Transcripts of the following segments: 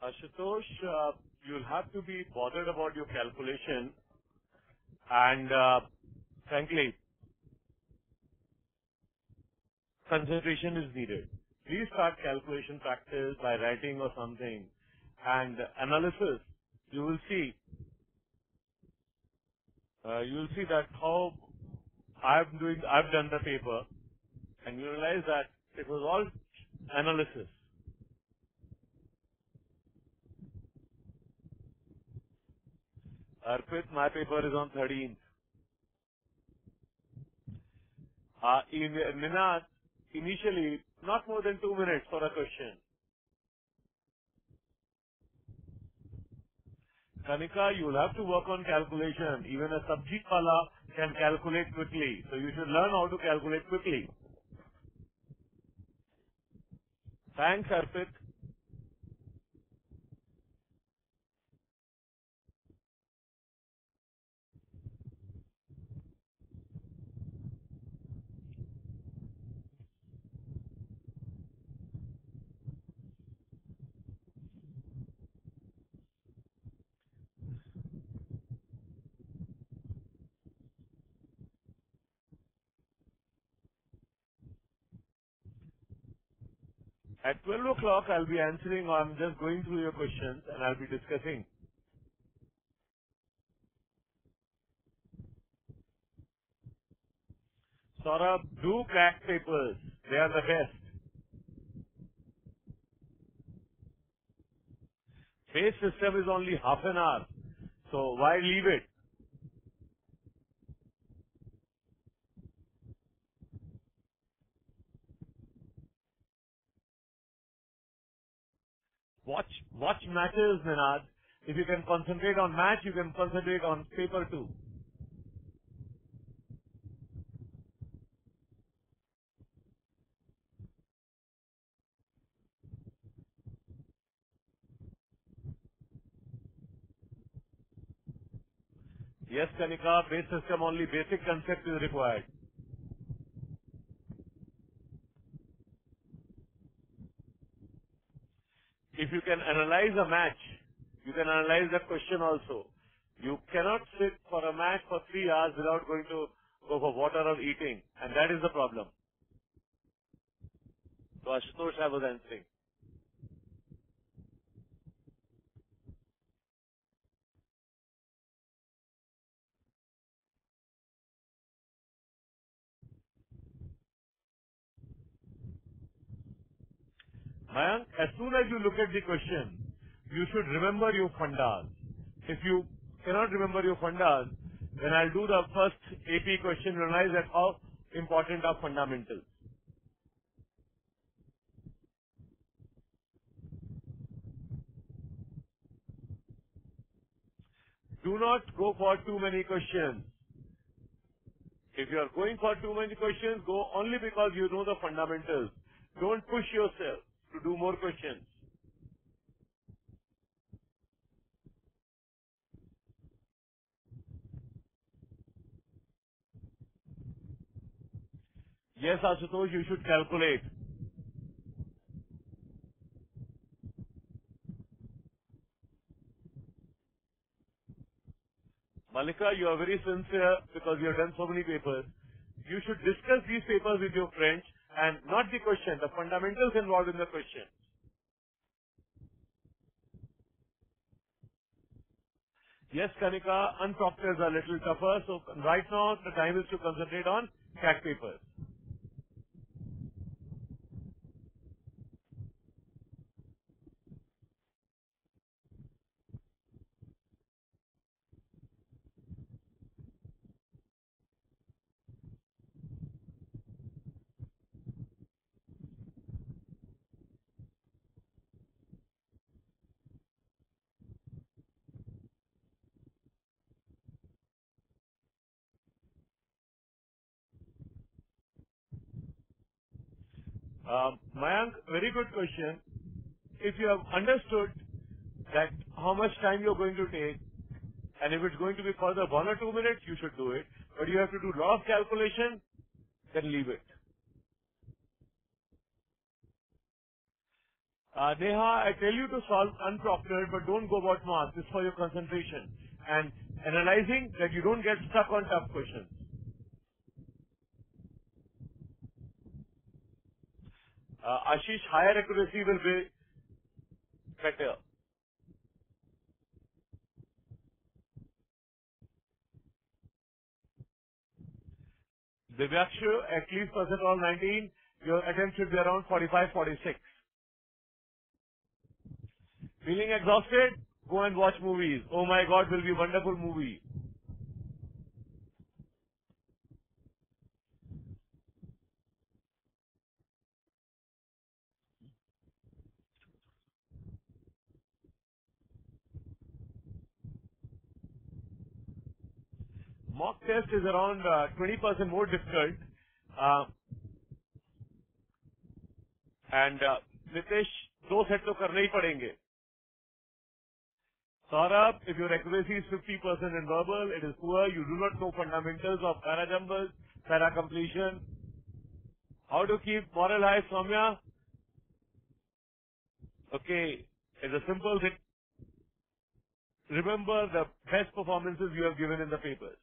Ashutosh, you'll have to be bothered about your calculation and frankly, concentration is needed. Please start calculation practice by writing or something and analysis. You will see that how I've done the paper and you realize that it was all analysis. Arpit, my paper is on 13th. In Niraj, initially, not more than 2 minutes for a question. Kanika, you will have to work on calculation. Even a subji wala can calculate quickly. So you should learn how to calculate quickly. Thanks, Arpit. At 12 o'clock, I'll be answering, or I'm just going through your questions and I'll be discussing. Saurabh, do crack papers. They are the best. Base system is only half an hour. So why leave it? Watch matches, Niraj. If you can concentrate on match, you can concentrate on paper too. Yes, Kanika, base system only basic concept is required. If you can analyze a match, you can analyze the question also. You cannot sit for a match for 3 hours without going to go for water or eating, and that is the problem. So Ashutosh, I was answering. Mayank, as soon as you look at the question, you should remember your fundas. If you cannot remember your fundas, then I'll do the first AP question, realize that how important are fundamentals. Do not go for too many questions. If you are going for too many questions, go only because you know the fundamentals. Don't push yourself to do more questions. Yes, Ashutosh, you should calculate. Malika, you are very sincere because you have done so many papers. You should discuss these papers with your friends and not the question, the fundamentals involved in the question. Yes, Kanika, unproctors are a little tougher, so right now the time is to concentrate on crack papers. Mayank, very good question. If you have understood that how much time you're going to take, and if it's going to be further 1 or 2 minutes, you should do it. But you have to do a lot of calculation, then leave it. Neha, I tell you to solve unproctored, but don't go about marks. This is for your concentration. And analyzing that you don't get stuck on tough questions. Ashish, higher accuracy will be better. Divyakshu, at least percentile 19, your attempt should be around 45, 46. Feeling exhausted? Go and watch movies. Oh my God, will be a wonderful movie. Mock test is around 20% more difficult. Uh, and Nitesh, दो set तो करने ही पड़ेंगे. Saurabh, if your accuracy is 50% in verbal, it is poor. You do not know fundamentals of para jumbles, para completion. How to keep moral high, Soumya? Okay, it's a simple thing. Remember the best performances you have given in the papers.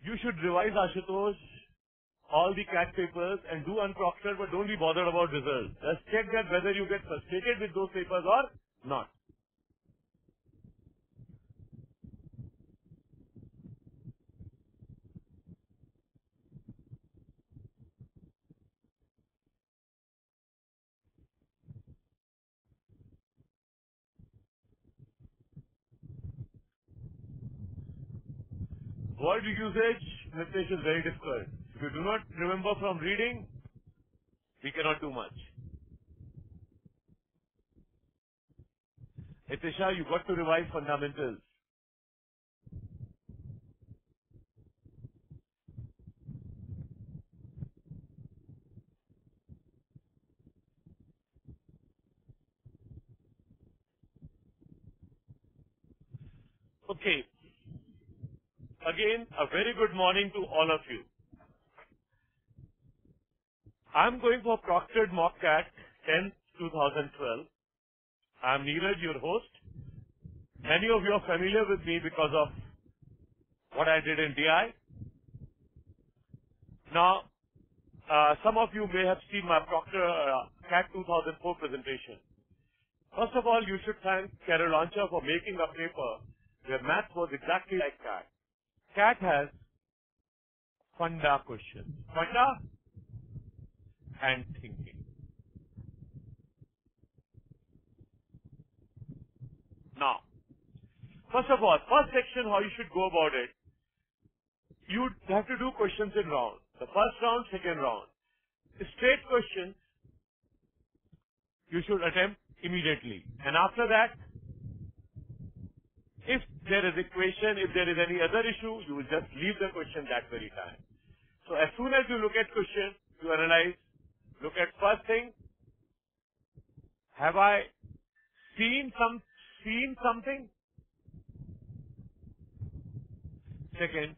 You should revise, Ashutosh, all the CAT papers and do unproctored, but don't be bothered about results. Just check that whether you get frustrated with those papers or not. Word usage, Nitesh, is very difficult. If you do not remember from reading, we cannot do much. Nitisha, you got to revise fundamentals. Okay. Again, a very good morning to all of you. I'm going for proctored mock CAT 10th 2012. I'm Niraj, your host. Many of you are familiar with me because of what I did in DI. Now, some of you may have seen my Proctor CAT 2004 presentation. First of all, you should thank Carol Launcher for making a paper where math was exactly like CAT. CAT has funda questions. Funda and thinking. Now, first of all, first section, how you should go about it. You have to do questions in rounds. The first round, second round. Straight questions, you should attempt immediately. And after that, if there is equation, if there is any other issue, you will just leave the question that very time. So as soon as you look at question, you analyze, look at first thing, have I seen something? Second,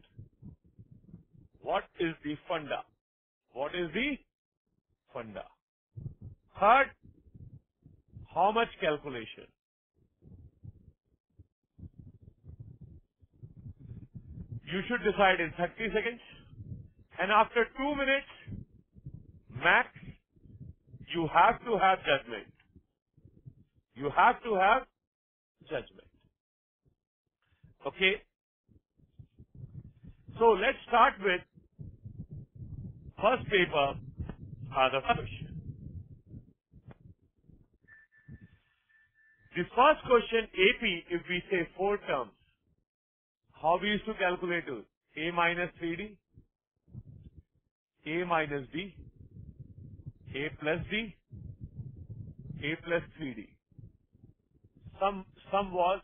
what is the funda? What is the funda? Third, how much calculation? You should decide in 30 seconds. And after 2 minutes, max, you have to have judgment. You have to have judgment. Okay? So let's start with first paper, the first question. The first question, AP, if we say 4 terms, how we used to calculate it? A minus 3D, A minus D, A plus D, A plus 3D. Sum was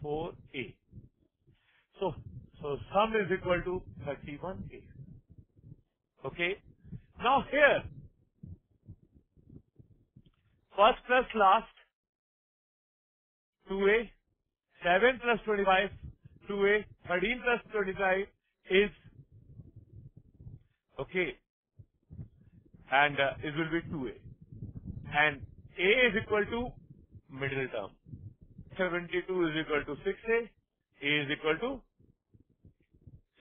4A. So sum is equal to 31A. Okay. Now here, first plus last, 2a, 7 plus 25, 2a, 13 plus 25 is, okay, and it will be 2a. And a is equal to middle term. 72 is equal to 6a, a is equal to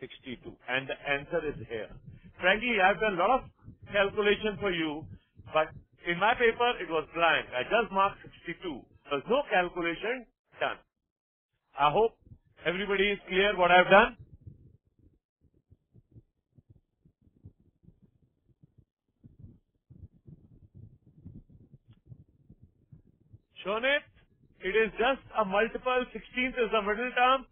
62. And the answer is here. Frankly, I have done a lot of calculation for you, but in my paper it was blank. I just marked 62. There's no calculation done. I hope everybody is clear what I've done. Shown it? It is just a multiple. 16th is the middle term.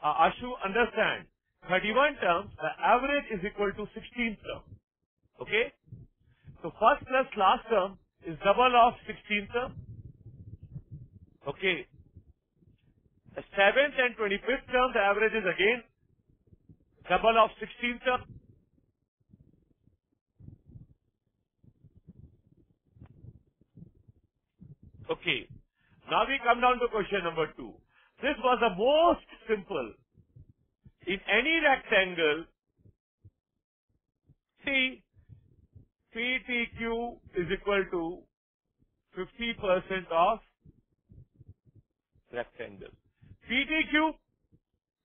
Ashu, understand. 31 terms, the average is equal to 16th term. Okay? So first plus last term is double of 16th term. Okay. The 7th and 25th term, the average is again double of 16th term. Okay. Now we come down to question number 2. This was the most simple. In any rectangle, see, PTQ is equal to 50% of rectangle. PTQ,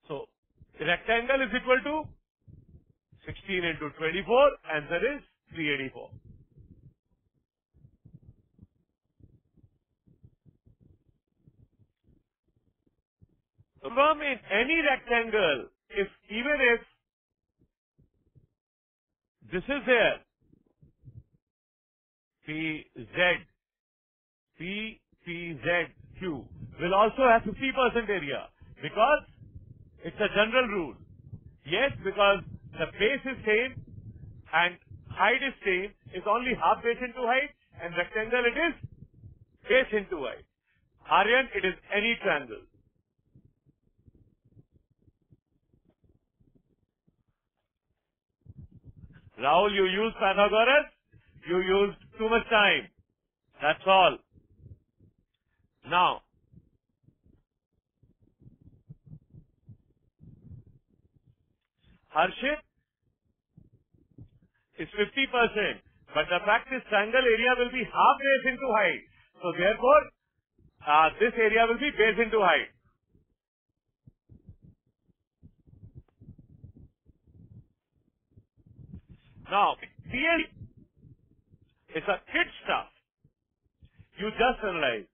so rectangle is equal to 16 into 24, answer is 384. So from in any rectangle, even if this is there, PZQ will also have 50% area because it's a general rule. Yes, because the base is same and height is same, it's only half base into height, and rectangle it is base into height. Aryan, it is any triangle. Rahul, you used Pythagoras, you used too much time. That's all. Now, Harshit is 50%, but the fact is triangle area will be half base into height. So therefore, this area will be base into height. Now, clearly, it's a kid stuff. You just analyze.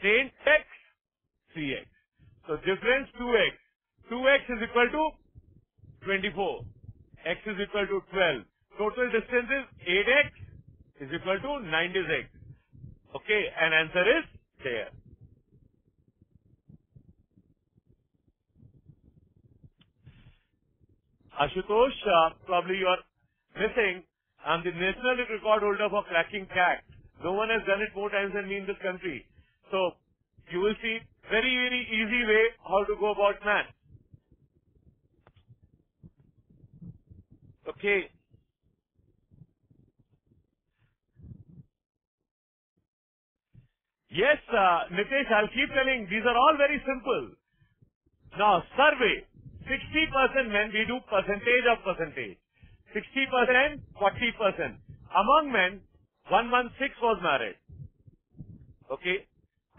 10x, 3x. So difference 2x. 2x is equal to 24. X is equal to 12. Total distance is 8x is equal to 96. Okay, and answer is there. Ashutosh, probably you are missing. I'm the national record holder for cracking CAT. No one has done it more times than me in this country. So, you will see very, very easy way how to go about math. Okay. Yes, Nitesh, I'll keep telling. These are all very simple. Now, survey. 60% men, we do percentage of percentage. 60%, 40%. Among men, 116 was married. Okay.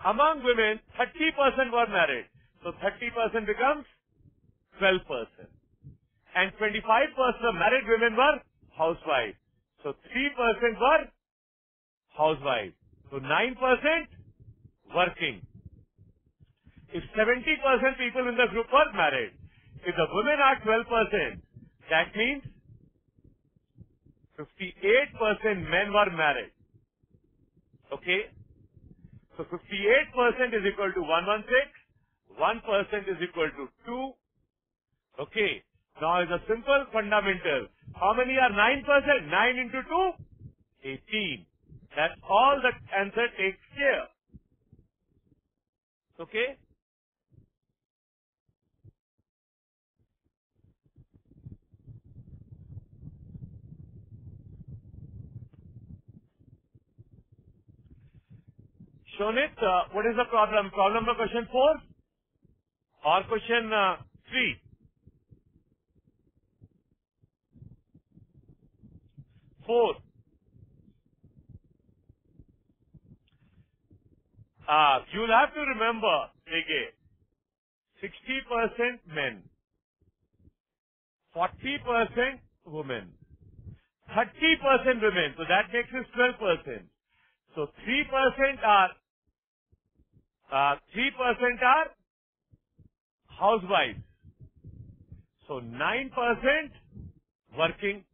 Among women, 30% were married. So 30% becomes 12%. And 25% of married women were housewives. So 3% were housewives. So 9% working. If 70% people in the group were married, if the women are 12%, that means 58% men were married. Okay? So 58% is equal to 116, 1% is equal to 2. Okay. Now is a simple fundamental. How many are 9%? 9 into 2? 18. That's all the answer takes care. Okay? shown it. What is the problem? Problem number question 4 or question 3? 4. You'll have to remember, again, 60% men, 40% women, 30% women. So that makes it 12%. So 3% are housewives. So 9% working.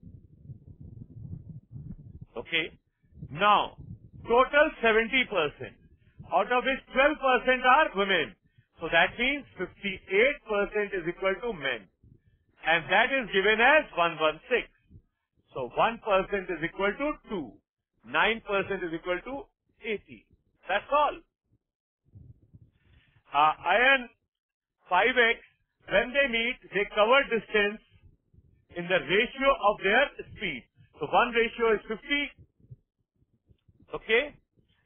Okay. Now, total 70%, out of which 12% are women. So that means 58% is equal to men. And that is given as 116. So 1% is equal to 2. 9% is equal to 80. That's all. Iron 5x, when they meet, they cover distance in the ratio of their speed. So one ratio is 50. Okay?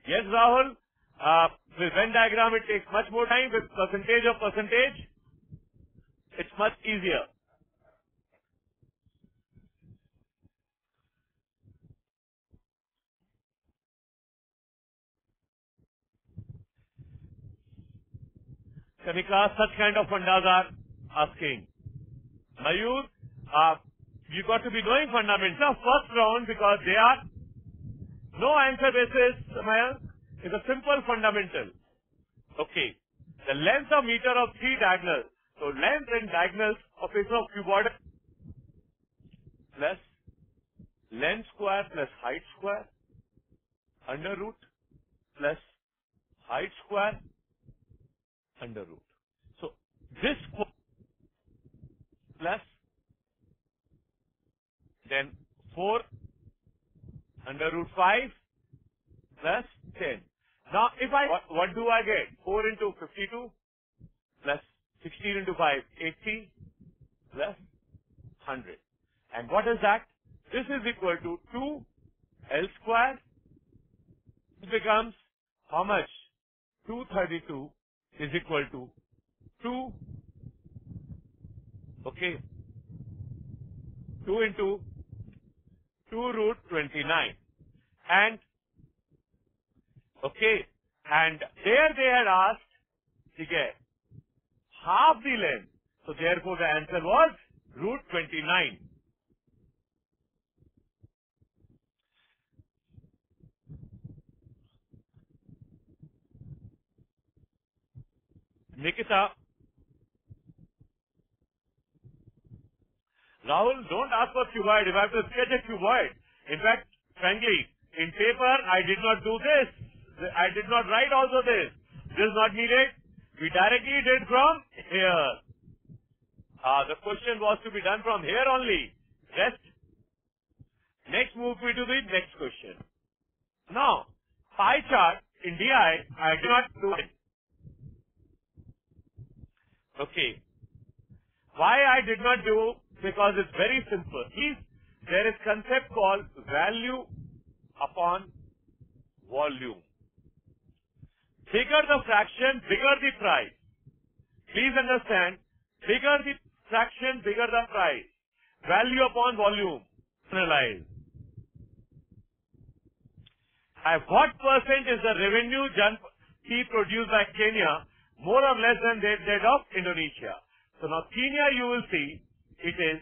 Yes, Rahul. With Venn diagram, it takes much more time. With percentage of percentage, it's much easier. Kanika, such kind of fundas are asking. Mayur, you got to be knowing fundamentals of first round because they are no answer basis, Mayank. It's a simple fundamental. Okay. The length of meter of 3 diagonals. So length and diagonals of a cuboid plus length square plus height square under root plus height square under root. So this plus then 4 under root 5 plus 10. Now if what do I get? 4 into 52 plus 16 into 5, 80 plus 100. And what is that? This is equal to 2 L square. It becomes how much? 232 is equal to 2, okay, 2 into 2 root 29. And, okay, and there they had asked, okay, half the length. So therefore the answer was root 29. Nikita, Rahul, don't ask for cuboid. If I have to sketch a cuboid, in fact, frankly, in paper, I did not do this. I did not write also this. This is not needed. We directly did from here. The question was to be done from here only. Rest. Next move me to the next question. Now, pie chart in DI, I did not do it. Okay. Why I did not do? Because it's very simple. There is concept called value upon volume. Bigger the fraction, bigger the price. Please understand, bigger the fraction, bigger the price. Value upon volume. Analyze. What percent is the revenue tea produced by Kenya, more or less than that of Indonesia? So now Kenya, you will see, it is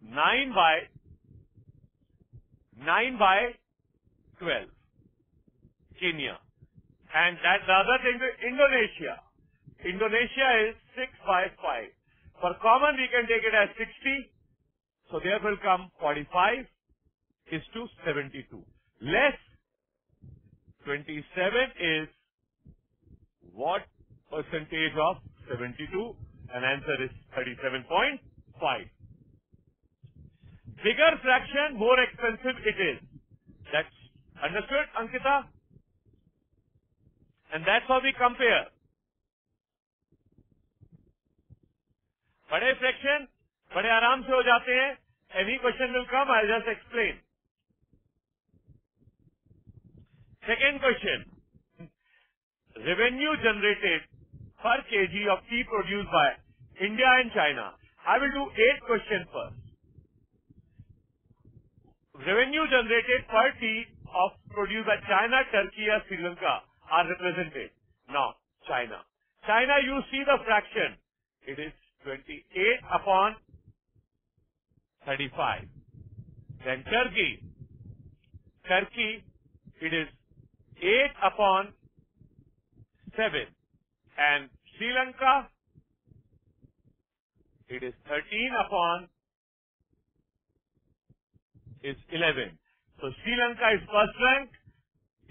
9 by 12. Kenya. And that the other thing is Indonesia. Indonesia is 6 by 5. For common, we can take it as 60. So there will come 45 is to 72. Less 27 is what percentage of 72? And answer is 37.5. Bigger fraction, more expensive it is. That's understood, Ankita? And that's how we compare. बड़े fraction, बड़े आराम से हो जाते हैं. Any question will come, I'll just explain. Second question. revenue generated per kg of tea produced by India and China. I will do 8 questions first. Revenue generated per tea of produced by China, Turkey or Sri Lanka are represented. Now, China. China, you see the fraction. It is 28 upon 35. Then Turkey. Turkey, it is 8 upon 7. And Sri Lanka, it is 13 upon is 11. So Sri Lanka is first rank,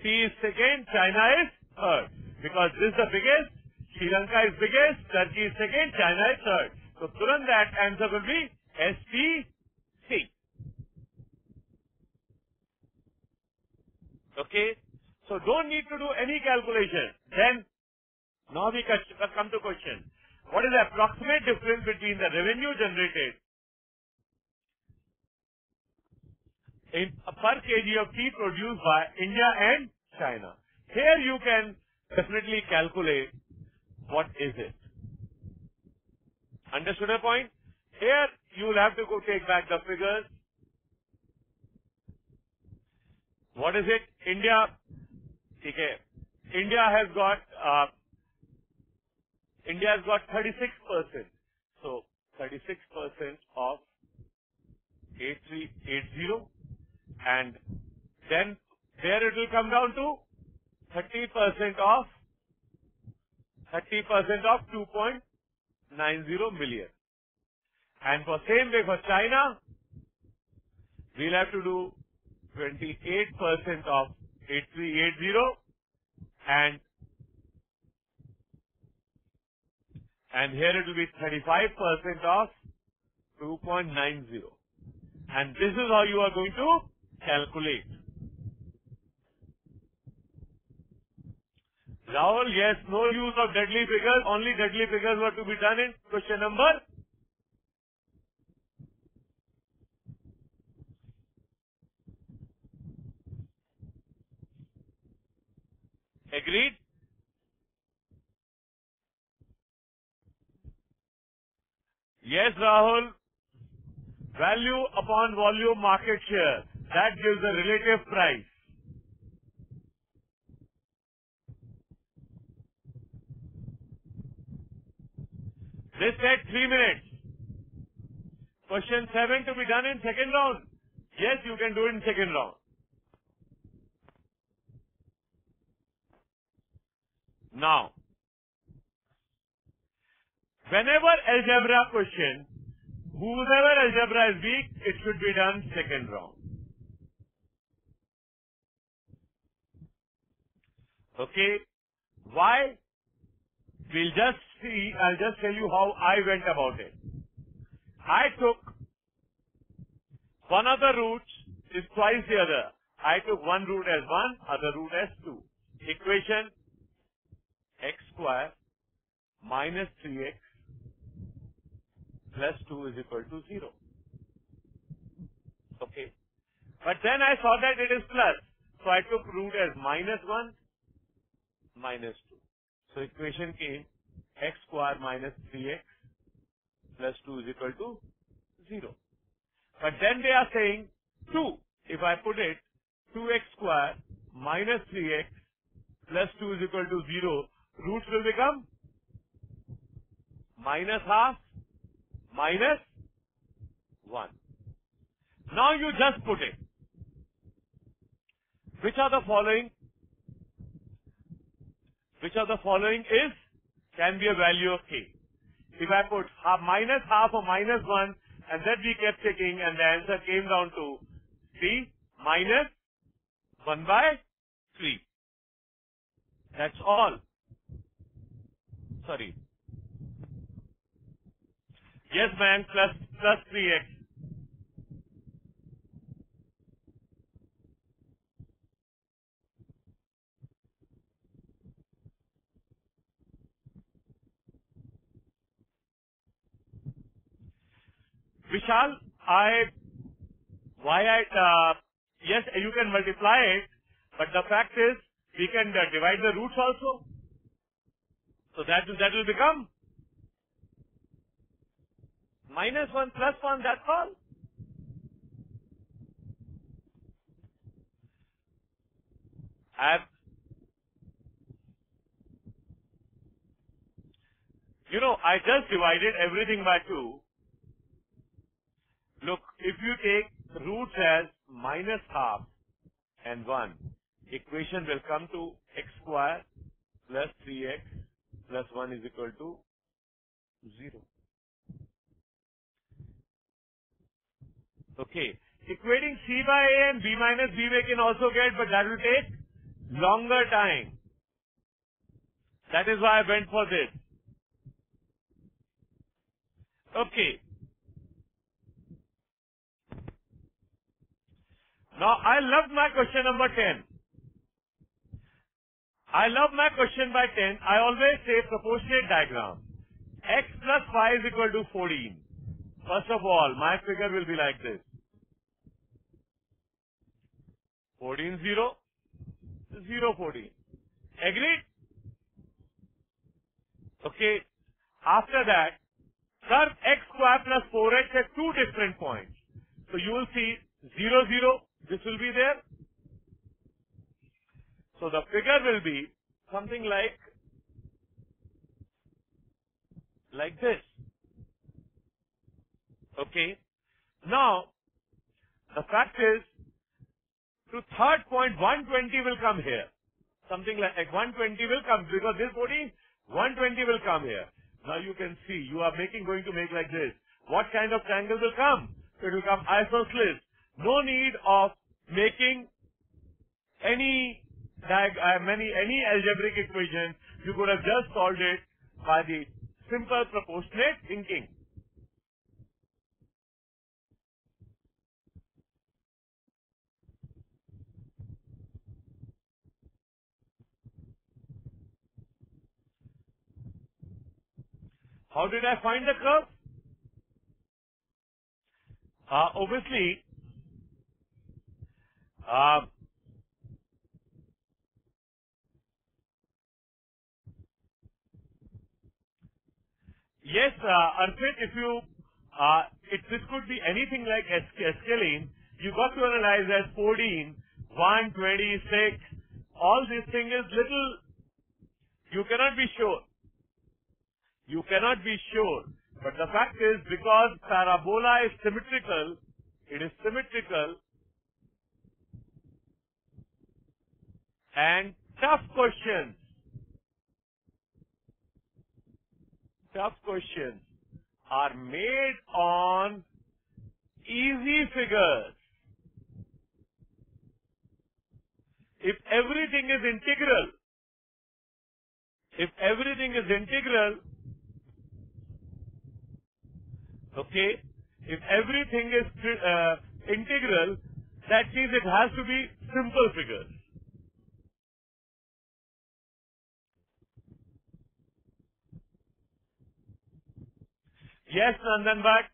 tea is second, China is third. Because this is the biggest, Sri Lanka is biggest, Turkey is second, China is third. So Turan that answer will be STC. Okay? So don't need to do any calculation. Then, now we come to question. What is the approximate difference between the revenue generated in per kg of tea produced by India and China? Here you can definitely calculate what is it. Understood the point? Here you will have to go take back the figures. What is it? India, okay. India has got 36%. So 36% of 8380, and then there it will come down to 30% of 2.90 million. And for same way for China, we'll have to do 28% of 8380 and here it will be 35% of 2.90. And this is how you are going to calculate. Rahul, yes, no use of deadly figures. Only deadly figures were to be done in question number. Agreed? Yes, Rahul. Value upon volume market share. That gives the relative price. This said 3 minutes. Question 7 to be done in second round. Yes, you can do it in second round. Now, whenever algebra question, whoever algebra is weak, it should be done second round. Okay? Why? We'll just see, I'll just tell you how I went about it. I took one of the roots is twice the other. I took one root as 1, other root as 2. Equation x square minus 3x plus 2 is equal to 0. Okay. But then I saw that it is plus. So I took root as minus 1, minus 2. So equation came x square minus 3x plus 2 is equal to 0. But then they are saying 2. If I put it 2x square minus 3x plus 2 is equal to 0, roots will become minus half minus 1. Now you just put it. Which of the following can be a value of k? If I put minus half or minus 1 and then we kept checking and the answer came down to 3 minus 1 by 3. That's all. Sorry. Yes, man, plus 3x. Vishal, yes, you can multiply it, but the fact is, we can divide the roots also. So that will become -1 plus 1, that's all. I just divided everything by 2. Look, if you take roots as -half and 1, equation will come to x square plus 3x plus 1 is equal to 0. Okay. Equating C by A and B minus B we can also get, but that will take longer time. That is why I went for this. Okay. Now, I loved my question number 10. I love my question by 10. I always say proportionate diagram. X plus y is equal to 14. First of all, my figure will be like this. 14, 0, 0, 14. Agreed? Okay. After that, curve x square plus 4x at 2 different points. So you will see 0, 0. This will be there. So the figure will be something like this. Okay. Now, the fact is, to third point, 120 will come here. Something like 120 will come, because this 14, 120 will come here. Now you can see, you are going to make like this. What kind of triangle will come? So it will come isosceles. No need of making any algebraic equation. You could have just solved it by the simple proportionate thinking. How did I find the curve? Obviously, yes, Arpit, if you, this could be anything like escalene. You got to analyze as 14, 126. All this thing is little, you cannot be sure. You cannot be sure. But the fact is, because parabola is symmetrical, it is symmetrical, and tough questions are made on easy figures. If everything is integral, okay, if everything is integral, that means it has to be simple figures. Yes, Nandan Bhatt,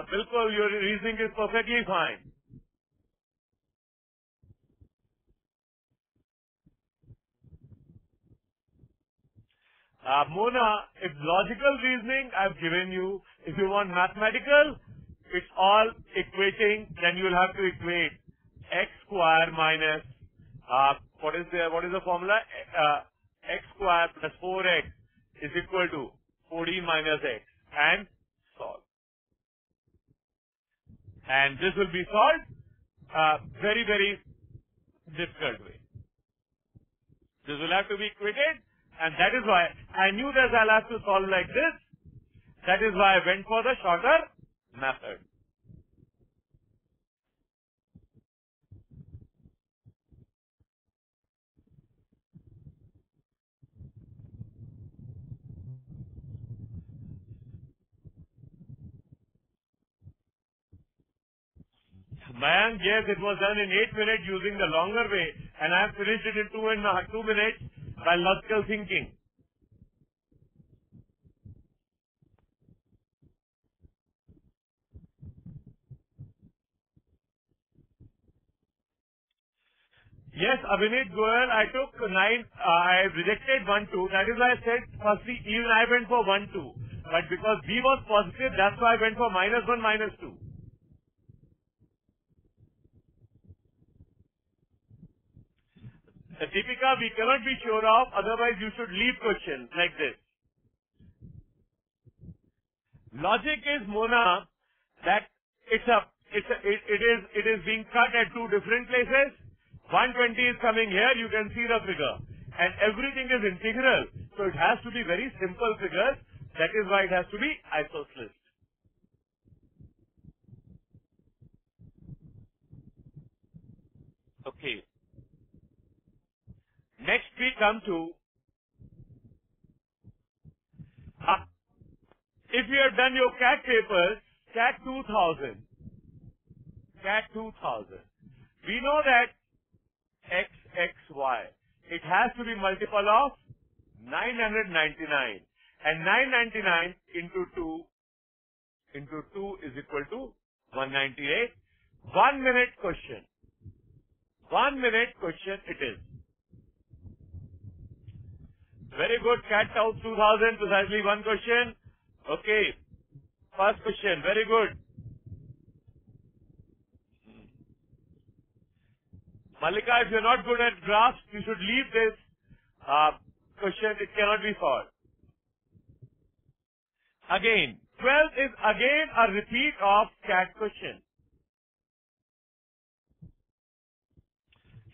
bilkul, your reasoning is perfectly fine. Mona, if logical reasoning I've given you, if you want mathematical, it's all equating, then you will have to equate x square minus, what is the formula? X square plus 4x is equal to 14 minus x, and solve. And this will be solved very, very difficult way. This will have to be equated, and that is why I knew that I'll have to solve like this. That is why I went for the shorter method. Mayank, yes, it was done in 8 minutes using the longer way, and I have finished it in 2 minutes by logical thinking. Yes, Abhinit Goyal, I took 9, I rejected 1, 2. That is why I said, firstly, even I went for 1, 2. But because B was positive, that's why I went for -1, -2. Deepika, we cannot be sure of, otherwise you should leave questions like this. Logic is, Mona, that it is being cut at two different places. 120 is coming here, you can see the figure. And everything is integral. So it has to be very simple figures. That is why it has to be isosceles. Okay. Next we come to, if you have done your CAT papers, CAT 2000, we know that x, x, y, it has to be multiple of 999. And 999 into 2 is equal to 198. 1 minute question. 1 minute question it is. Very good. CAT 2000, precisely one question. Okay. First question. Very good. Malika, if you're not good at graphs, you should leave this question. It cannot be solved. Again, 12 is again a repeat of CAT question.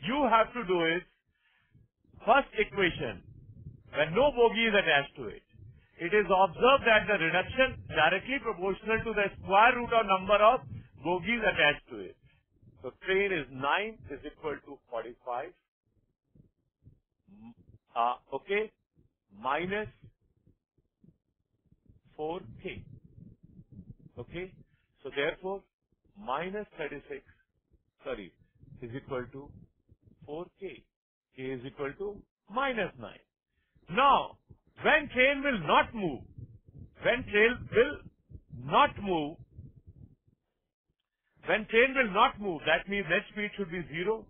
You have to do is, first equation, when no bogey is attached to it, it is observed that the reduction directly proportional to the square root of number of bogies attached to it. So train is 9 is equal to 45. Okay, minus 4k. Okay, so therefore minus 36, is equal to 4k. K is equal to minus 9. Now, when train will not move, when train will not move, that means net speed should be 0.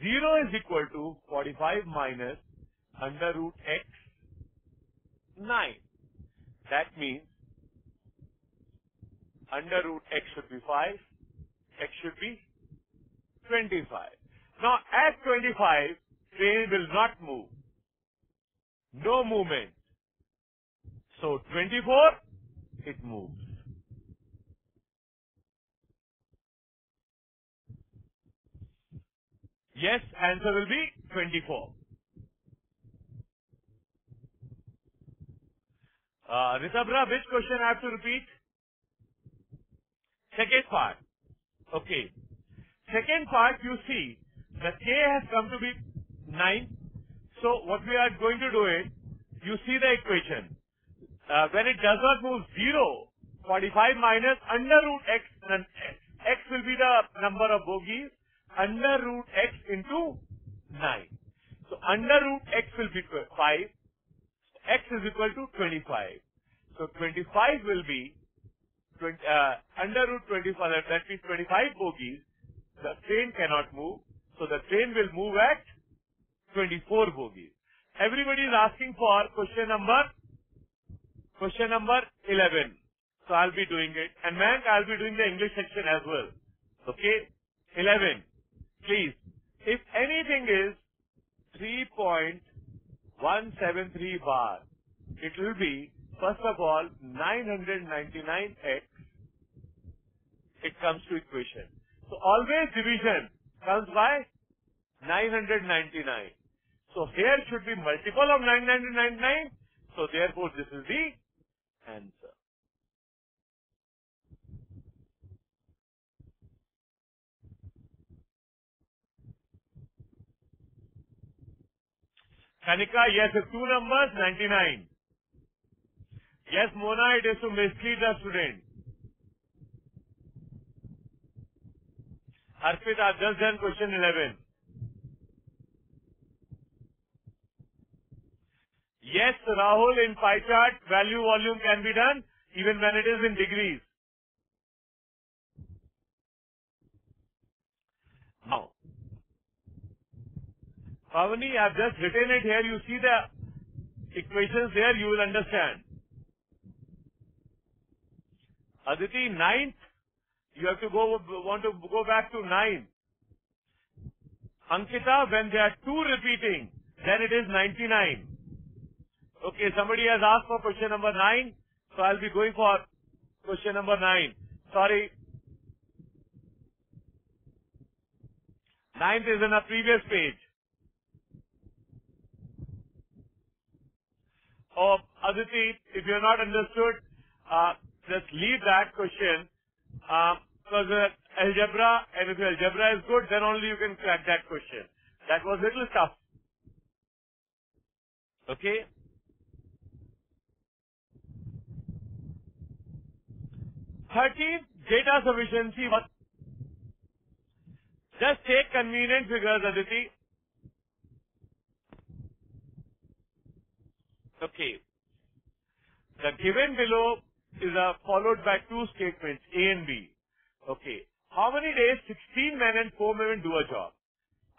0 is equal to 45 minus under root x 9. That means under root x should be 5, x should be 25. Now at 25, train will not move. No movement. So 24, it moves. Yes, answer will be 24. Ritabra, which question I have to repeat? Second part. Okay. Second part, you see, the K has come to be 9. So what we are going to do is, you see the equation. When it does not move 0, 45 minus under root x, then x will be the number of bogies, under root x into 9. So under root x will be 5, x is equal to 25. So 25 will be under root 25, that means 25 bogies. The train cannot move, so the train will move at 24 bogies. Everybody is asking for question number 11. So I'll be doing it. And Mayank, I'll be doing the English section as well. Okay? 11. Please. If anything is 3.173 bar, it will be, first of all, 999x. It comes to equation. So always division comes by 999. So here should be multiple of 999. So therefore this is the answer. Kanika, yes, if two numbers, 99. Yes, Mona, it is to mislead the student. Harpit, I've just done question 11. Yes, Rahul, in pie chart, value volume can be done even when it is in degrees. Now, Pavani, I've just written it here. You see the equations there, you will understand. Aditi, ninth, you have to want to go back to 9. Ankita, when there are 2 repeating, then it is 99. Okay, somebody has asked for question number 9, so I'll be going for question number 9. Sorry. 9th is in a previous page. Oh, Aditi, if you have not understood, just leave that question, because algebra, and if your algebra is good, then only you can crack that question. That was little tough. Okay? 13th, data sufficiency. Just take convenient figures, Aditi. Okay. The given below is followed by 2 statements, A and B. Okay. How many days 16 men and 4 women do a job?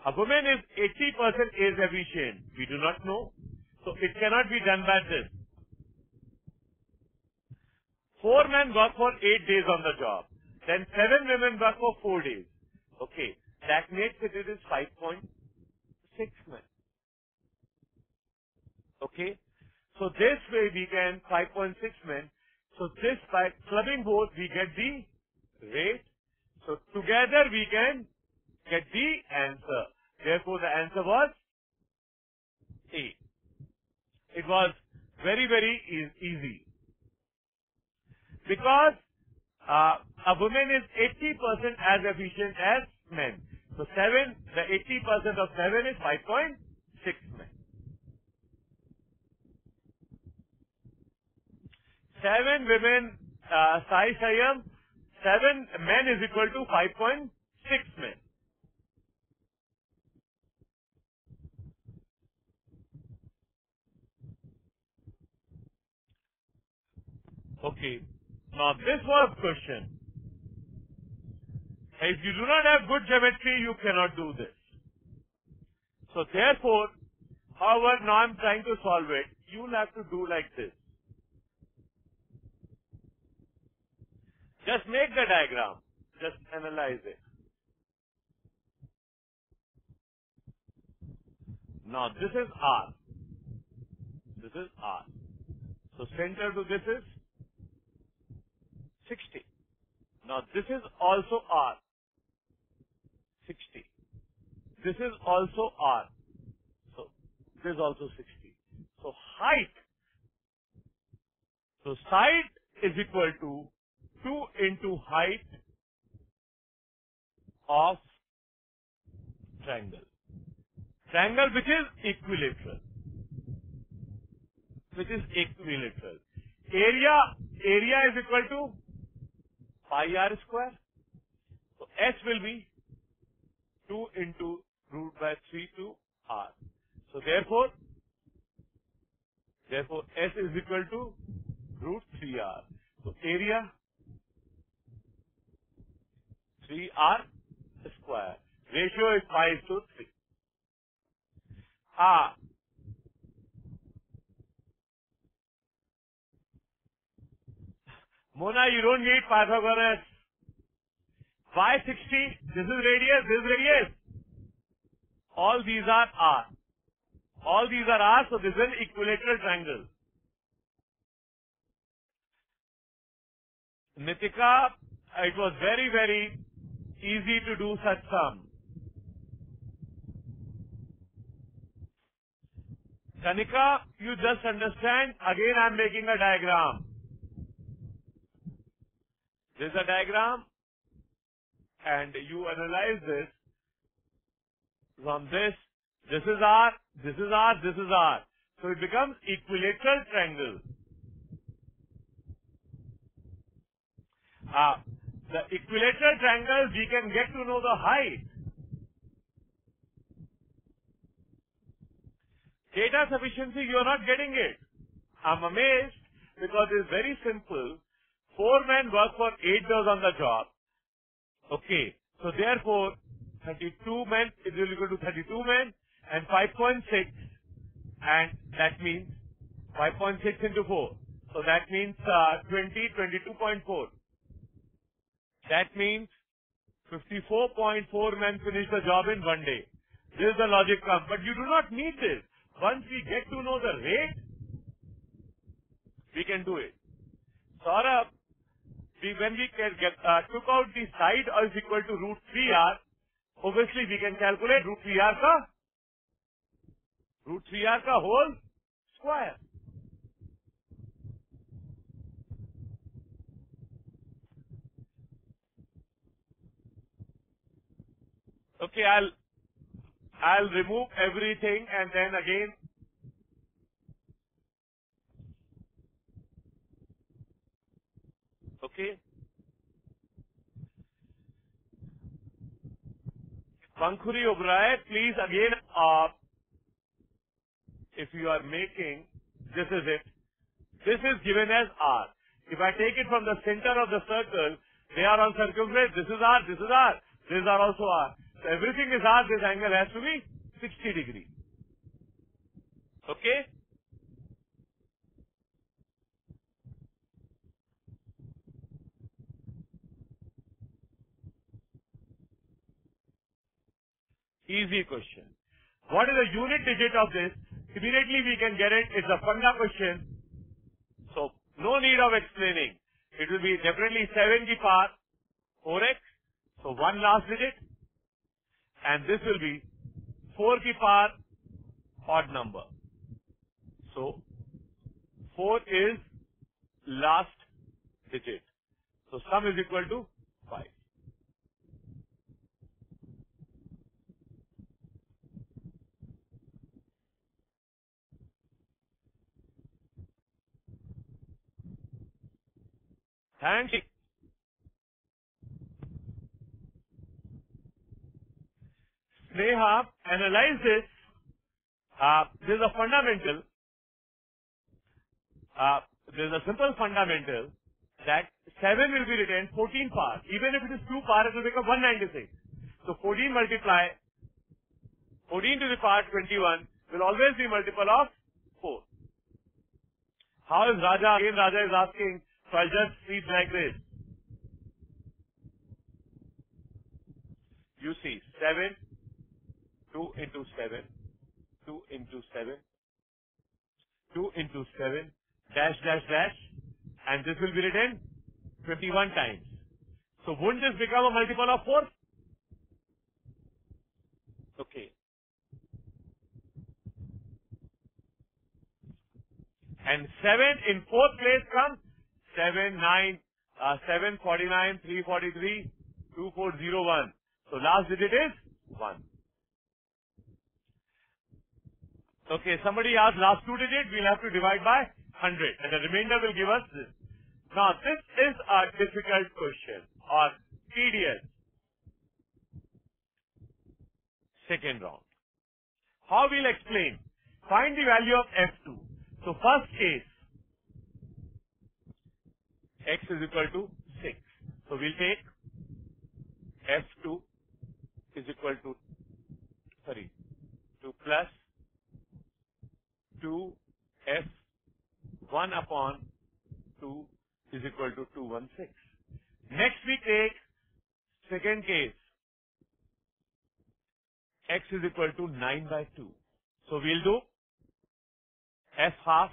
A woman is 80% age efficient. We do not know. So it cannot be done by this. 4 men work for 8 days on the job. Then 7 women work for 4 days. Okay. That makes it is 5.6 men. Okay. So this way we can 5.6 men. So this by clubbing both we get the rate. So together we can get the answer. Therefore the answer was A. It was very, very easy. Because a woman is 80% as efficient as men. So the 80% of 7 is 5.6 men. 7 women, Sai Sayam, 7 men is equal to 5.6 men. Okay. Now this was question. If you do not have good geometry, you cannot do this. So therefore, however, now I'm trying to solve it. You will have to do like this. Just make the diagram. Just analyze it. Now this is R. This is R. So center to this is 60. Now this is also R. 60. This is also R. So this is also 60. So height. So side is equal to 2 into height of triangle. Triangle which is equilateral. Which is equilateral. Area is equal to pi r square. So S will be 2 into root by 3 to R. So therefore S is equal to root 3R. So area 3R square. Ratio is 5:3. Mona, you don't need Pythagoras. Why 60? This is radius, this is radius. All these are R. All these are R, so this is an equilateral triangle. Nitika, it was very, very easy to do such sum. Kanika, you just understand. Again, I am making a diagram. This is a diagram, and you analyze this. From this, this is R, this is R, this is R. So it becomes equilateral triangle. The equilateral triangle, we can get to know the height. Data sufficiency, you are not getting it. I'm amazed because it's very simple. 4 men work for 8 days on the job. Okay. So therefore, 32 men is equal to 32 men and 5.6, and that means 5.6 into 4. So that means 22.4. That means 54.4 men finish the job in one day. This is the logic comes. But you do not need this. Once we get to know the rate, we can do it. Saurabh, when we took out the side is equal to root 3r, obviously we can calculate root 3r ka whole square. Okay, I'll remove everything and then again okay. Pankhuri Oberoi, please again, if you are making, this is it. This is given as R. If I take it from the center of the circle, they are on circumference. This is R, this is R. These are also R. So everything is R. This angle has to be 60 degrees. Okay? Easy question. What is the unit digit of this? Immediately we can get it. It's a funda question. So, no need of explaining. It will be definitely 7 ki power 4x. So, one last digit. And this will be 4 ki power odd number. So, 4 is last digit. So, sum is equal to 5. Thank you. Sneha, analyze this. This is a fundamental. There is a simple fundamental that 7 will be written 14 power. Even if it is 2 power, it will become 196. So 14 multiply 14 to the power 21 will always be multiple of 4. How is Raja? Again Raja is asking, so I'll just read like this. You see, 7, 2 into 7, 2 into 7, 2 into 7, dash, dash, dash, and this will be written 21 times. So wouldn't this become a multiple of 4? Okay. And 7 in 4th place comes 7, 9, 7, 49, 343, 2401. So last digit is 1. Okay, somebody asked last 2 digits, we'll have to divide by 100 and the remainder will give us this. Now this is a difficult question or tedious. Second round. How we'll explain? Find the value of F2. So first case, x is equal to 6. So we'll take F2 is equal to, 2 plus 2 F1 upon 2 is equal to 216. Next we take second case, x is equal to 9 by 2. So we'll do F half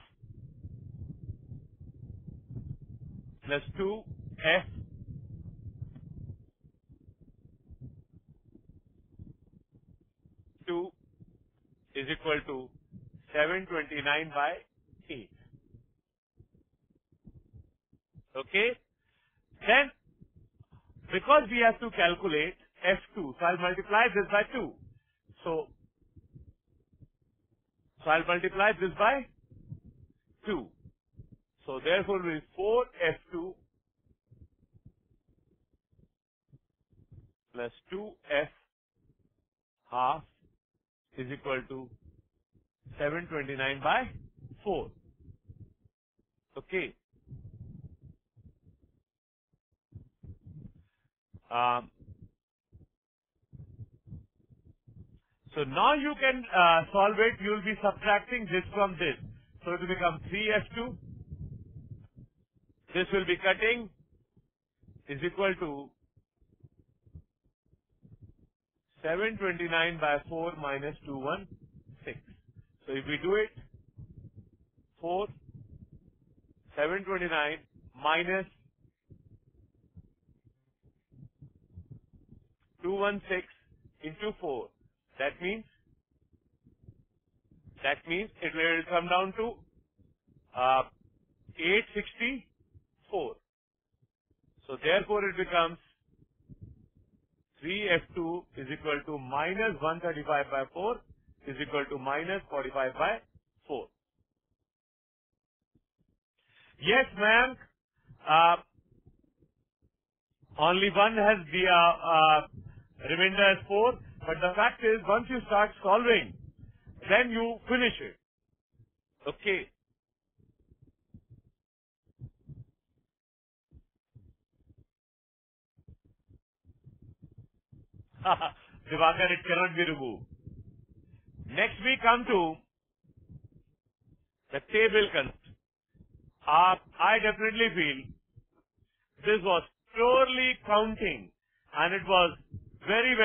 plus 2 F is equal to 729 by 8. Okay? Then, because we have to calculate F2, so I'll multiply this by 2. So I'll multiply this by 2. So therefore will be 4 F2 plus 2 F half is equal to 729 by 4. Okay. So now you can solve it. You will be subtracting this from this. So it will become 3f2. This will be cutting is equal to 729 by 4 minus 216. So if we do it, 4, 729 minus 216 into 4. That means it will come down to 864. So therefore it becomes 3f2 is equal to minus 135 by 4 is equal to minus 45 by 4. Yes, ma'am. Only one has the remainder as 4, but the fact is once you start solving, then you finish it. Okay. Divakar, it cannot be removed. Next we come to the table concept. I definitely feel this was purely counting and it was very,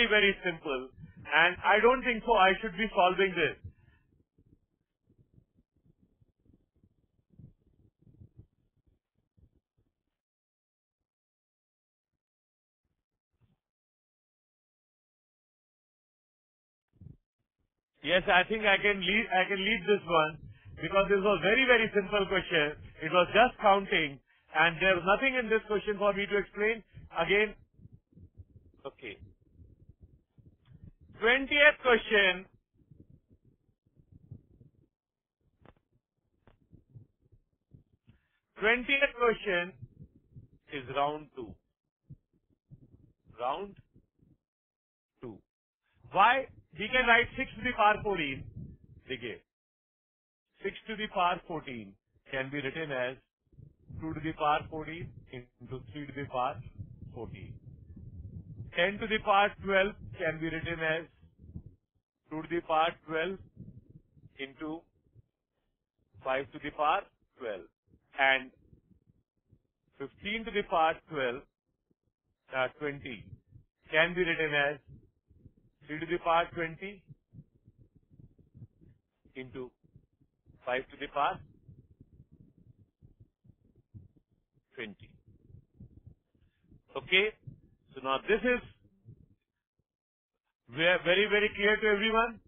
very simple, and I don't think so I should be solving this. Yes, I think I can lead this one because this was very simple question. It was just counting and there was nothing in this question for me to explain. Again, okay. 20th question. 20th question is round 2. Round 2. Why? We can write 6 to the power 14. Again, 6 to the power 14 can be written as 2 to the power 14 into 3 to the power 14. 10 to the power 12 can be written as 2 to the power 12 into 5 to the power 12. And 15 to the power 12, 20 can be written as 3 to the power 20 into 5 to the power 20. Okay. So now this is very clear to everyone.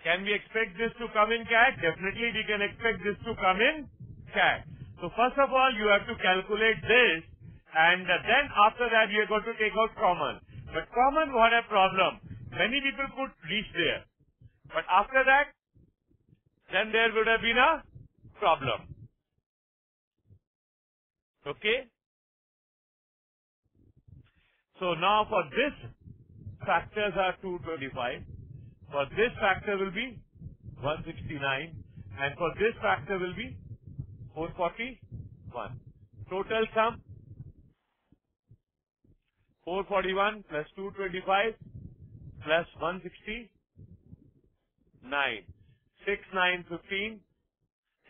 Can we expect this to come in CAT? Definitely we can expect this to come in CAT. So first of all, you have to calculate this, and then after that you are going to take out common. But common, what a problem. Many people could reach there. But after that, then there would have been a problem. Okay? So now for this, factors are 225. For this factor will be 169, and for this factor will be 441. Total sum 441 plus 225 plus 169. 6, 9, 15.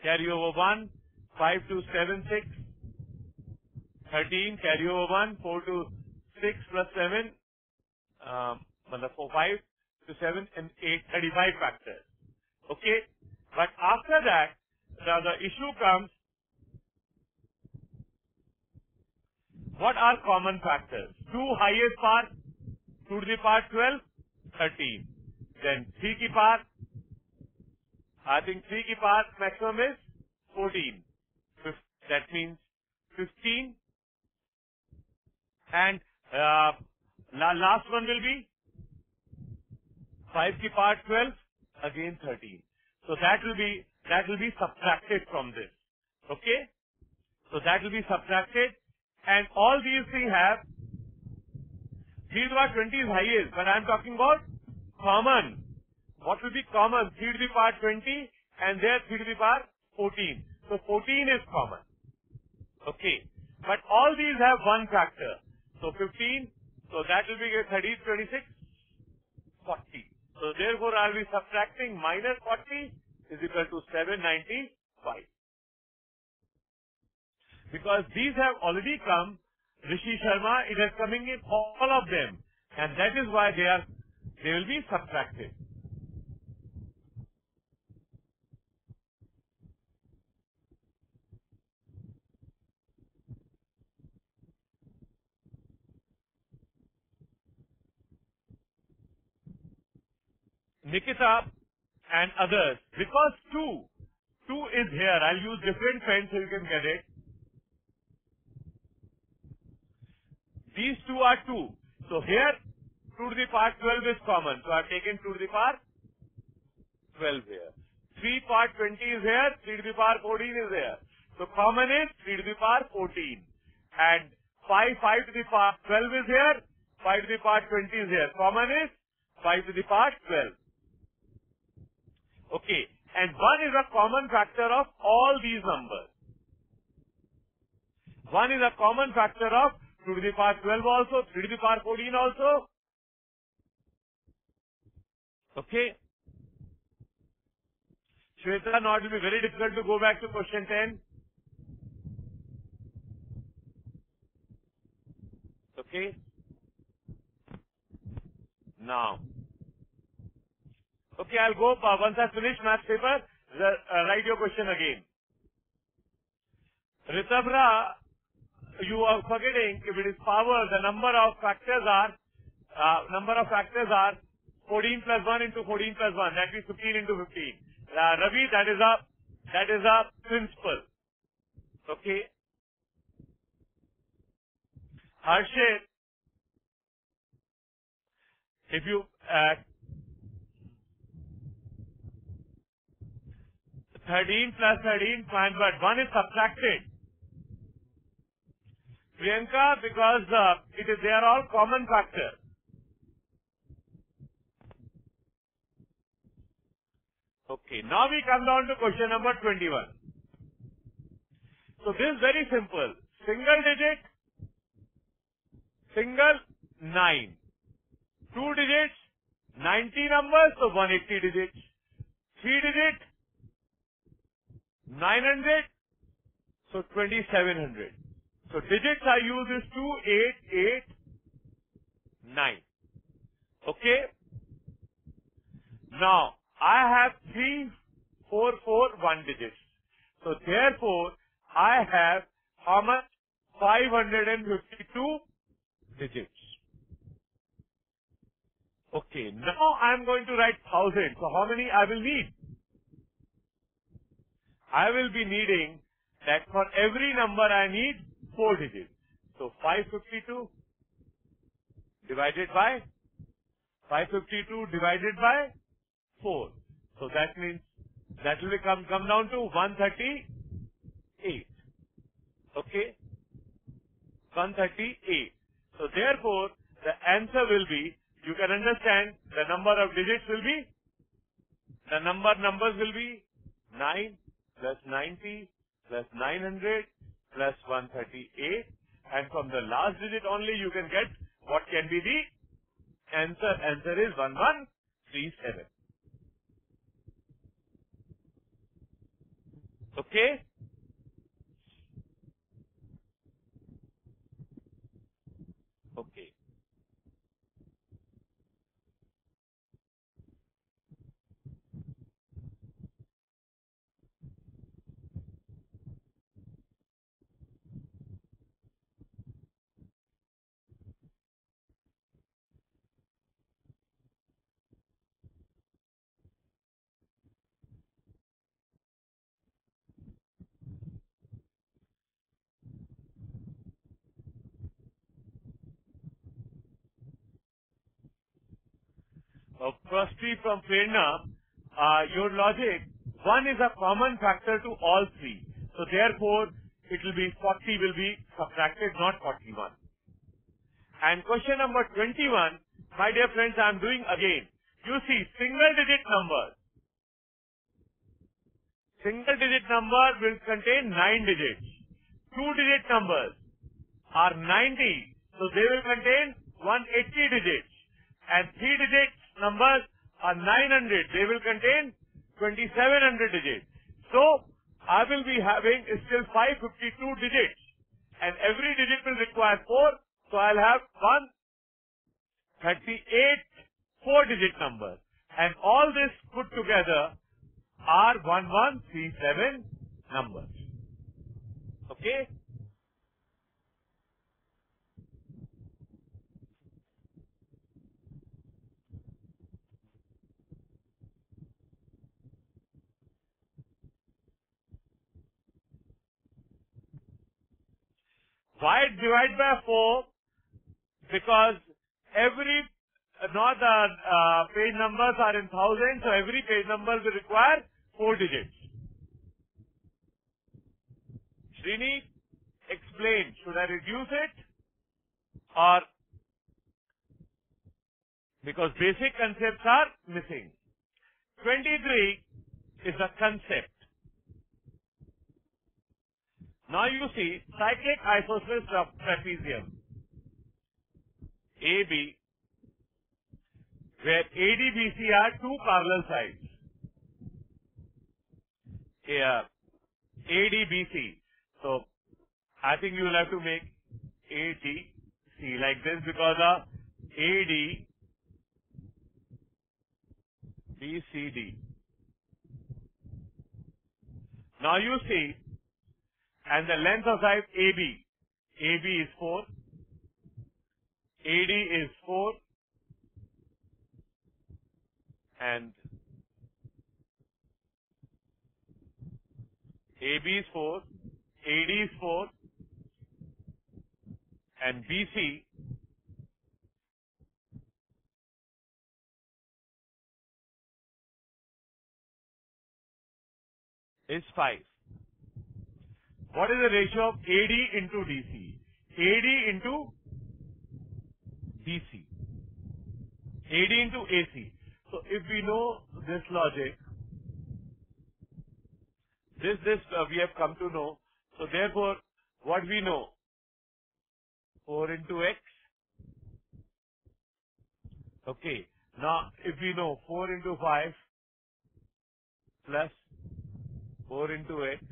Carry over 1. 5 to 7, 6. 13. Carry over 1. 4 to 6 plus 7. 4, 5 to 7 and 8, 35 factors. Okay? But after that, the issue comes, what are common factors? 2 highest power, 2 to the power 12, 13. Then 3 ki power, I think 3 ki power maximum is 14. That means 15. And last one will be 5 ki power 12, again 13. So that will be subtracted from this. Okay? So that will be subtracted, and all these things have, these are 20 is highest, but I am talking about common. What will be common? 3 to the power 20 and there 3 to the power 14. So 14 is common. Okay. But all these have one factor. So 15, so that will be 30, 26, 40. So therefore I will be subtracting minus 40 is equal to 795. Because these have already come, Rishi Sharma, it is coming in all of them. And that is why they will be subtracted. Nikita and others, because 2 is here, I'll use different pens so you can get it. These 2 are 2. So here, 2 to the power 12 is common. So I've taken 2 to the power 12 here. 3 power 20 is here, 3 to the power 14 is here. So common is 3 to the power 14. And 5 to the power 12 is here, 5 to the power 20 is here. Common is 5 to the power 12. Okay. And 1 is a common factor of all these numbers. 1 is a common factor of 2 to the power 12 also, 3 to the power 14 also. Okay. Shweta, now it will be very difficult to go back to question 10. Okay. Now. Okay, I'll go, once I finish math paper, write your question again. Ritabra, you are forgetting, if it is power, the number of factors are 14 plus 1 into 14 plus 1, that means 15 into 15. Ravi, that is a principle. Okay. Harshit, if you, 13 plus 13, fine, but 1 is subtracted. Priyanka, because they are all common factors. Okay, now we come down to question number 21. So this is very simple. Single digit, single 9. 2 digits, 90 numbers, so 180 digits. 3 digit, 900, so 2700. So digits I use is 2, 8, 8, 9. Okay. Now, I have 3, 4, 4, 1 digits. So therefore, I have how much? 552 digits. Okay. Now I am going to write 1000. So how many I will need? I will be needing that for every number I need 4 digits. So 552 divided by 4. So that means that will come down to 138. Okay? 138. So therefore, the answer will be, you can understand, the number of digits will be, the numbers will be 9 plus 90 plus 900 plus 138, and from the last digit only you can get what can be the answer. Answer is 1137. Okay? Okay. Firstly, from Prerna, your logic, 1 is a common factor to all 3. So therefore, it will be 40 will be subtracted, not 41. And question number 21, my dear friends, I am doing again. You see, single digit numbers. Single digit number will contain 9 digits. 2-digit numbers are 90. So they will contain 180 digits. And 3-digit numbers are 900. They will contain 2700 digits. So I will be having still 552 digits. And every digit will require 4. So I'll have 138 4-digit numbers. And all this put together are 1137 numbers. Okay? Why divide by 4? Because every, not the page numbers are in thousands, so every page number will require 4 digits. Srini, explain, should I reduce it? Or, because basic concepts are missing. 23 is a concept. Now you see, cyclic isosceles trapezium. AB, where ADBC are two parallel sides. ADBC. So, I think you will have to make ADC like this because of ADBCD. Now you see, and the length of side AB. AB is 4. AD is 4. And AB is 4. AD is 4. And BC is 5. What is the ratio of AD into DC? AD into DC. AD into AC. So if we know this logic, this we have come to know. So therefore, what we know? 4 into X. Okay. Now, if we know 4 into 5 plus 4 into X.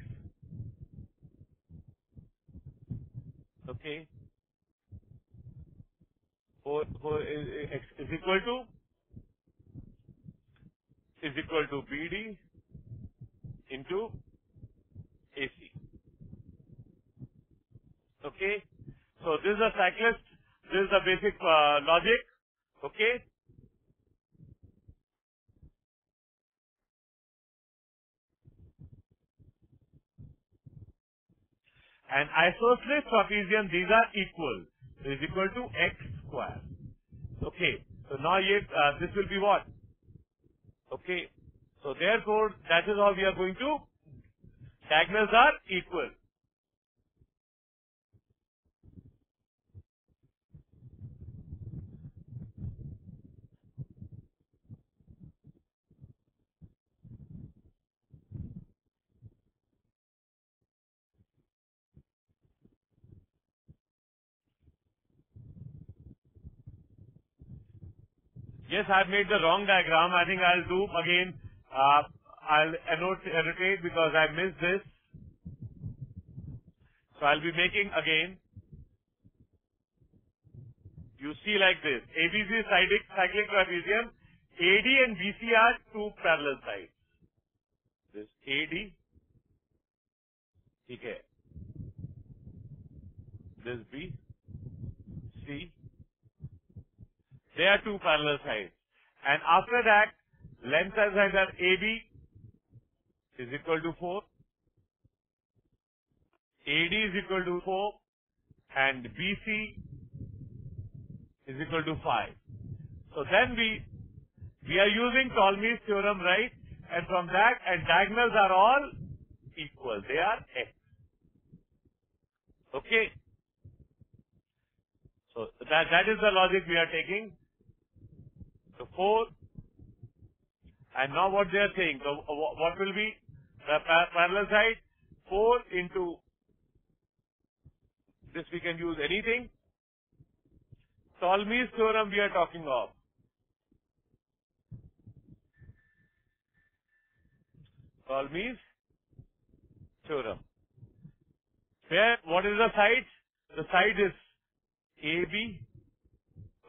Okay. 4 is X is equal to BD into AC. Okay. So this is a cyclist. This is the basic logic. Okay. And isosceles trapezium, these are equal. Is equal to X square. Okay. So now this will be what? Okay. So therefore, that is how we are going to. Diagonals are equal. Yes, I've made the wrong diagram. I think I'll do again. I'll annotate because I missed this. So I'll be making again. You see like this. ABC is cyclic trapezium. AD and BC are two parallel sides. This AD. Okay. This BC. They are two parallel sides. And after that, length as either AB is equal to 4. AD is equal to 4. And BC is equal to 5. So then we are using Ptolemy's theorem, right? And from that, and diagonals are all equal. They are X. Okay. So that is the logic we are taking. So 4 And now what they are saying, so what will be the parallel side? 4 into, this we can use anything. Ptolemy's theorem we are talking of. Ptolemy's theorem. Where, what is the side? The side is AB,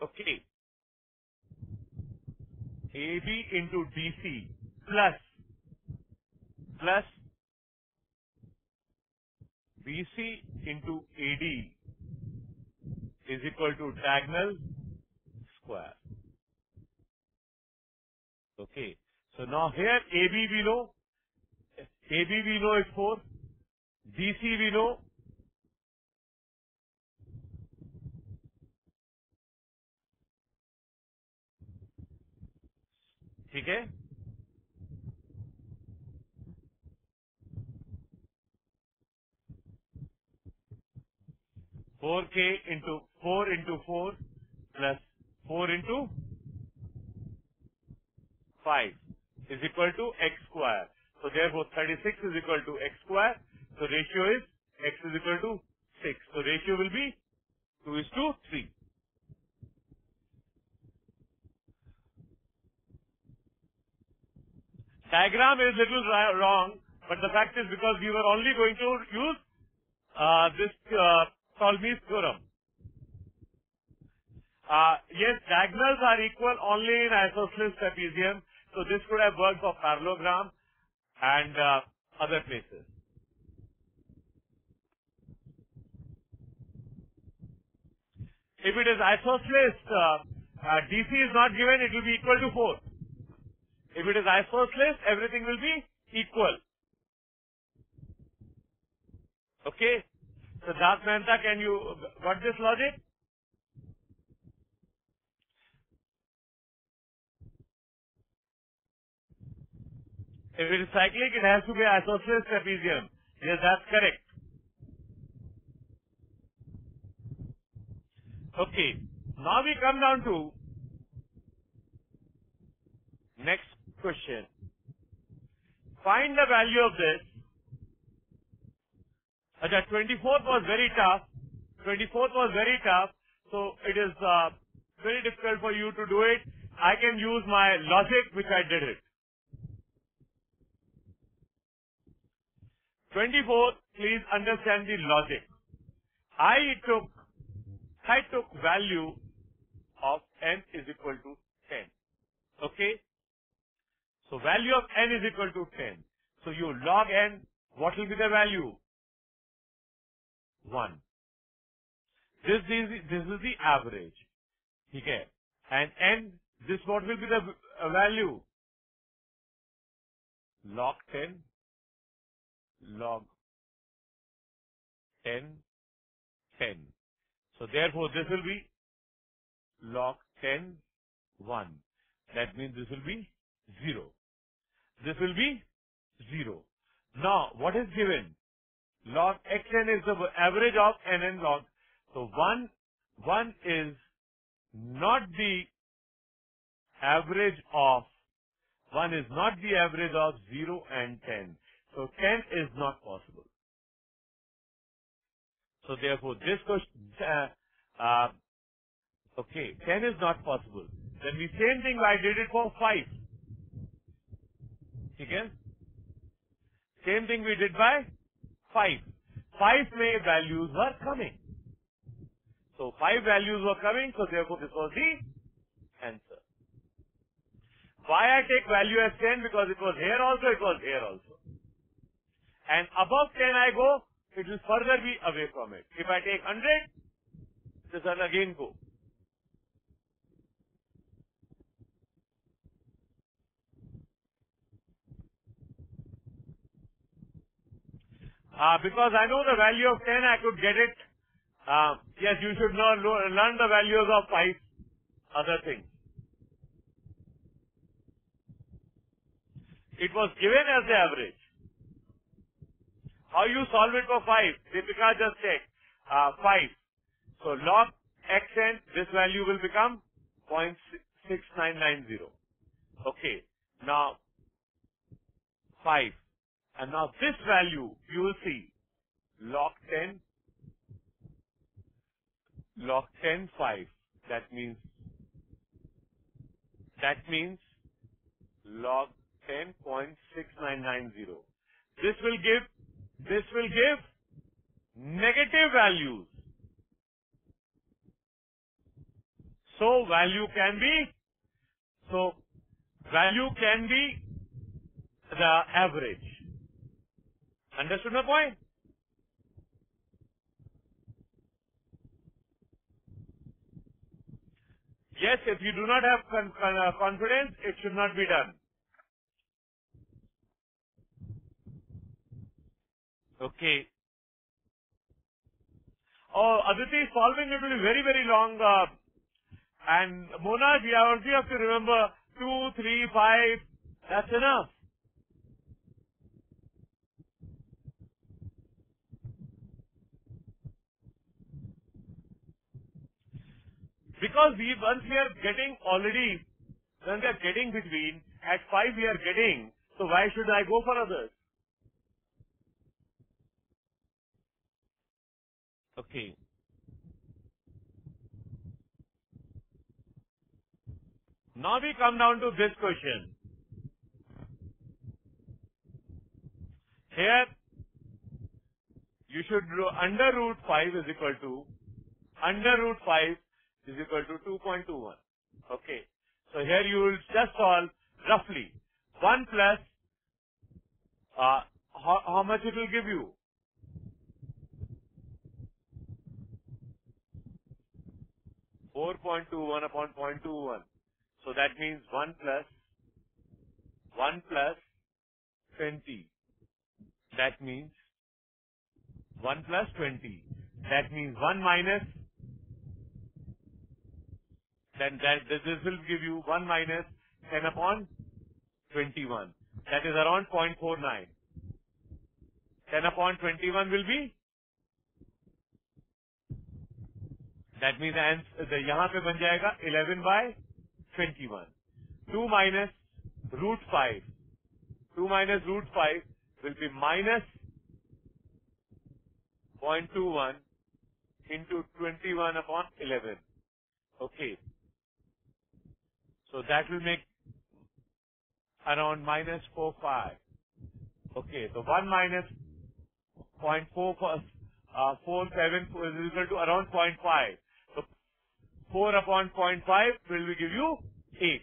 okay, AB into DC plus BC into AD is equal to diagonal square. Okay. So now here AB we know is 4, DC we know, okay? 4K into 4 into 4 plus 4 into 5 is equal to x square. So therefore 36 is equal to x square. So ratio is x is equal to 6. So ratio will be 2:3. Diagram is little wrong, but the fact is because we were only going to use this Ptolemy's theorem. Yes, diagonals are equal only in isosceles trapezium, so this could have worked for parallelogram and other places. If it is isosceles, DC is not given, it will be equal to 4. If it is isosceles, everything will be equal. Okay? So Siddharth Mehta, can you got this logic? If it is cyclic, it has to be isosceles trapezium. Yes, that's correct. Okay. Now we come down to next question. Find the value of this. The 24th was very tough. 24th was very tough. So it is very difficult for you to do it. I can use my logic which I did it. 24th, please understand the logic. I took value of n is equal to 10. Okay? So value of n is equal to 10. So you log n, what will be the value? 1. This is the average. Okay? And n, this what will be the value? Log 10, log 10, 10. So therefore this will be log 10, 1. That means this will be 0. This will be 0. Now, what is given? Log xn is the average of nn log. So 1 is not the average of 0 and 10. So 10 is not possible. So therefore this question, okay, 10 is not possible. Then the same thing I did it for 5. Okay? Same thing we did by 5. 5 values were coming. So 5 values were coming, so therefore this was the answer. Why I take value as 10? Because it was here also, it was here also. And above 10 I go, it will further be away from it. If I take 100, this will again go. Because I know the value of 10, I could get it. Yes, you should learn the values of 5 other things. It was given as the average. How you solve it for 5? Deepika just check. 5. So log xn, this value will become 0.6990. Okay. Now 5. And now this value, you will see log 10, 5. That means log 10.6990. This will give negative values. So value can be the average. Understood my point? Yes, if you do not have confidence, it should not be done. Okay. Oh, Aditi, solving it will be very, very long. And Mona, we also have to remember 2, 3, 5. That's enough. Because once we are getting between, at 5 we are getting, so why should I go for others? Okay. Now we come down to this question. Here, you should do under root 5 is equal to 2.21. Okay. So here you will just solve roughly 1 plus, how much it will give you? 4.21 upon 0.21. So that means 1 plus 20. That means 1 plus 20. That means 1 minus, then this will give you 1 minus 10 upon 21. That is around 0.49. 10 upon 21 will be, that means यहाँ पे बन जाएगा 11 by 21. 2 minus root 5. 2 minus root 5 will be minus 0.21 into 21 upon 11. Okay. So that will make around minus 4.5. Okay. So 1 minus 0.47 is equal to around 0.5. So 4 upon 0.5 will give you 8.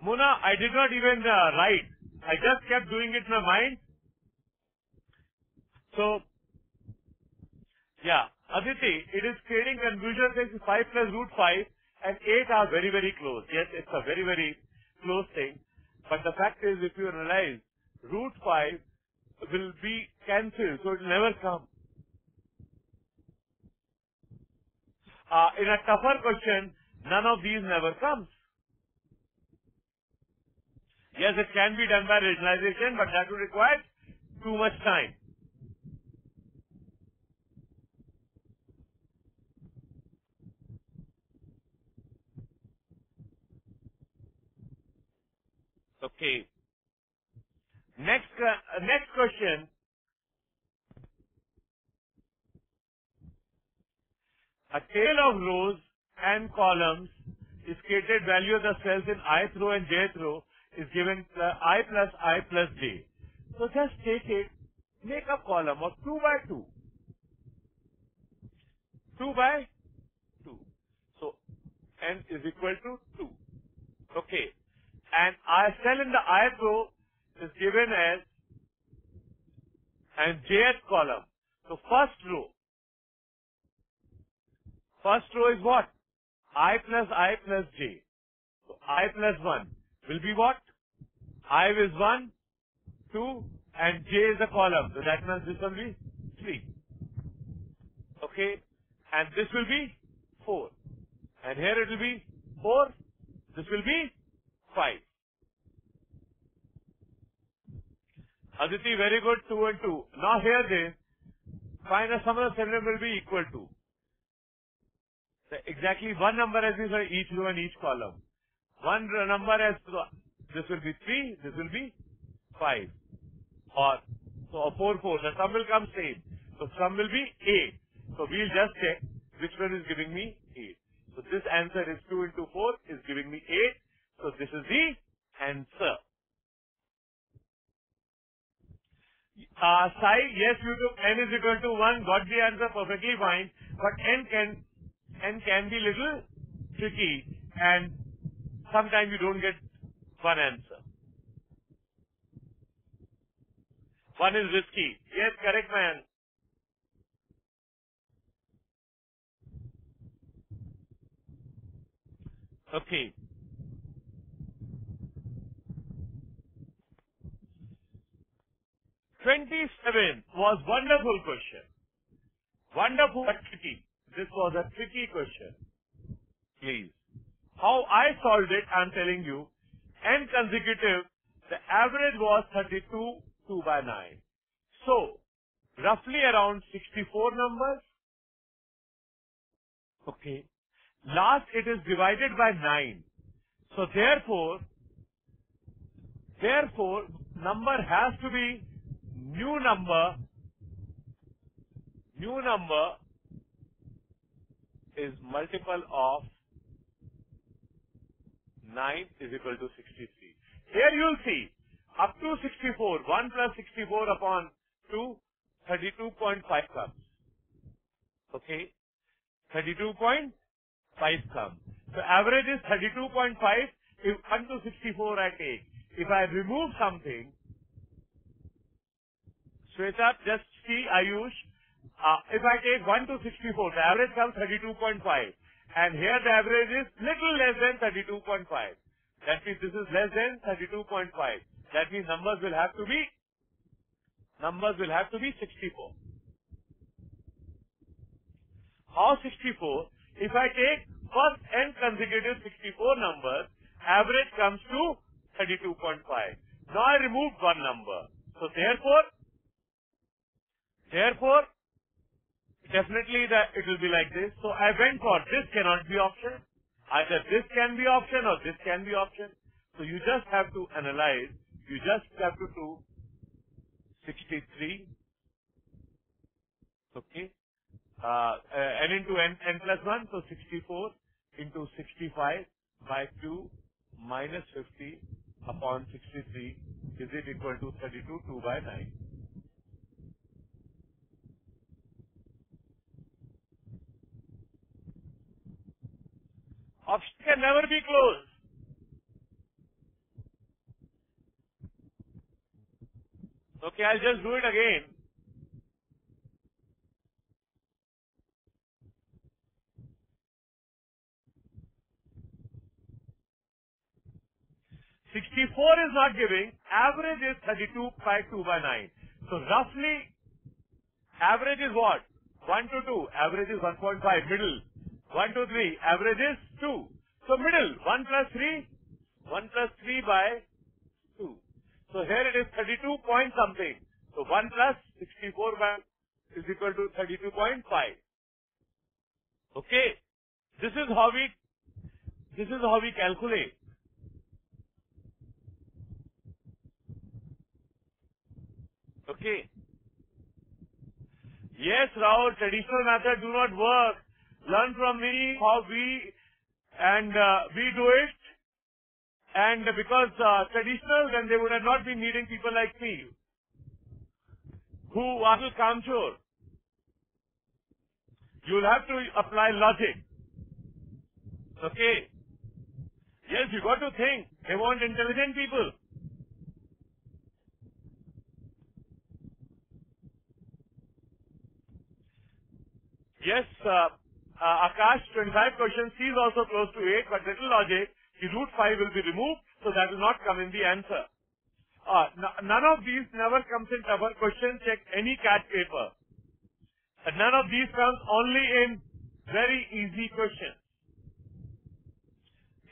Mona, I did not even write. I just kept doing it in my mind. So, yeah, Aditi, it is creating confusion since 5 plus root 5 and 8 are very, very close. Yes, it's a very, very close thing. But the fact is, if you realize, root 5 will be cancelled, so it will never come. In a tougher question, none of these never comes. Yes, it can be done by regionalization, but that will require too much time. Okay. Next question. A table of rows and columns is created value of the cells in ith row and jth row is given I plus j. So just take it, make a column of 2 by 2. 2 by 2. So n is equal to 2. Okay. And our cell in the ith row is given as and jth column. So first row is what? I plus j. So I plus 1 will be what? I is 1, 2 and j is a column. So that means this will be 3. Okay. And this will be 4. And here it will be 4. This will be 5. Aditi, very good, 2 and 2. Now here they find the sum of the element will be equal to. So exactly one number has been for each row and each column. One number has, this will be 3, this will be 5. Or, so 4, 4. The sum will come same. So sum will be 8. So we'll just check which one is giving me 8. So this answer is 2 into 4 is giving me 8. So this is the answer. Sai, yes, you took n is equal to 1, got the answer perfectly fine, but n can be little tricky, and sometimes you don't get one answer. One is risky. Yes, correct, man. Okay. '27 was wonderful question. Wonderful but tricky. This was a tricky question. Please. How I solved it, I'm telling you. N consecutive, the average was 32, 2 by 9. So, roughly around 64 numbers. Okay. Last, it is divided by 9. So, therefore, number has to be new number is multiple of 9 is equal to 63. Here you'll see, up to 64, 1 plus 64 upon 2, 32.5 comes. Okay? 32.5 comes. So average is 32.5. If 1 to 64 I take. If I remove something, Shweta, just see, Ayush, if I take 1 to 64, the average comes 32.5. And here the average is little less than 32.5. That means this is less than 32.5. That means numbers will have to be 64. How 64? If I take first n consecutive 64 numbers, average comes to 32.5. Now I removed one number. So therefore, definitely it will be like this. So I went for this cannot be option. Either this can be option or this can be option. So you just have to analyze. You just have to do 63. Okay. N into n plus 1. So 64 into 65 by 2 minus 50 upon 63. Is it equal to 32, 2 by 9? Option can never be closed. Okay, I'll just do it again. $64 is not giving. Average is 32 by 2 by 9. So roughly, average is what? 1 to 2. Average is 1.5. Middle. 1 to 3. Average is 2. So middle. 1 plus 3. 1 plus 3 by 2. So here it is 32 point something. So 1 plus 64 by is equal to 32.5. Okay. This is how we calculate. Okay. Yes, Rahul, traditional method do not work. Learn from me how we do it. And because traditional, then they would have not been needing people like me, who are Kamchor. You'll have to apply logic. Okay. Yes, you got to think. They want intelligent people. Yes, Akash, 25 questions. C is also close to 8, but little logic. The root 5 will be removed, so that will not come in the answer. None of these never comes in tougher question. Check any CAT paper. And none of these comes only in very easy questions.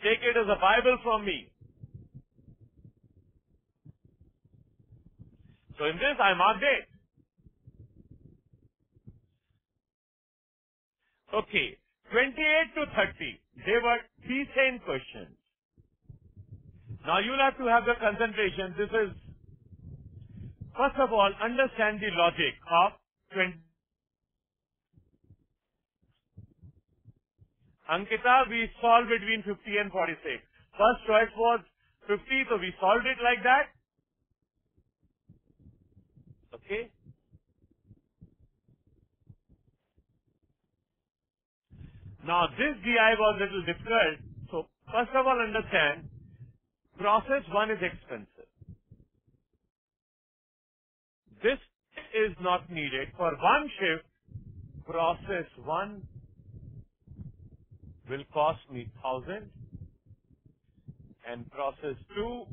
Take it as a Bible from me. So in this, I marked it. Okay, 28 to 30. They were decent questions. Now you'll have to have the concentration. This is, first of all, understand the logic of 20. Ankita, we solved between 50 and 46. First choice was 50, so we solved it like that. Okay. Now this DI was a little difficult. So first of all, understand, process 1 is expensive. This is not needed. For one shift, process 1 will cost me 1,000 and process 2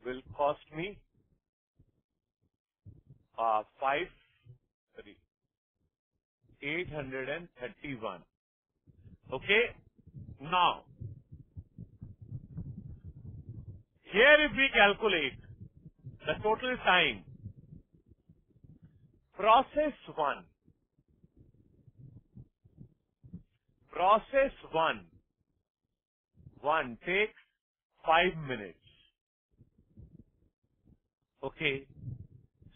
will cost me 831. Okay. Now, here if we calculate the total time, process 1 takes 5 minutes. Okay.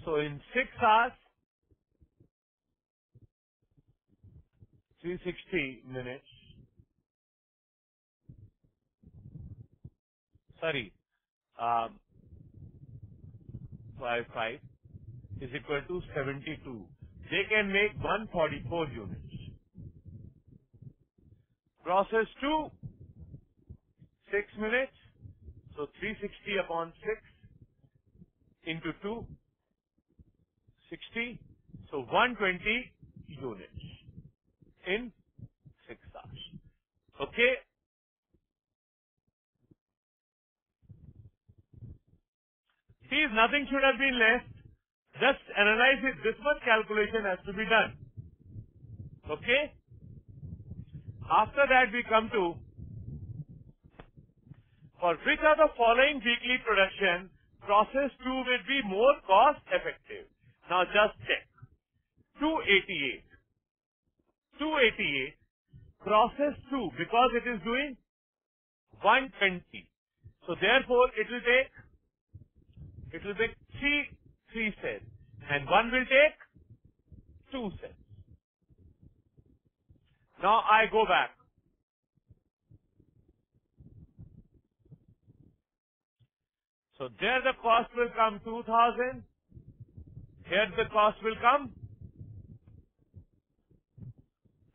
So in 6 hours, 360 minutes. Sorry. 5 is equal to 72. They can make 144 units. Process 2, 6 minutes. So 360 upon 6 into 2, 60. So 120 units in 6 hours. Okay. See, nothing should have been left. Just analyze it. This much calculation has to be done. Okay. After that we come to, for which of the following weekly production, process 2 will be more cost effective. Now just check. 288. Process 2, because it is doing 120. So therefore it will take 3 cents. And 1 will take 2 cents. Now I go back. So there the cost will come 2,000. Here the cost will come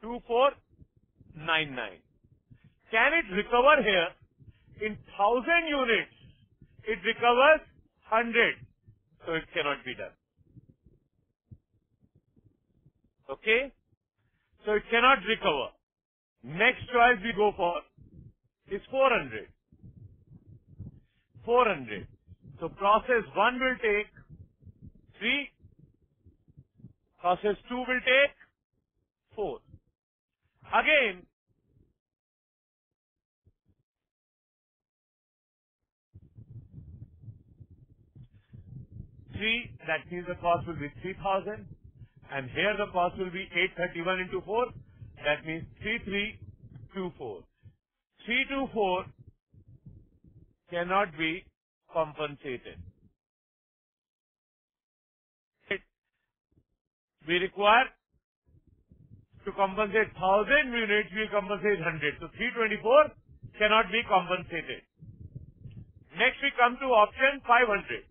2,499. Can it recover here? In 1,000 units, it recovers 100. So it cannot be done. Okay? So it cannot recover. Next choice we go for is 400. 400. So process 1 will take 3. Process 2 will take 4. Again, that means the cost will be 3,000. And here the cost will be 831 into 4. That means 3324. 324 cannot be compensated. We require to compensate 1,000 units, we compensate 100. So 324 cannot be compensated. Next we come to option 500.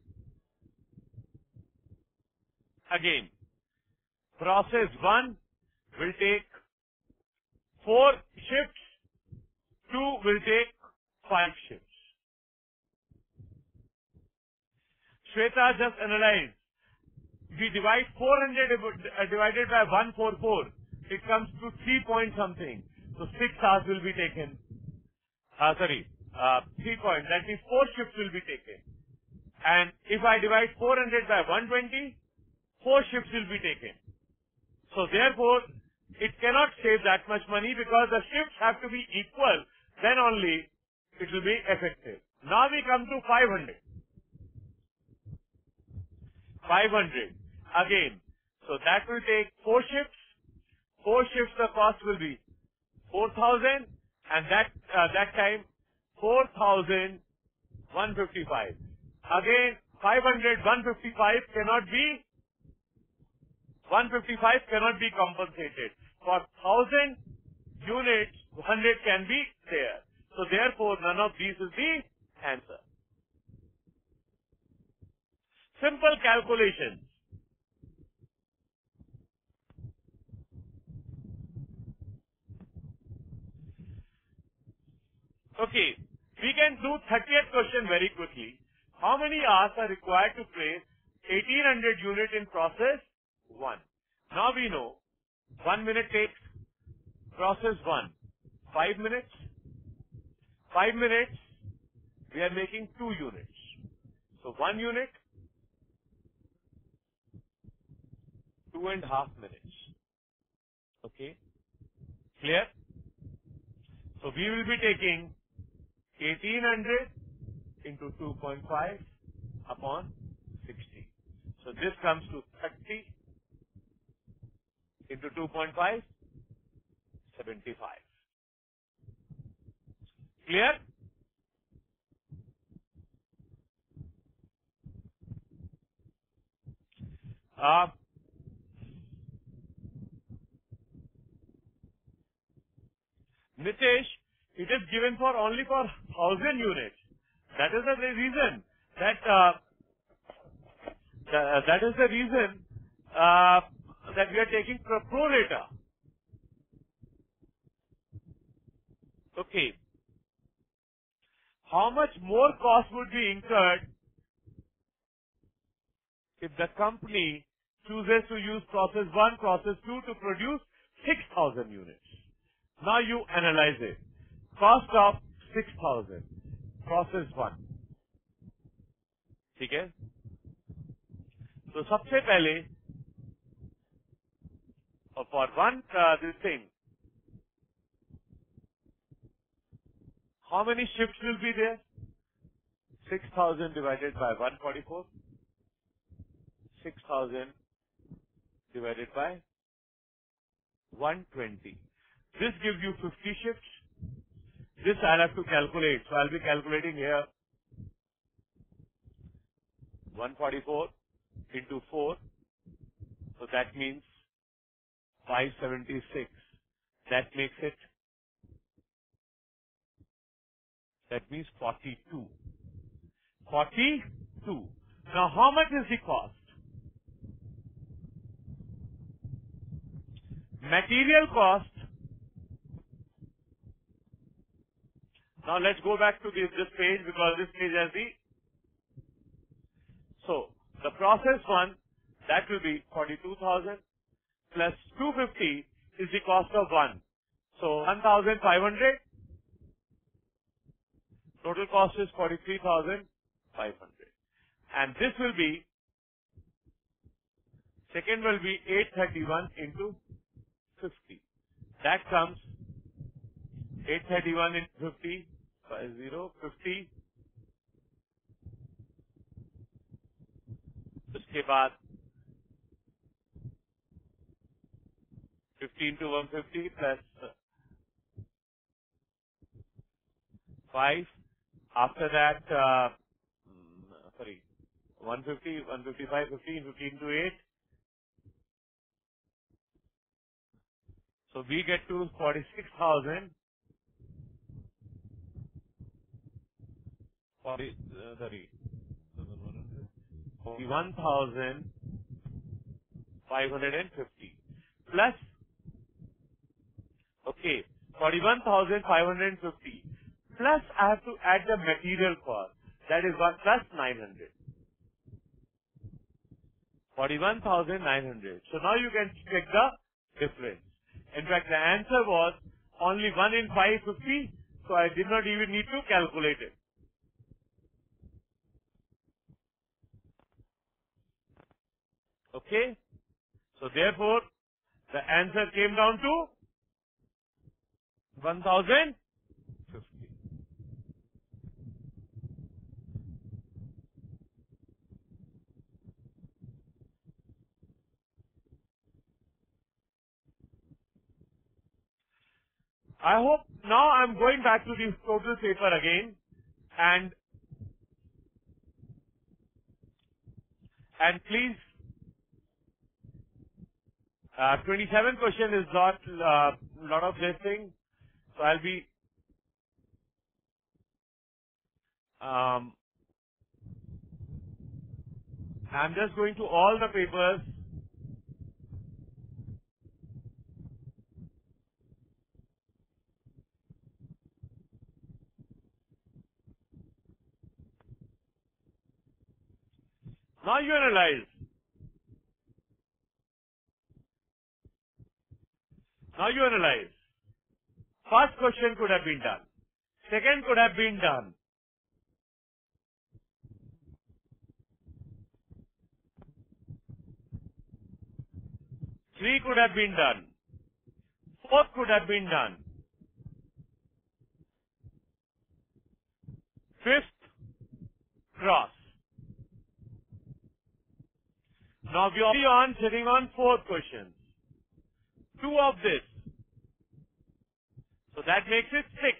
Again, process 1 will take 4 shifts, 2 will take 5 shifts. Shweta, just analyze. We divide 400 divided by 144. It comes to 3 point something. So 6 hours will be taken. 3 points. That means 4 shifts will be taken. And if I divide 400 by 120, 4 shifts will be taken. So therefore, it cannot save that much money because the shifts have to be equal. Then only it will be effective. Now we come to 500. 500. Again. So that will take 4 shifts. 4 shifts the cost will be 4,000 and that time 4,000 155. Again, 500, 155 cannot be compensated. For 1000 units, 100 can be there. So therefore, none of these is the answer. Simple calculation. Okay, we can do 30th question very quickly. How many hours are required to place 1800 unit in process 1? Now we know 1 minute takes process 1. 5 minutes. 5 minutes, we are making 2 units. So 1 unit, 2.5 minutes. Okay, clear? So we will be taking 1800 into 2.5 upon 60. So this comes to 30 into 2.5, 75. Clear? Nitesh, it is given for only for 1000 units. That is the reason that that we are taking pro rata. Okay. How much more cost would be incurred if the company chooses to use process 1, process 2 to produce 6,000 units? Now you analyze it. Cost of 6,000. Process 1. ठीक है? तो सबसे पहले for one this thing, how many shifts will be there? 6,000 divided by 144. 6,000 divided by 120. This gives you 50 shifts. This I'll have to calculate. So I'll be calculating here 144 into 4. So that means 576. That makes it, that means 42. 42. Now how much is the cost? Material cost. Now let's go back to this page, because this page has the, so the process 1, that will be 42,000 plus 250 is the cost of 1. So 1,500. Total cost is 43,500. And this will be, second will be 831 into 50. That comes 831 into 50, 50. उसके बाद 50 into 150 plus 5. After that, 150, 155, 15, 15 to 8. So we get to 46,000. 41,550 plus, okay, 41,550 plus I have to add the material cost. That is 1 plus 900. 41,900. So now you can check the difference. In fact, the answer was only 1 in 550, so I did not even need to calculate it. Okay? So therefore, the answer came down to 1,050. I hope now I'm going back to the total paper again, and And please, 27 question is not lot of this thing. So I'll be I'm just going to all the papers. Now you analyze. Now you analyze. First question could have been done. Second could have been done. Three could have been done. Fourth could have been done. Fifth, cross. Now we are sitting on fourth question. Two of this. So that makes it 6.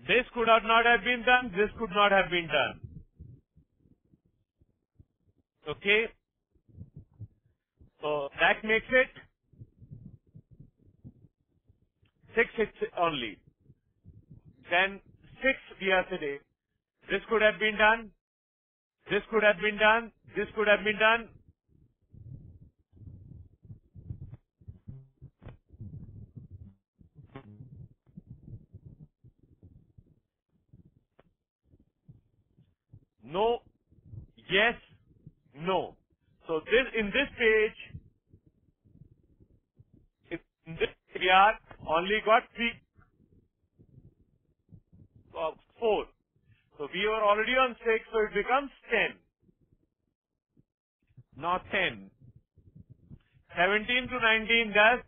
This could have not have been done. This could not have been done. Okay. So that makes it 6 only. Then 6 we are sitting. This could have been done. This could have been done. This could have been done. No. Yes. No. So this in this page, in this we are only got 4. So we are already on 6, so it becomes 10. Not 10. 17 to 19 does,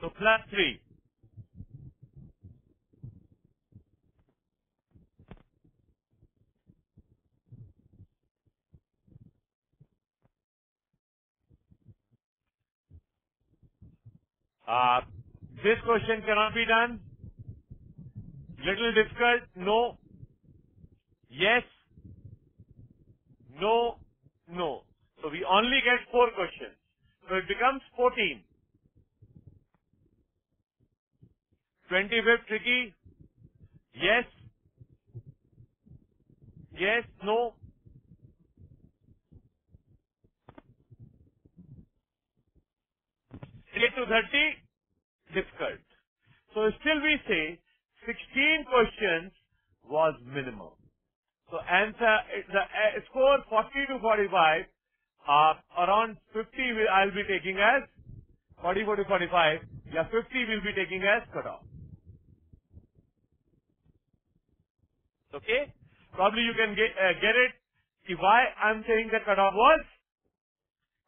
so plus 3. This question cannot be done. Little difficult. No. Yes. No. No. So we only get 4 questions. So it becomes 14. 25th tricky. Yes. Yes. No. Get to 30. Difficult. So still we say 16 questions was minimum. So answer, the score 40 to 45, around 50 I'll be taking as 44 to 45. Yeah, 50 will be taking as cutoff. Okay? Probably you can get it. See why I'm saying the cutoff was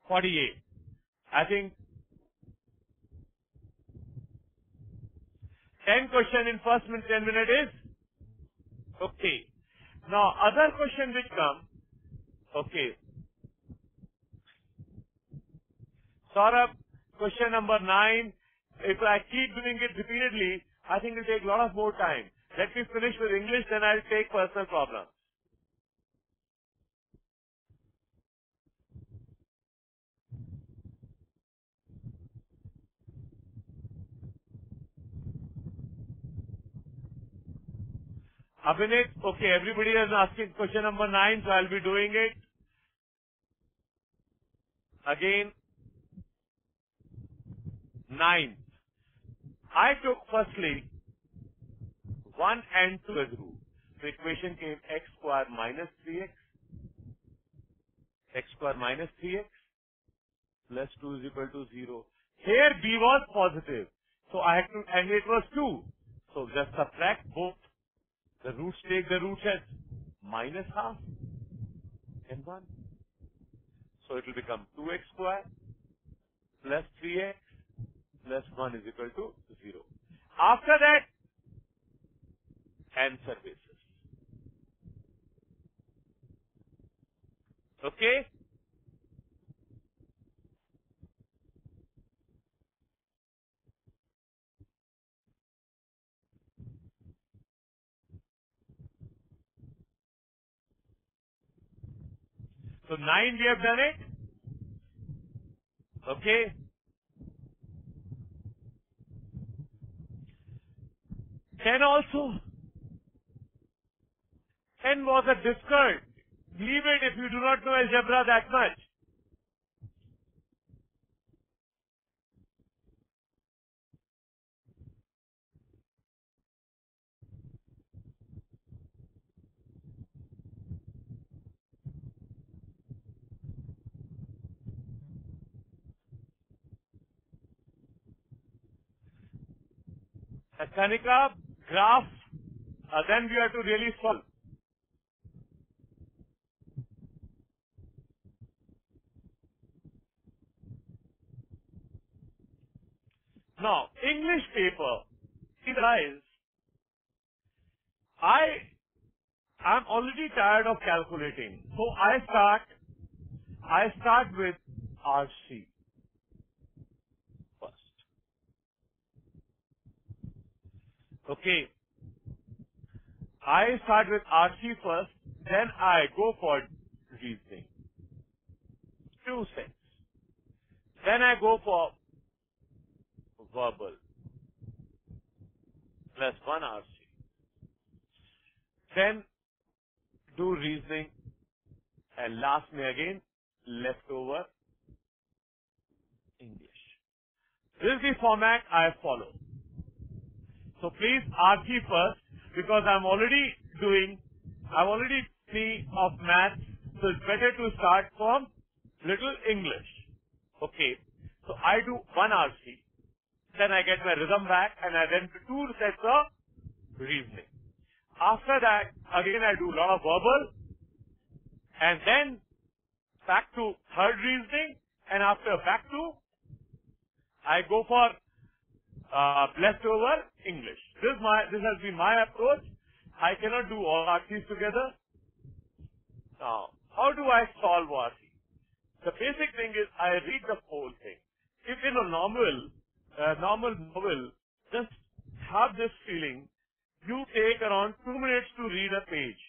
48. I think 10 question in first 10 minutes is okay. Now other question which come, okay. Saurabh, question number 9. If I keep doing it repeatedly, I think it will take a lot of more time. Let me finish with English, then I'll take personal problems. Abhinit, okay, everybody is asking question number 9, so I'll be doing it. Again, 9. I took firstly 1 and 2 as root. The equation came x square minus 3x, x square minus 3x plus 2 is equal to 0. Here b was positive, so I had to, and it was 2. So just subtract both. The roots take the roots as minus half and 1. So it will become 2x square plus 3x plus 1 is equal to 0. After that, answer basis. Okay? So 9 we have done it. Okay. 10 also. 10 was a discard. Leave it if you do not know algebra that much. Kanika, graph, then we have to really solve. Now, English paper, guys, I'm already tired of calculating. So I start with RC first. Okay. I start with RC first, then I go for reasoning. 2 cents. Then I go for verbal plus 1 RC. Then do reasoning and last me again leftover English. This is the format I follow. So please RC first because I'm already free of maths, so it's better to start from little English. Okay. So I do 1 RC, then I get my rhythm back and I then do 2 sets of reasoning. After that, again I do a lot of verbal and then back to third reasoning and after back to, I go for leftover English. This has been my approach. I cannot do all RCs together. Now, how do I solve RC? The basic thing is I read the whole thing. If in a normal novel, just have this feeling, you take around 2 minutes to read a page.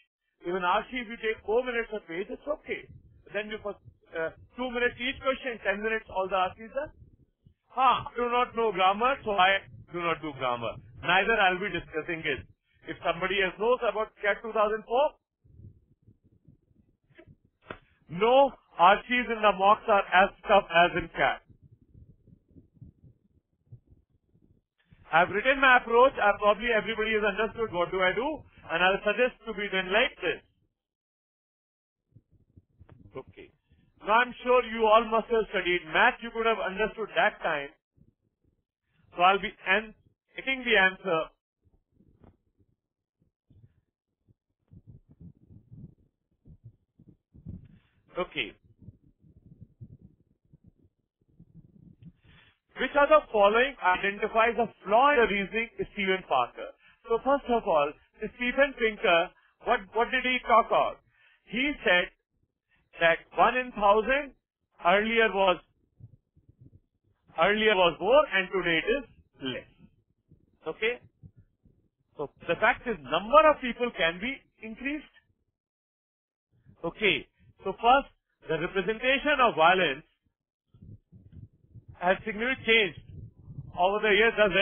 Even RC, if you take 4 minutes a page, it's okay. Then you for 2 minutes each question, 10 minutes all the RCs done. I do not know grammar, so I do not do grammar. Neither I'll be discussing it. If somebody else knows about CAT 2004, no RCs in the mocks are as tough as in CAT. I've written my approach. Probably everybody has understood what do I do, and I'll suggest to be done like this. Okay. Now I'm sure you all must have studied math. You could have understood that time. So I'll be getting the answer. Okay. Which of the following identifies a flaw in the reasoning is Stephen Parker? So first of all, Stephen Pinker, what did he talk about? He said that 1 in 1,000 earlier was more and today it is less. Okay? So the fact is number of people can be increased. Okay. So first, the representation of violence has significantly changed over the years, thus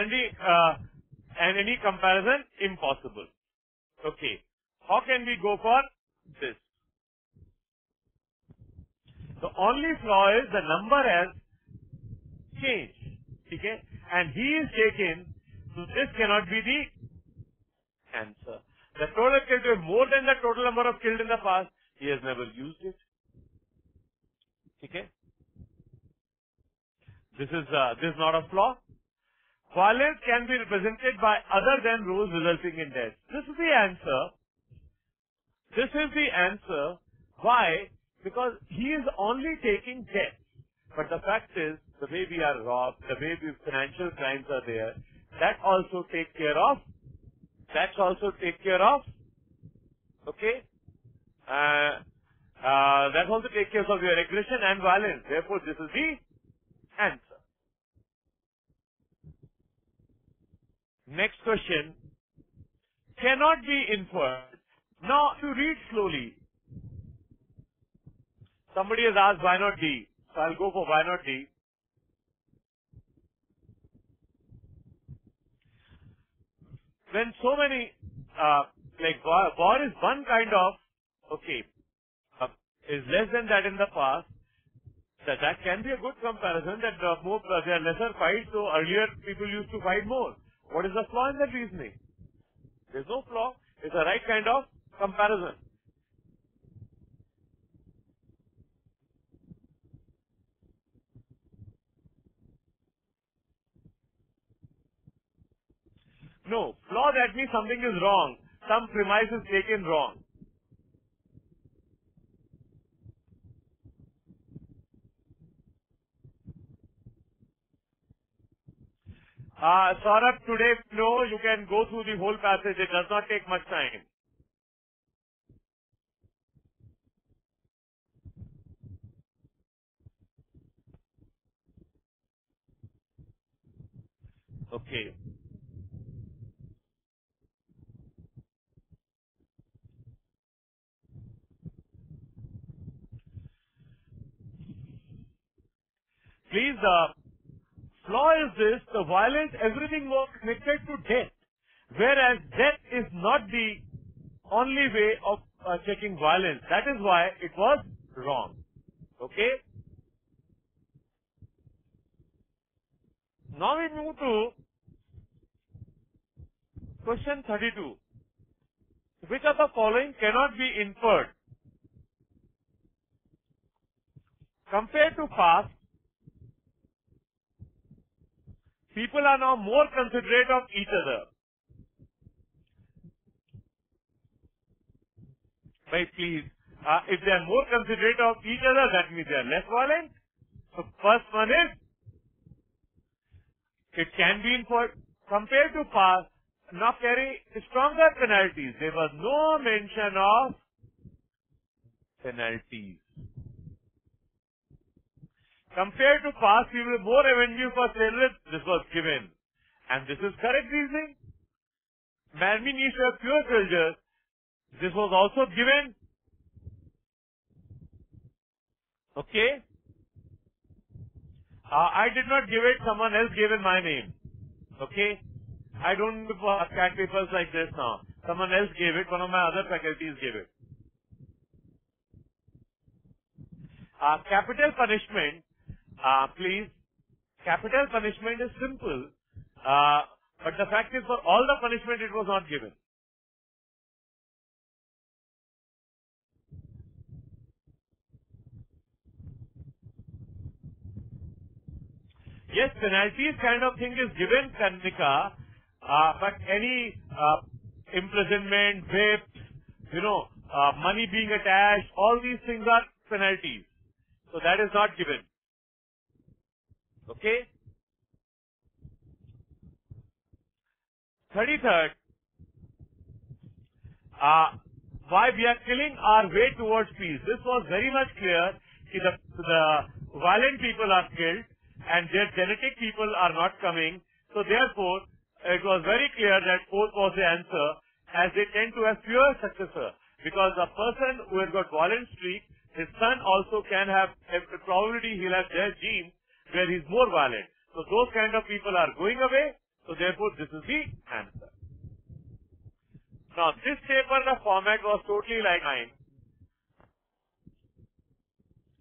any comparison impossible. Okay. How can we go for this? The only flaw is the number has changed. Okay? And he is taken, so this cannot be the answer. The total killed is more than the total number of killed in the past. He has never used it. Okay? This is not a flaw. Violence can be represented by other than roles resulting in death. This is the answer. This is the answer. Why? Because he is only taking death. But the fact is, the way we are robbed, the way financial crimes are there, that also take care of. That's also take care of. Okay? That also take care of your aggression and violence. Therefore, this is the answer. Next question. Cannot be inferred. Now, to read slowly. Somebody has asked why not D. So I'll go for why not D. When so many, like war is one kind of, okay, is less than that in the past, that can be a good comparison that there are lesser fights, so earlier people used to fight more. What is the flaw in that reasoning? There's no flaw. It's the right kind of comparison. No, flaw, that means something is wrong. Some premise is taken wrong. Saurabh, today, no, you can go through the whole passage. It does not take much time. Okay. Please, flaw is this, the violence, everything was connected to death. Whereas death is not the only way of checking violence. That is why it was wrong. Okay? Now we move to question 32. Which of the following cannot be inferred? Compared to past, people are now more considerate of each other. Right, please. If they are more considerate of each other, that means they are less violent. So first one is, it can be inferred. Compared to past, now carry stronger penalties. There was no mention of penalties. Compared to past, we were more avenue for terrorists. This was given. And this is correct reasoning. Man, we need to have pure soldiers. This was also given. Okay. I did not give it. Someone else gave in my name. Okay. I don't do cat papers like this now. Someone else gave it. One of my other faculties gave it. Capital punishment. Please. Capital punishment is simple. But the fact is, for all the punishment, it was not given. Yes, penalties kind of thing is given, Kanika, but any imprisonment, whips, money being attached, all these things are penalties. So that is not given. Okay? 33rd, why we are killing our way towards peace. This was very much clear. The violent people are killed and their genetic people are not coming. So therefore, it was very clear that fourth was the answer, as they tend to have fewer successor. Because a person who has got violent streak, his son also can have, probability he'll have their genes where he's more violent. So those kind of people are going away. So therefore, this is the answer. Now, this paper, the format was totally like mine.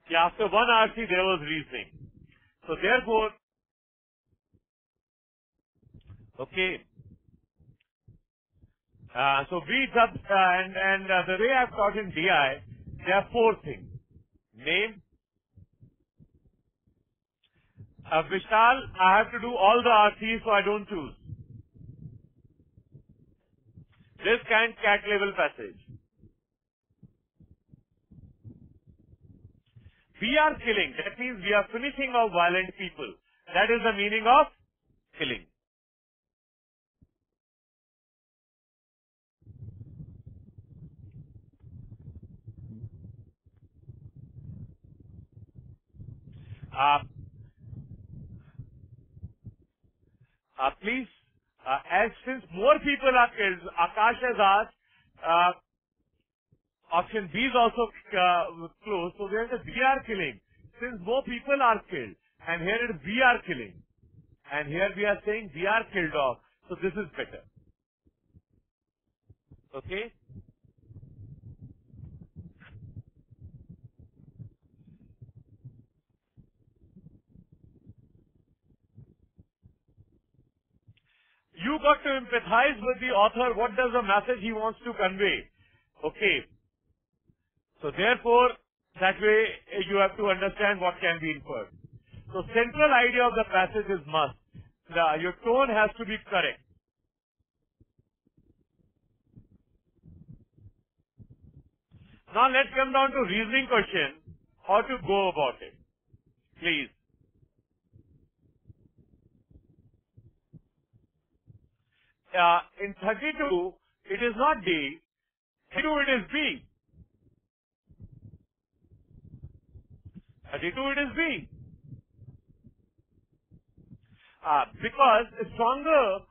Yeah, after one RC, there was reasoning. So therefore, okay. So we and the way I've taught in DI, there are four things. Name. Vishal, I have to do all the RCs, so I don't choose. This kind cat level passage. We are killing. That means we are finishing off violent people. That is the meaning of killing. Please, as since more people are killed, Akash has asked, Option B is also closed. So there is a we are killing. Since more people are killed, and here it is we are killing. And here we are saying we are killed off. So this is better. Okay? You got to empathize with the author. What does the message he wants to convey? Okay. So therefore, that way you have to understand what can be inferred. So central idea of the passage is must. Your tone has to be correct. Now let's come down to reasoning question. How to go about it. Please. In 32, it is not D. 32, it is B. 32, it is B. Because stronger,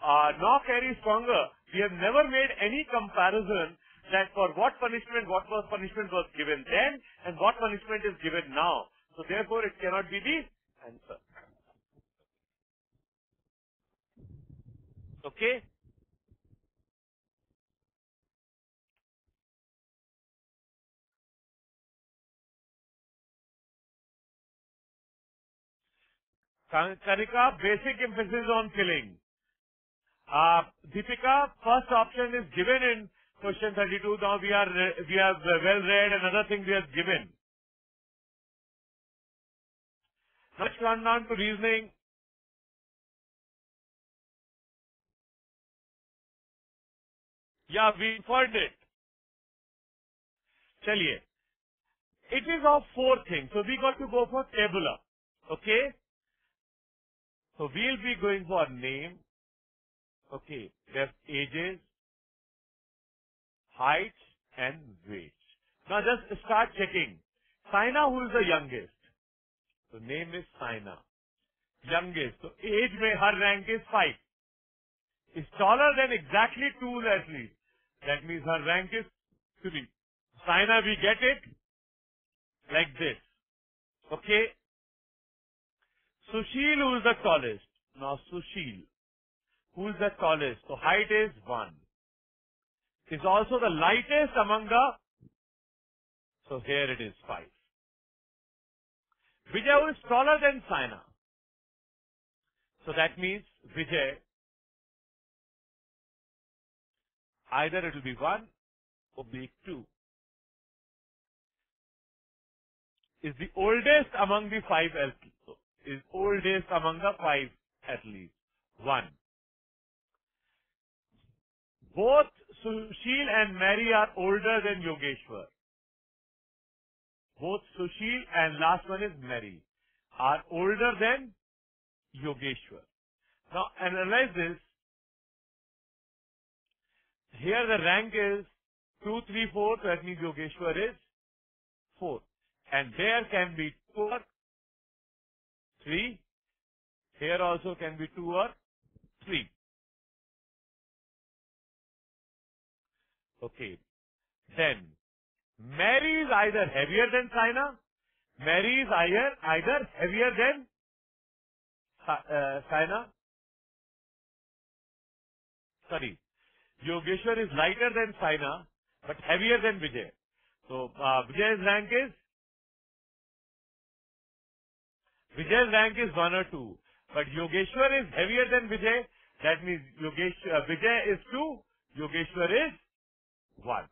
now carry stronger. We have never made any comparison that for what punishment was given then and what punishment is given now. So therefore, it cannot be the answer. Okay? Kanika, basic emphasis on killing. Deepika, first option is given in question 32. Now we have well read, another thing we have given. Now let's come down to reasoning. Yeah, we inferred it. Chaliye. It is of four things. So we got to go for tabular. Okay? So we'll be going for name. Okay. There's ages, height, and weight. Now just start checking. Saina, who is the youngest? So name is Saina. Youngest. So age mein her rank is 5. Is taller than exactly 2 at least. That means her rank is 3. Saina, we get it like this. Okay. Sushil, who is the tallest? Now Sushil, who is the tallest? So height is 1. Is also the lightest among the, so here it is 5. Vijay, who is taller than Saina? So that means Vijay, either it will be 1 or be 2. Is the oldest among the 5 athletes. So is oldest among the 5 athletes. 1. Both Sushil and Mary are older than Yogeshwar. Both Sushil and last one is Mary are older than Yogeshwar. Now analyze this. Here the rank is 2, 3, 4. So that means Yogeshwar is 4. And there can be 2 or 3. Here also can be 2 or 3. Okay. Then, Mary is either heavier than Saina. Mary is either heavier than Saina. Sorry. Yogeshwar is lighter than Saina, but heavier than Vijay. So, Vijay's rank is 1 or 2. But Yogeshwar is heavier than Vijay. That means Vijay is 2. Yogeshwar is 1.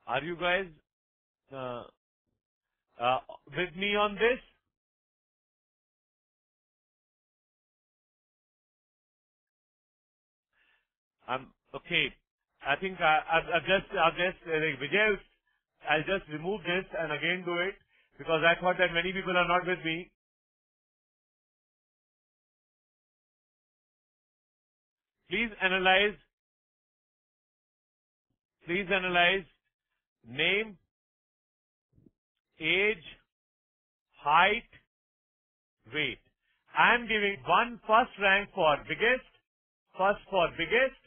Are you guys with me on this? Okay. I think I'll just like Vijay, I'll just remove this and again do it because I thought that many people are not with me. Please analyze Please analyze name, age, height, weight. I am giving one first rank for biggest, first for biggest,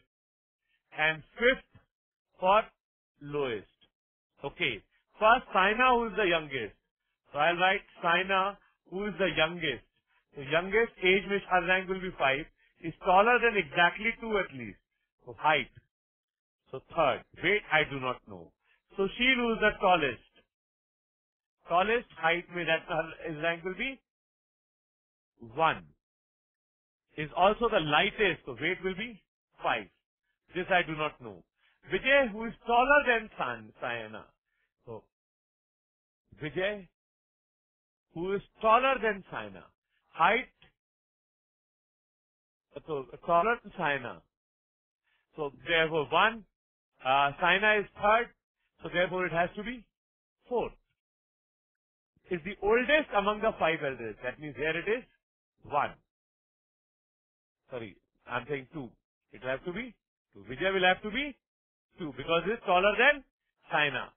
and fifth for lowest. Okay. First, Saina, who is the youngest. So I'll write Saina, who is the youngest. So youngest age which her rank will be 5 is taller than exactly 2 at least. So height. So third. Weight I do not know. So she who is the tallest. Tallest height may that his rank will be 1. Is also the lightest. So weight will be 5. This I do not know. Vijay, who is taller than Saina. So Vijay, who is taller than Saina. Height, so taller than Saina. So therefore 1, Saina is third, so therefore it has to be 4. Is the oldest among the 5 elders. That means here it is 1. Sorry, I'm saying 2. It will have to be 2. Vijay will have to be 2 because it is taller than Saina.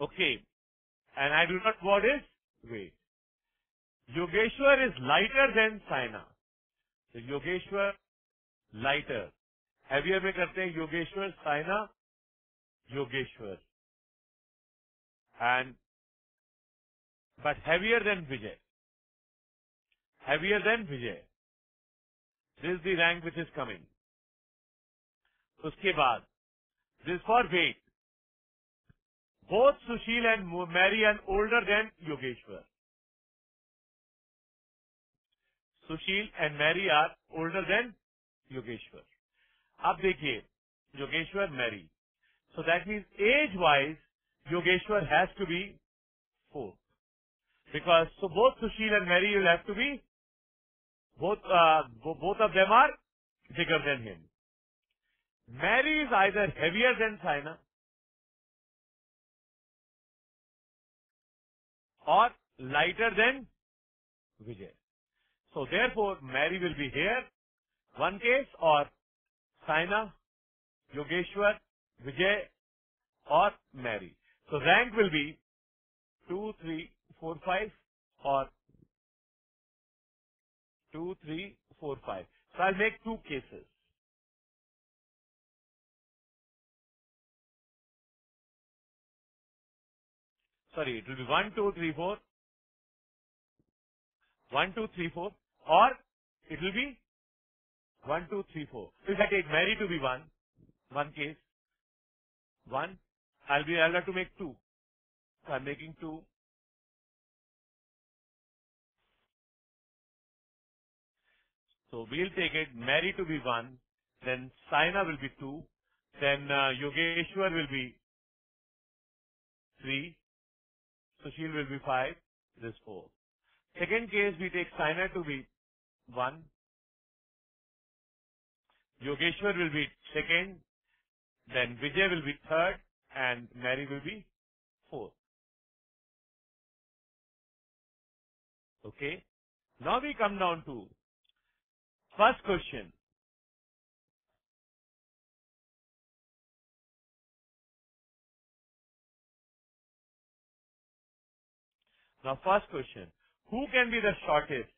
Okay. And I do not know what is weight. Yogeshwar is lighter than Saina. So Yogeshwar, lighter. Heavier में करते हैं Yogeshwar, Saina, Yogeshwar. And, but heavier than Vijay. Heavier than Vijay. This is the rank which is coming. उसके बाद, this is for weight. Both Sushil and Mary are older than Yogeshwar. Sushil and Mary are older than Yogeshwar. अब देखिए, Yogeshwar, Mary. So that means age-wise, Yogeshwar has to be 4. Because, so both Sushil and Mary will have to be, both of them are bigger than him. Mary is either heavier than Saina or lighter than Vijay. So therefore, Mary will be here, one case, or Saina, Yogeshwar, Vijay, or Mary. So rank will be 2, 3, 4, 5, or 2, 3, 4, 5. So I'll make 2 cases. Sorry, it will be 1, 2, 3, 4. 1, 2, 3, 4. Or it will be 1, 2, 3, 4. If I take Mary to be one case, 1, I'll have to make 2. So I'm making 2. So we'll take it Mary to be 1, then Saina will be 2, then Yogeshwar will be 3, Sushil will be 5, this 4. Second case, we take Saina to be 1, Yogeshwar will be second, then Vijay will be third, and Mary will be 4. Okay. Now we come down to first question. Now first question. Who can be the shortest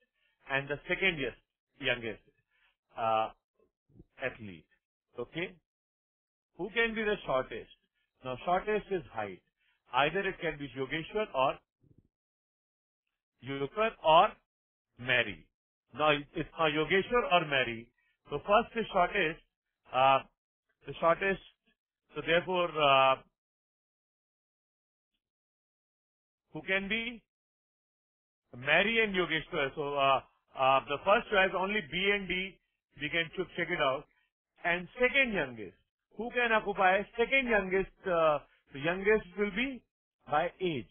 and the second youngest athlete? Okay. Who can be the shortest? Now shortest is height. Either it can be Yogeshwar or Mary. Now it's Yogeshwar or Mary. So first is shortest, the shortest. So therefore, who can be? Mary and Yogeshwar. So the first choice only B and D. We can check it out. And second youngest. Who can occupy second youngest? The youngest will be by age.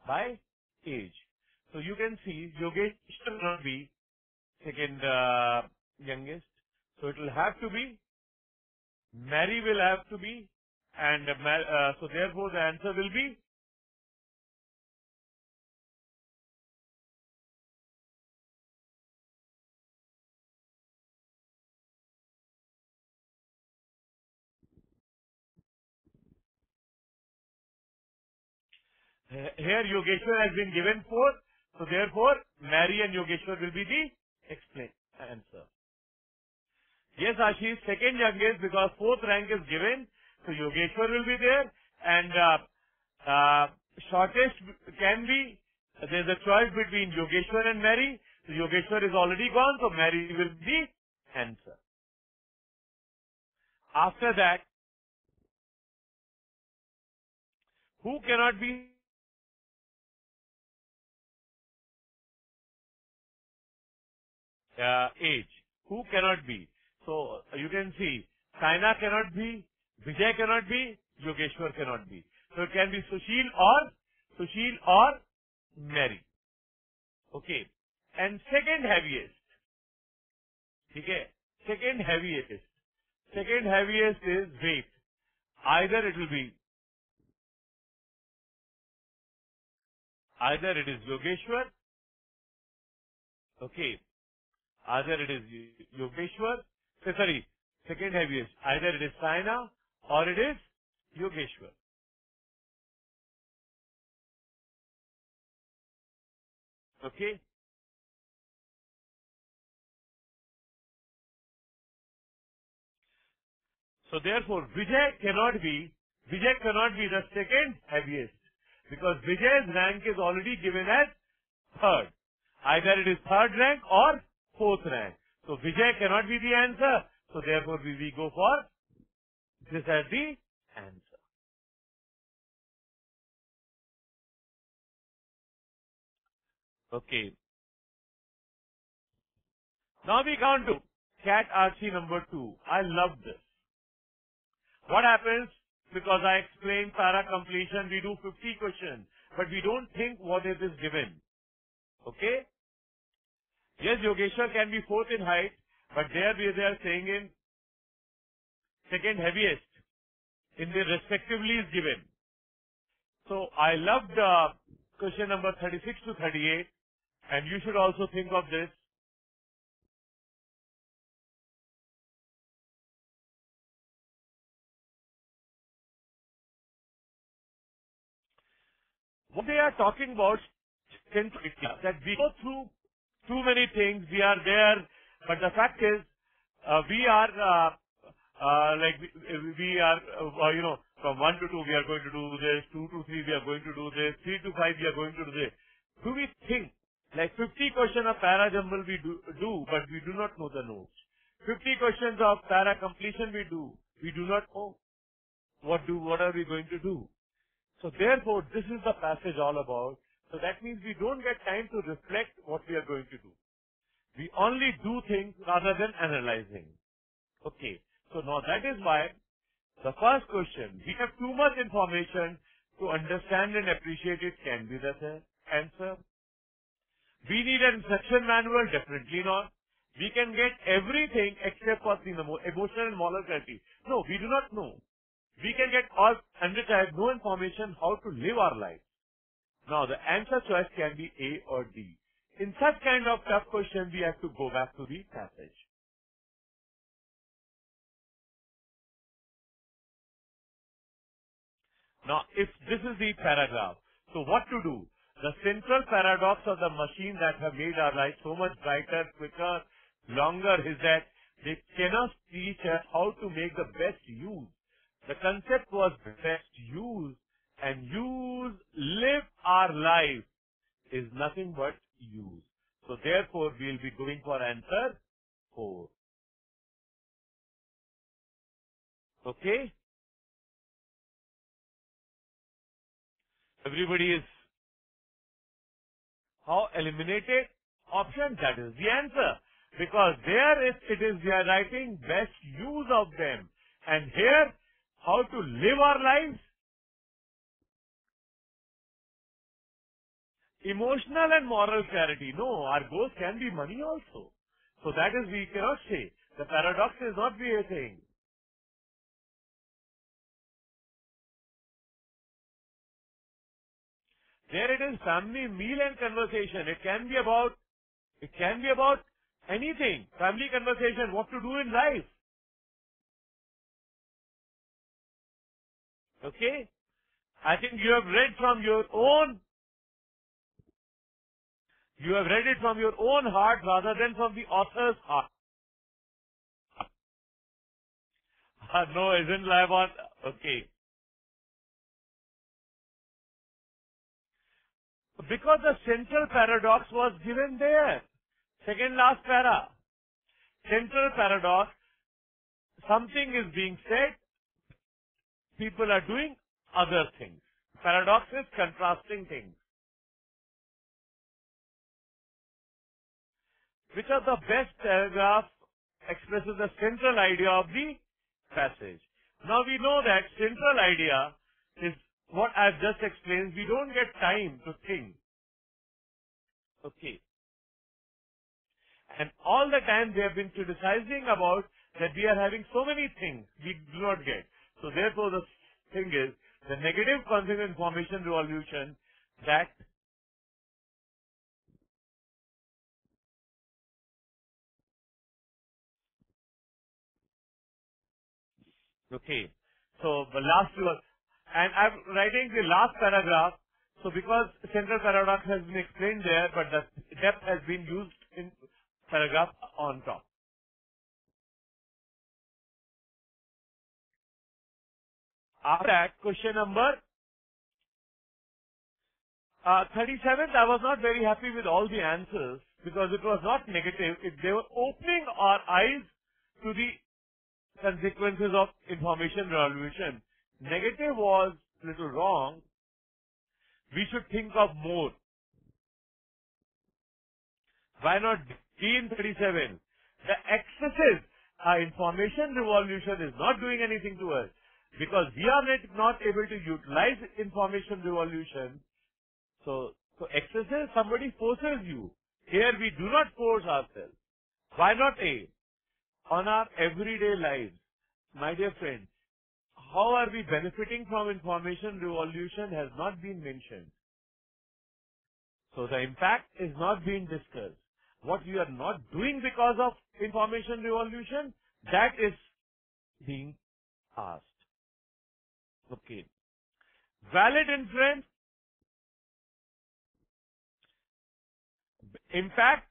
By age. So you can see Yogeshwar will not be second youngest. So it will have to be, Mary will have to be, and so therefore the answer will be Here Yogeshwar has been given 4. So therefore, Mary and Yogeshwar will be the explain answer. Yes, Ashish, second youngest because 4th rank is given. So Yogeshwar will be there. And shortest can be, there's a choice between Yogeshwar and Mary. So Yogeshwar is already gone. So Mary will be the answer. After that, who cannot be age? Who cannot be? So you can see, Saina cannot be, Vijay cannot be, Yogeshwar cannot be. So it can be Sushil or Mary. Okay. And second heaviest. Okay. Second heaviest is weight. Either it is Yogeshwar. Okay. Either it is Yogeshwar. Sorry. Second heaviest. Either it is Saina or it is Yogeshwar. Okay. So therefore, Vijay cannot be the second heaviest because Vijay's rank is already given as third. Either it is third rank or fourth rank. So Vijay cannot be the answer. So therefore, we go for this as the answer. Okay. Now we come to Cat RC number 2. I love this. What happens? Because I explained para completion, we do 50 questions, but we don't think what it is given. Okay? Yes, Yogeshwar can be 4th in height, but there they are saying in second heaviest in the respectively is given. So I loved question number 36 to 38, and you should also think of this. What they are talking about, that we go through too many things, we are there, but the fact is, we are, from 1 to 2 we are going to do this, 2 to 3 we are going to do this, 3 to 5 we are going to do this. Do we think, like 50 questions of para jumble we do, but we do not know the notes. 50 questions of para completion we do not know what are we going to do. So therefore, this is the passage all about. So that means we don't get time to reflect what we are going to do. We only do things rather than analyzing. Okay. So now that is why the first question, we have too much information to understand and appreciate it can be the answer. We need an instruction manual, definitely not. We can get everything except for the emotional and moral clarity. No, we do not know. We can get all undertime, no information how to live our life. Now the answer choice can be A or D. In such kind of tough question, we have to go back to the passage. Now, if this is the paragraph, so what to do? The central paradox of the machine that have made our life so much brighter, quicker, longer is that they cannot teach us how to make the best use. The concept was best use, and live our life is nothing but use. So therefore, we will be going for answer 4. Okay? Everybody is how eliminated option, that is the answer. Because there if it is we are writing best use of them. And here, how to live our lives. Emotional and moral clarity. No, our goals can be money also. So that is we cannot say. The paradox is not we are saying. There it is family, meal and conversation. It can be about anything. Family conversation, what to do in life. Okay? I think you have read from your own, you have read it from your own heart rather than from the author's heart. No, isn't live on? Okay. Because the central paradox was given there. Second last para. Central paradox, something is being said, people are doing other things. Paradox is contrasting things. Which are the best paragraph expresses the central idea of the passage. Now we know that central idea is what I've just explained. We don't get time to think. Okay. And all the time they have been criticizing about that we are having so many things we do not get. So therefore the thing is, the negative concept information revolution that okay. So the last two and I'm writing the last paragraph. So because central paradox has been explained there, but the depth has been used in paragraph on top. After that, question number 37th, I was not very happy with all the answers because it was not negative. They were opening our eyes to the consequences of information revolution. Negative was little wrong. We should think of more. Why not D in 37? The excesses, information revolution is not doing anything to us because we are not able to utilize information revolution. So excesses, somebody forces you. Here we do not force ourselves. Why not A? On our everyday lives, my dear friend, how are we benefiting from information revolution has not been mentioned. So the impact is not being discussed. What we are not doing because of information revolution, that is being asked. Okay. Valid inference, impact,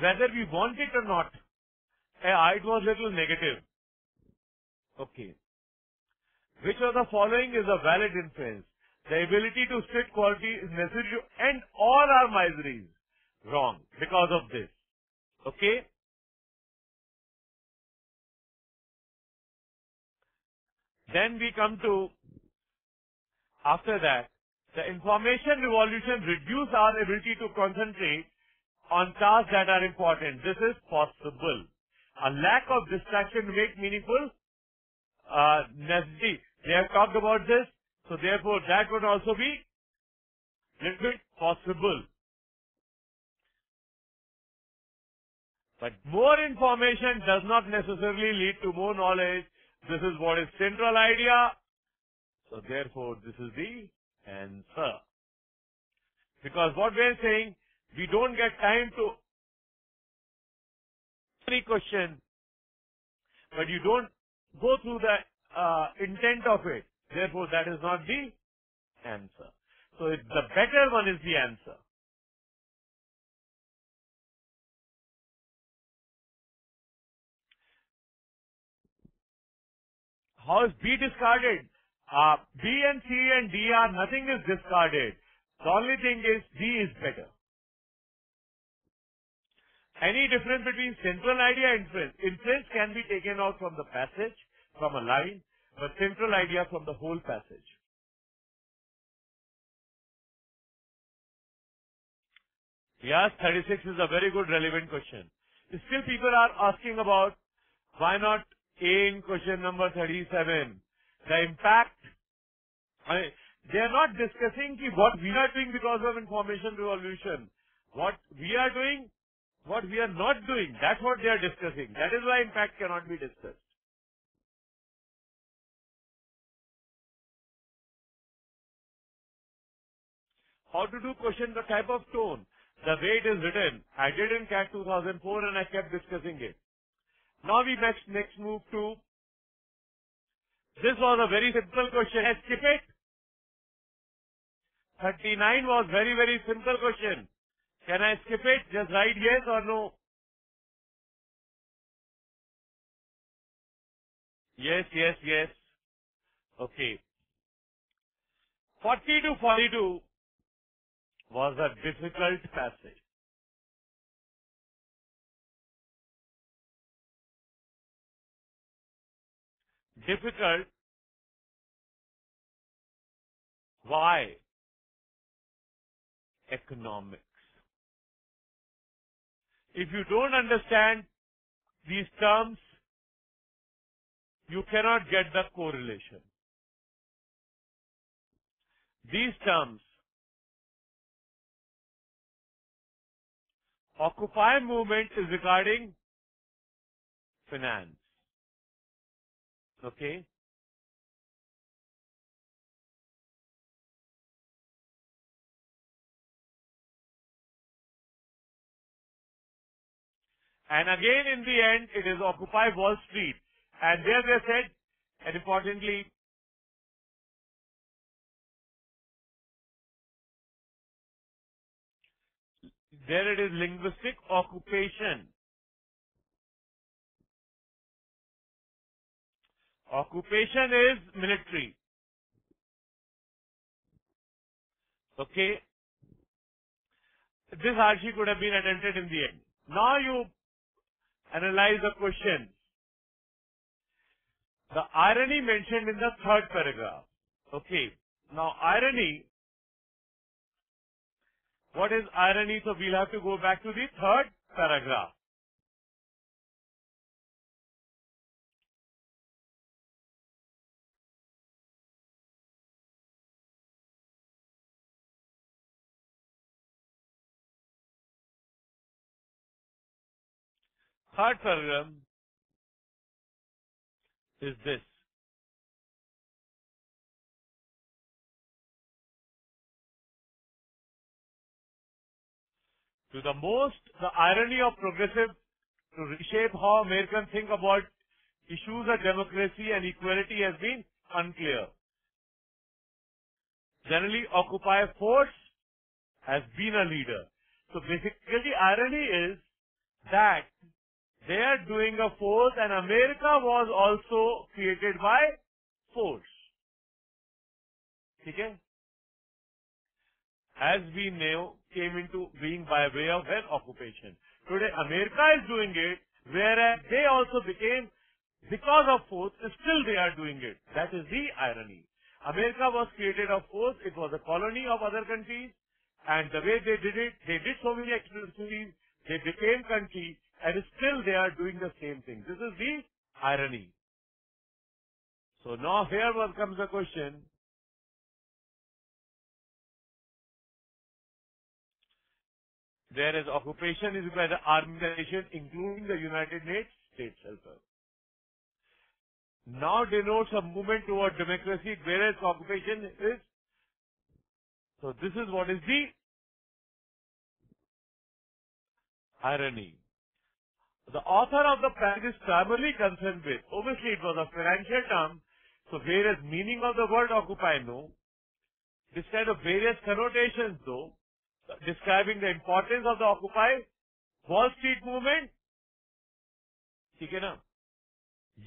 whether we want it or not, it was little negative. Okay. Which of the following is a valid inference? The ability to split quality is necessary to end all our miseries. Wrong. Because of this. Okay? Then we come to, after that, the information revolution reduce our ability to concentrate on tasks that are important. This is possible. A lack of distraction to make meaningful necessity. They have talked about this, so therefore that would also be little bit possible. But more information does not necessarily lead to more knowledge. This is what is central idea. So therefore this is the answer. Because what we are saying, we don't get time to any question, but you don't go through the intent of it. Therefore that is not the answer. So the better one is the answer. How is B discarded? B and C and D are, nothing is discarded. The only thing is D is better. Any difference between central idea and inference? Inference can be taken out from the passage, from a line, but central idea from the whole passage. Yes, 36 is a very good relevant question. Still people are asking about why not A in question number 37? The impact, they are not discussing what we are doing because of information revolution. What we are doing, what we are not doing, that's what they are discussing. That is why impact cannot be discussed. How to do question, the type of tone, the way it is written. I did in CAT 2004 and I kept discussing it. Now we next move to, this was a very simple question. I skip it. 39 was very, very simple question. Can I skip it? Just write yes or no. Yes, yes, yes. Okay. 40 to 42 was a difficult passage. Difficult. Why? Economics. If you don't understand these terms, you cannot get the correlation. These terms, Occupy movement is regarding finance. Okay? And again, in the end, it is Occupy Wall Street. And there they said, and importantly, there it is linguistic occupation. Occupation is military. Okay? This hardship could have been attempted in the end. Now you analyze the question. The irony mentioned in the third paragraph. Okay. Now irony, what is irony? So we'll have to go back to the third paragraph. Third paragraph is this. To the most, the irony of progressive to reshape how Americans think about issues of democracy and equality has been unclear. Generally, Occupy force has been a leader. So basically, irony is that they are doing a force and America was also created by force. Okay? As we know, came into being by way of an occupation. Today, America is doing it, whereas they also became, because of force, still they are doing it. That is the irony. America was created of force, it was a colony of other countries, and the way they did so many activities, they became country, and still they are doing the same thing. This is the irony. So now here comes the question. There is occupation is by the armed nation, including the United States itself. Now denotes a movement toward democracy, whereas occupation is. So this is what is the irony. The author of the passage is primarily concerned with, obviously it was a financial term, so various meaning of the word occupy, no. This kind of various connotations though, describing the importance of the Occupy Wall Street movement. ठीक है ना?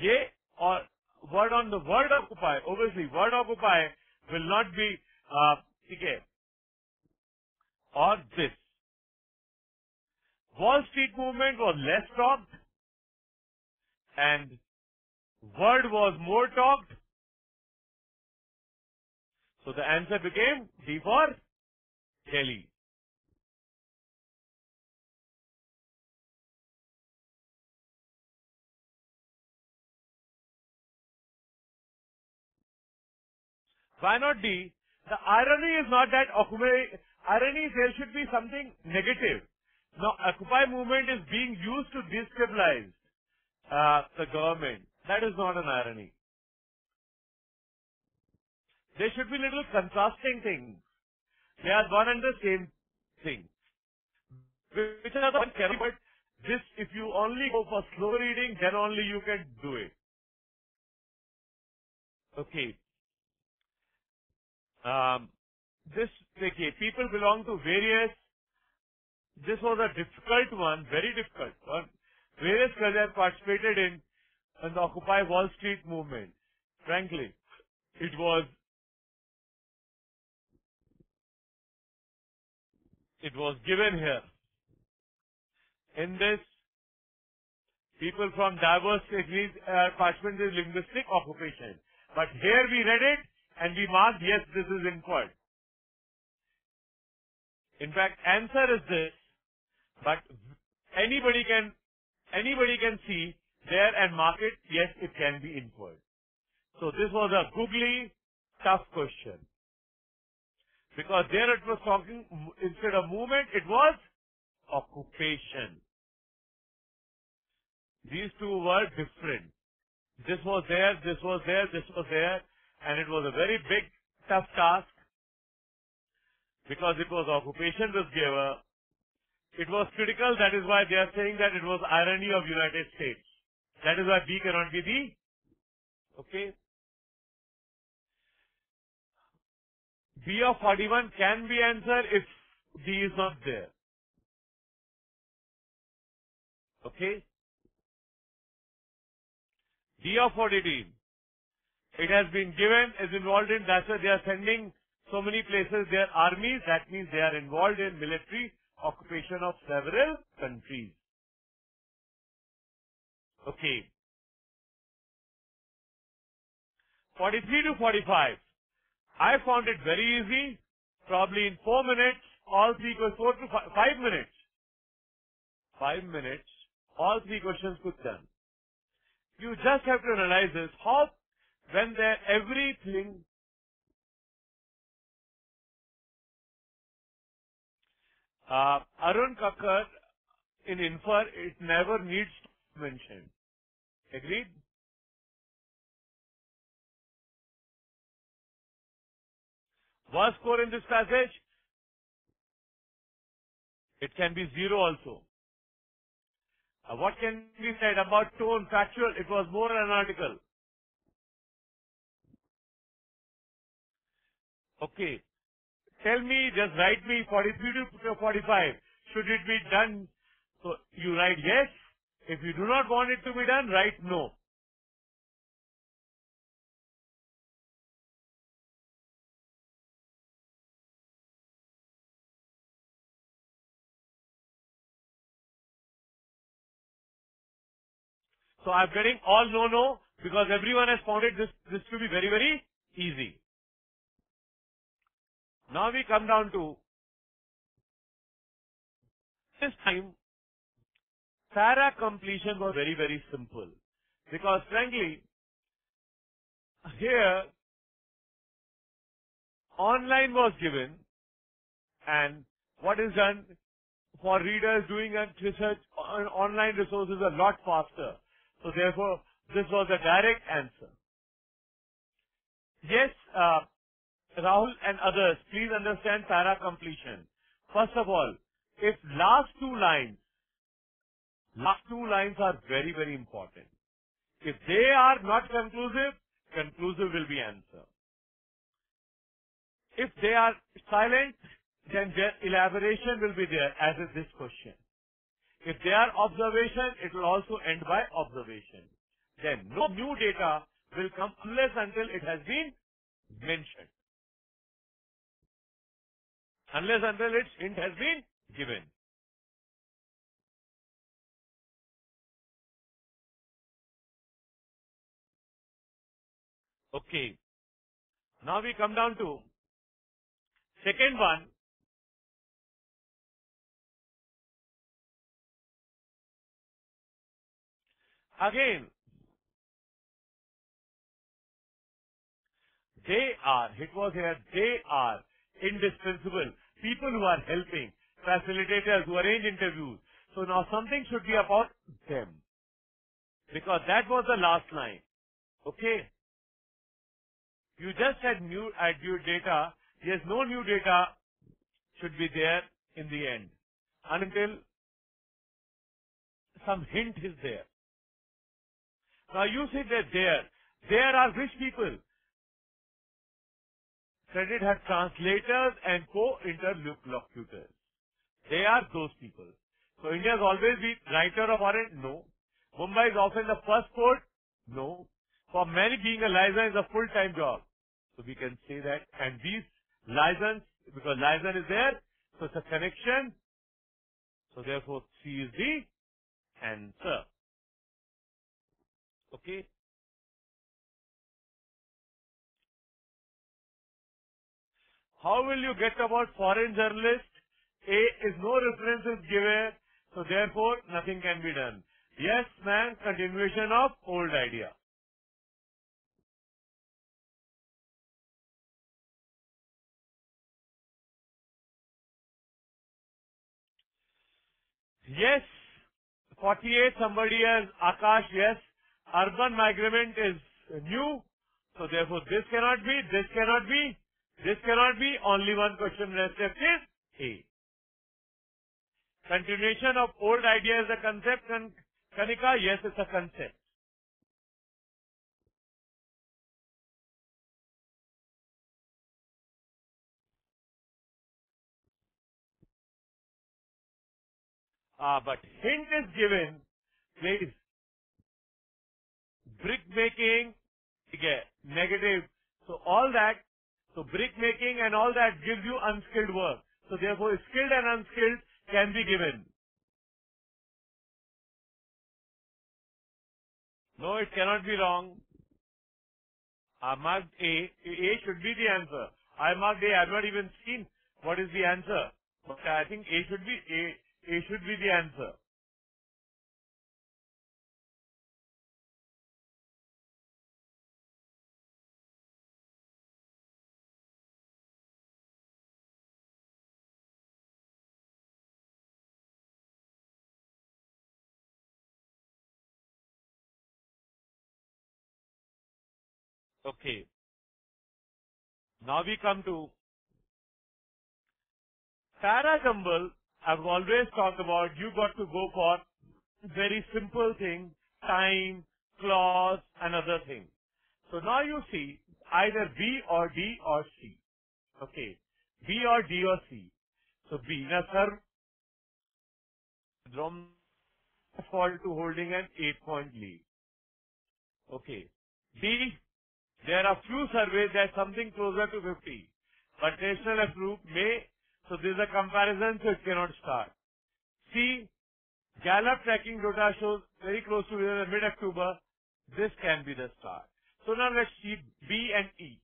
ये और word on the word occupy, obviously word occupy will not be ठीक है, or this. Wall Street movement was less talked and word was more talked. So the answer became D for Delhi. Why not D? The irony is not that irony is there should be something negative. Now, Occupy movement is being used to destabilize the government. That is not an irony. There should be little contrasting things. They are one and the same thing. Which are the one carry, but this, if you only go for slow reading, then only you can do it. Okay. this, okay, people belong to various, this was a difficult one, very difficult one. Various careers participated in the Occupy Wall Street movement. Frankly, it was given here. In this, people from diverse degrees participated in linguistic occupation. But here we read it and we marked, yes, this is inquired. In fact, answer is this, but anybody can see there and mark it, yes, it can be inferred. So this was a googly, tough question. Because there it was talking, instead of movement, it was occupation. These two were different. This was there, this was there, this was there, and it was a very big, tough task because it was occupation was given. It was critical, that is why they are saying that it was irony of United States. That is why B cannot be the, okay. B of 41 can be answered if D is not there. Okay. D of 42. It has been given, is involved in, that's why they are sending so many places their armies. That means they are involved in military occupation of several countries. Okay. 43 to 45. I found it very easy. Probably in 4 minutes, all three questions, 4 to 5 minutes. 5 minutes, all three questions could done. You just have to realize this, how, when there everything, Arun Kakkar, in infer, it never needs to be mentioned. Agreed? Was score in this passage? It can be 0 also. What can be said about tone, factual? It was more an article. Okay. Tell me, just write me 43 to 45. Should it be done? So you write yes. If you do not want it to be done, write no. So I'm getting all no because everyone has found it this to be very, very easy. Now we come down to this time. Para completion was very, very simple because frankly, here online was given and what is done for readers doing a research on online resources a lot faster. So therefore, this was a direct answer. Yes, Rahul and others, please understand para completion. First of all, if last two lines are very, very important. If they are not conclusive, conclusive will be answer. If they are silent, then their elaboration will be there, as is this question. If they are observation, it will also end by observation. Then no new data will come unless until it has been mentioned. Unless until its hint has been given. Okay. Now we come down to second one. Again, they are, it was here, they are indispensable. People who are helping, facilitators who arrange interviews. So now something should be about them. Because that was the last line. Okay. You just had new data. Yes, no new data should be there in the end. Until some hint is there. Now you say that there are which people? Credit has translators and co-interlocutors. They are those people. So India has always been writer of foreign? No. Mumbai is often the first port? No. For many, being a license is a full-time job. So we can say that. And these license, because license is there, so it's a connection. So therefore, C is the answer. Okay. How will you get about foreign journalists? A is no references given, so therefore nothing can be done. Yes, man, continuation of old idea. Yes, 48 somebody has Akash, yes. Urban migrant is new, so therefore this cannot be, this cannot be, this cannot be. Only one question left is A. Continuation of old idea is a concept. Kanika, yes, it's a concept. But hint is given, please. Brick making, okay, negative. So all that, so brick making and all that gives you unskilled work. So therefore skilled and unskilled can be given. No, it cannot be wrong. I marked A. A should be the answer. I marked A. I have not even seen what is the answer. But I think A should be A should be the answer. Okay. Now we come to para jumble. I've always talked about you got to go for very simple thing, time, clause, and other things. So now you see either B or D or C. Okay. B or D or C. So B. Now, sir, Drum fall to holding an 8-point lead. Okay. D. There are few surveys that something closer to 50. But national approved may, so this is a comparison, so it cannot start. C. Gallup tracking data shows very close to mid-October. This can be the start. So now let's see B and E.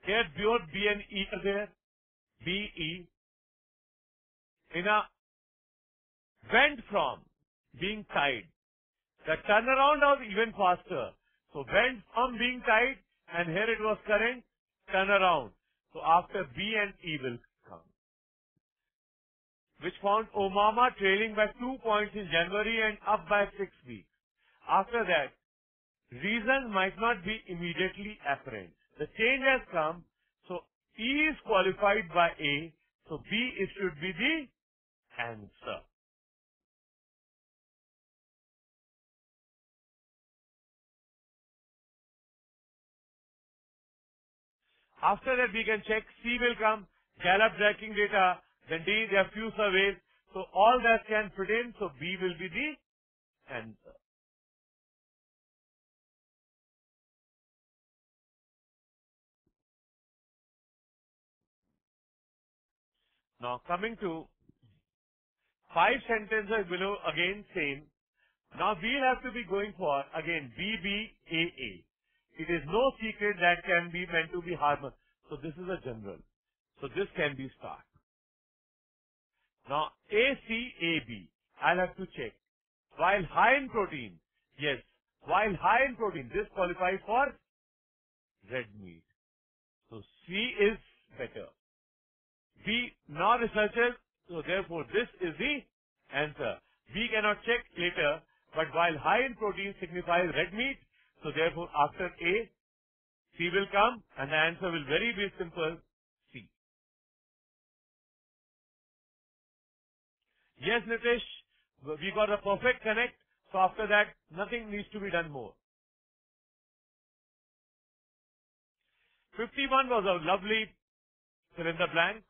Here both B and E are there. B, E. In a went from being tied. The turnaround was even faster. So went from being tied and here it was current turnaround. So after B and E will come. Which found Obama trailing by 2 points in January and up by 6 weeks. After that, reason might not be immediately apparent. The change has come, so E is qualified by A, so B it should be the answer. After that we can check C will come, Gallup tracking data, then D there are few surveys, so all that can fit in, so B will be the answer. Now coming to 5 sentences below, again same. Now we'll have to be going for, again, BBAA. It is no secret that can be meant to be harmless. So this is a general. So this can be start. Now ACAB, I'll have to check. While high in protein, yes, while high in protein, this qualifies for red meat. So C is better. B, now researchers, so therefore this is the answer. B cannot check later, but while high in protein signifies red meat, so therefore after A, C will come and the answer will very be simple, C. Yes, Nitish, we got a perfect connect, so after that nothing needs to be done more. 51 was a lovely fill in the blank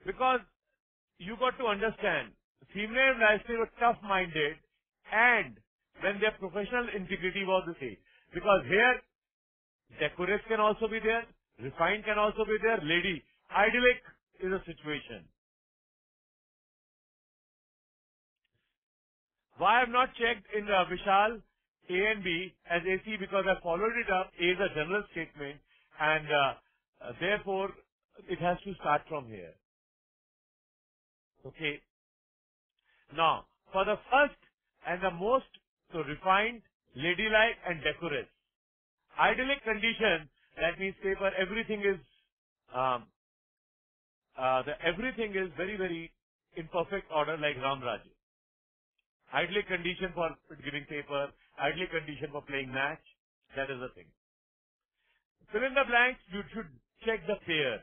because you got to understand female lifestyle were tough-minded and when their professional integrity was the same. Because here, decorous can also be there, refined can also be there, lady, idyllic is a situation. Why I have not checked in Vishal A and B as AC because I followed it up. A is a general statement and therefore it has to start from here. Okay. Now, for the first and the most so refined, ladylike and decorous. Idyllic condition, that means paper, everything is everything is very, very in perfect order like Ram Raj. Idyllic condition for giving paper, idyllic condition for playing match. That is the thing. Fill in the blanks, you should check the pair.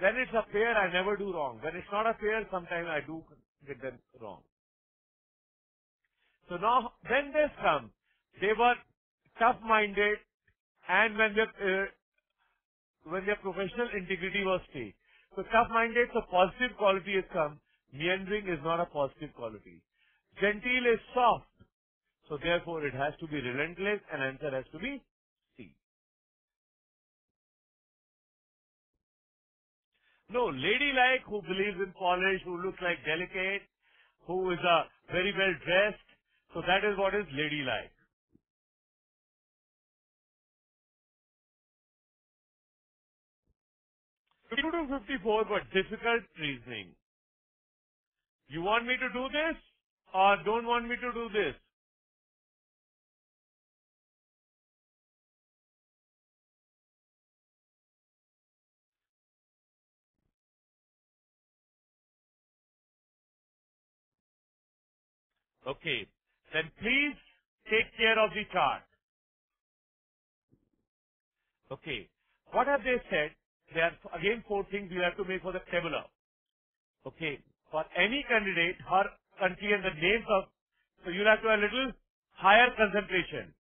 When it's a pair, I never do wrong. When it's not a pair, sometimes I do get them wrong. So now, when this comes, they were tough-minded and when their professional integrity was stake. So tough-minded, so positive quality has come. Meandering is not a positive quality. Genteel is soft. So therefore it has to be relentless and answer has to be C. No, ladylike who believes in polish, who looks like delicate, who is very well dressed. So that is what is ladylike. 52 to 54, but difficult reasoning. You want me to do this or don't want me to do this? Okay. Then please take care of the chart. Okay. What have they said? There are again 4 things you have to make for the tabular. Okay. For any candidate, her country and the names of, so you'll have to have a little higher concentration.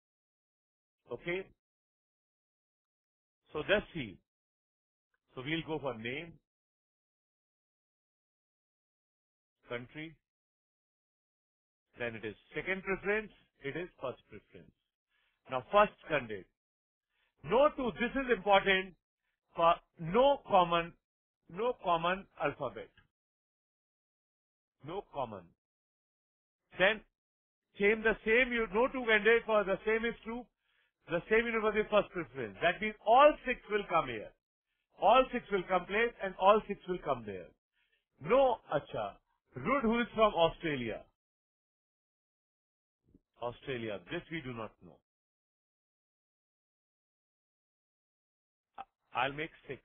Okay. So just see. So we'll go for name, country, then it is second preference, it is first preference. Now first candidate. No two, this is important for no common alphabet. No common. Then same the same, no two candidates for the same is true. The same university first preference. That means all 6 will come here. All 6 will come place and all 6 will come there. No, acha. Rude who is from Australia. Australia. This we do not know. I'll make 6.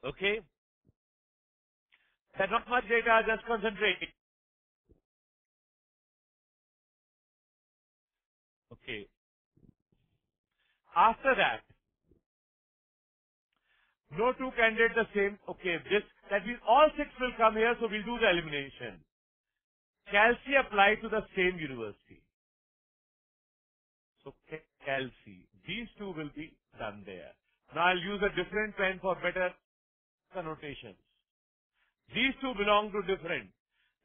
Okay? There's not much data, just concentrate. Okay. After that, no two candidates the same. Okay, that means all 6 will come here, so we'll do the elimination. Calci apply to the same university. So Calci. These 2 will be done there. Now I'll use a different pen for better connotations. These 2 belong to different.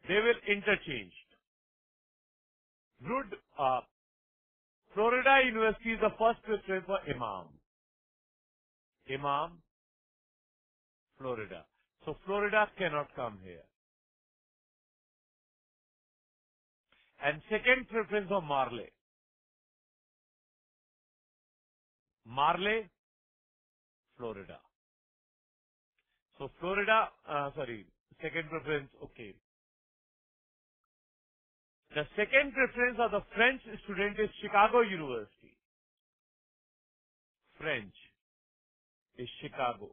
They will interchange. Good. Florida University is the first preference for Imam. Imam, Florida. So Florida cannot come here. And second preference for Marley. Marley, Florida. So Florida, second preference, okay. The second preference of the French student is Chicago University. French is Chicago.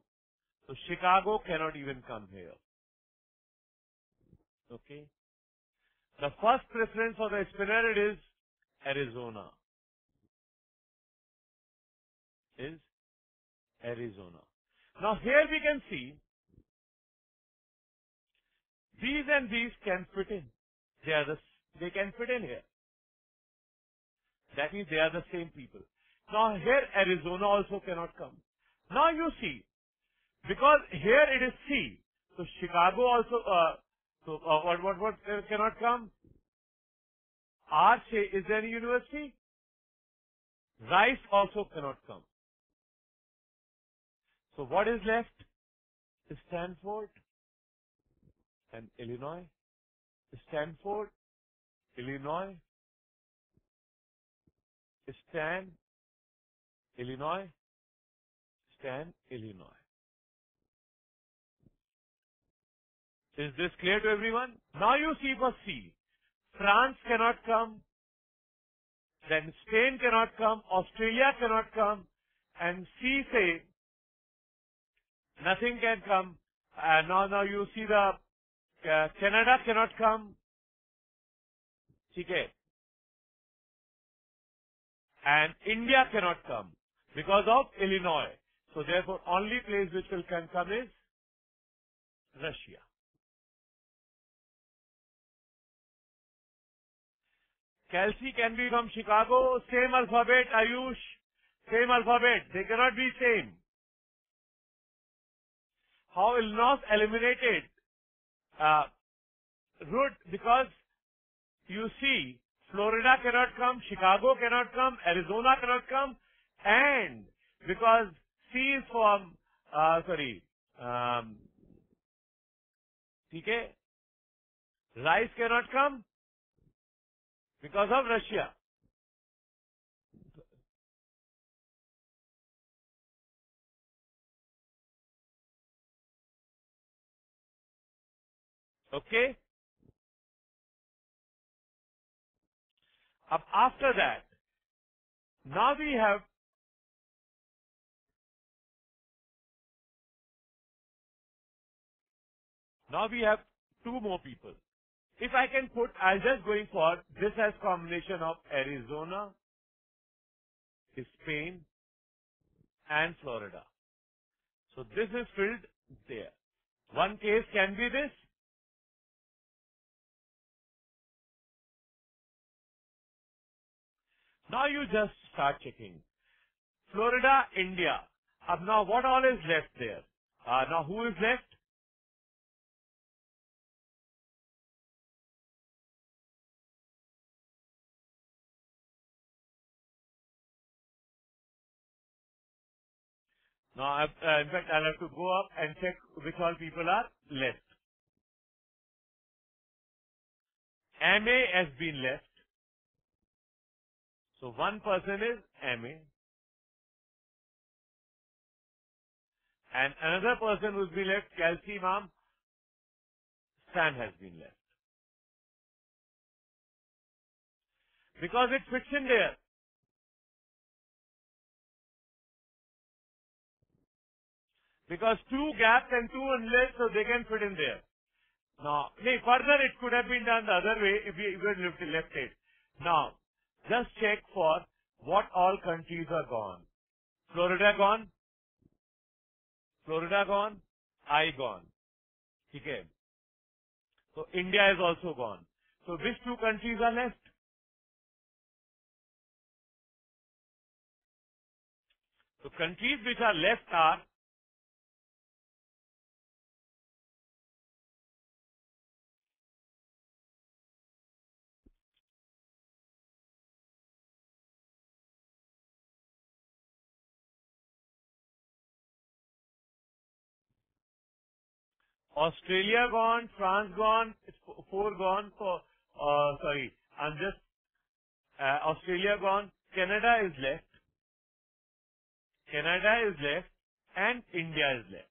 So Chicago cannot even come here. Okay. The first preference for the spinner is Arizona. is Arizona. Now here we can see these and these can fit in. They can fit in here. That means they are the same people. Now here Arizona also cannot come. Now you see, because here it is C, so Chicago also, what cannot come? R is there any university? Rice also cannot come. So what is left? Stanford and Illinois. Stanford, Illinois, Illinois, Illinois. Is this clear to everyone? Now you see for C, France cannot come, then Spain cannot come, Australia cannot come, and C say nothing can come. Now you see the Canada cannot come. Okay. And India cannot come because of Illinois. So therefore, only place which can come is Russia. Kelsey can be from Chicago, same alphabet, Ayush, same alphabet. They cannot be same. How Illinois eliminated root? Because you see, Florida cannot come, Chicago cannot come, Arizona cannot come, and because C is from, okay, Rice cannot come because of Russia. Okay? After that, now we have two more people. If I can put, I'll just going for this as combination of Arizona, Spain, and Florida. So this is filled there. One case can be this. Now you just start checking. Florida, India. Now what all is left there? Now who is left? Now, in fact, I'll have to go up and check which all people are left. MA has been left. So one person is MA. And another person who's been left, Kelsey ma'am, Stan has been left. Because it fits in there. Because two gaps and two inlets, so they can fit in there. Now, further it could have been done the other way if we even left it. Now, just check for what all countries are gone. Florida gone. Florida gone. I gone. Okay. So India is also gone. So which two countries are left? So countries which are left are Australia gone, France gone, it's four gone. So, Australia gone, Canada is left, and India is left.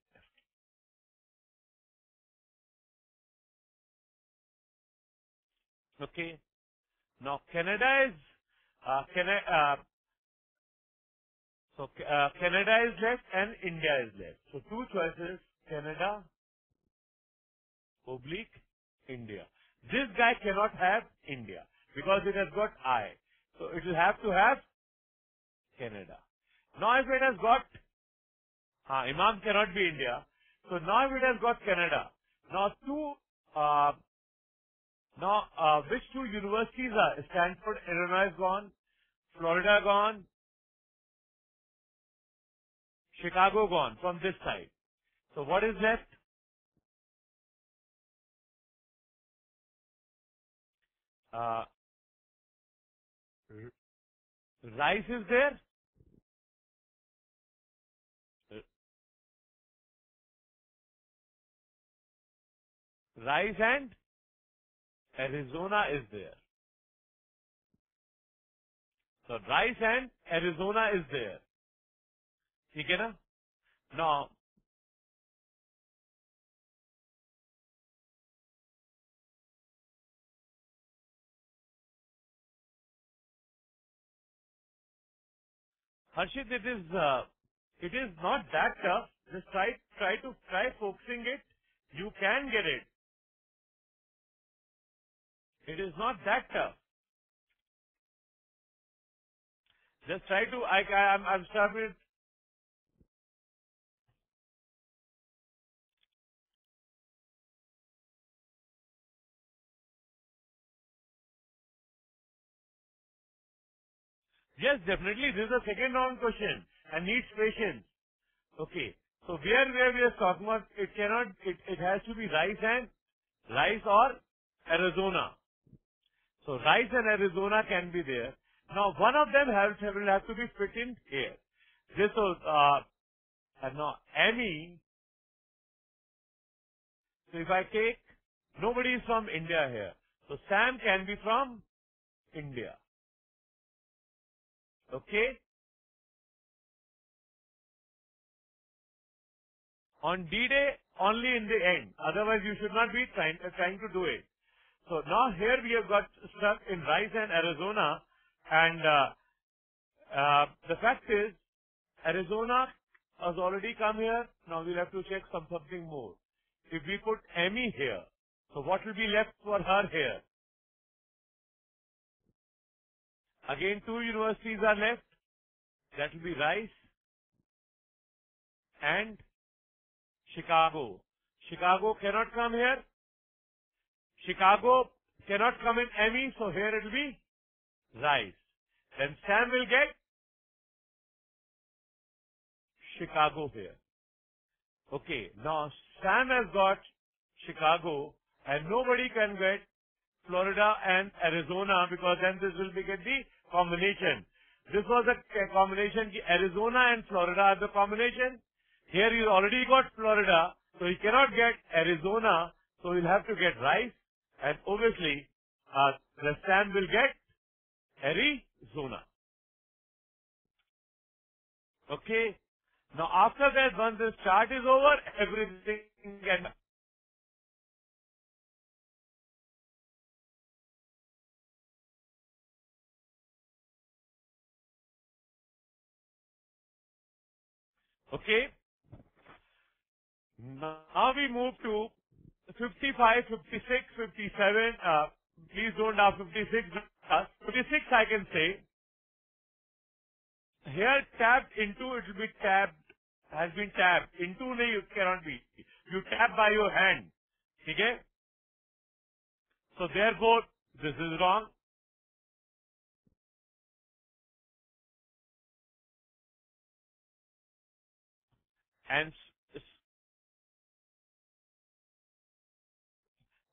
Okay. Now Canada is, Canada is left and India is left. So two choices, Canada, oblique, India. This guy cannot have India because it has got I. So it will have to have Canada. Now if it has got, Imam cannot be India. So now if it has got Canada. Now which two universities are? Stanford, Illinois gone, Florida gone, Chicago gone from this side. So what is left? Uh, Rice is there. Rice and Arizona is there. So Rice and Arizona is there. ठीक है ना? Now, Harshit, it is not that tough. Just try focusing it. You can get it. It is not that tough. Just try to, I'm starting. Yes, definitely. This is a second round question and needs patience. Okay. So where we are talking about, it has to be rice or Arizona. So rice and Arizona can be there. Now one of them will have to be fit in here. This was, and now Amy. So if I take, nobody is from India here. So Sam can be from India. Okay? On D-Day, only in the end. Otherwise, you should not be trying to do it. So now here we have got stuck in Rice and Arizona, and the fact is, Arizona has already come here. Now we'll have to check something more. If we put Amy here, so what will be left for her here? Again, two universities are left. That will be Rice and Chicago. Chicago cannot come here. Chicago cannot come in Emmy, so here it will be Rice. Then Sam will get Chicago here. Okay, now Sam has got Chicago and nobody can get Florida and Arizona because then this will get the combination. This was a combination, Arizona and Florida are the combination. Here you already got Florida, so he cannot get Arizona, so he'll have to get Rice, and obviously, the Sam will get Arizona. Okay? Now after that, once this chart is over, everything can... Okay? Now we move to 55, 56, 57. Please don't have 56. 56 I can say. Here tapped into, it will be tapped, has been tapped. Into you cannot be. You tap by your hand. Okay? So therefore, this is wrong. And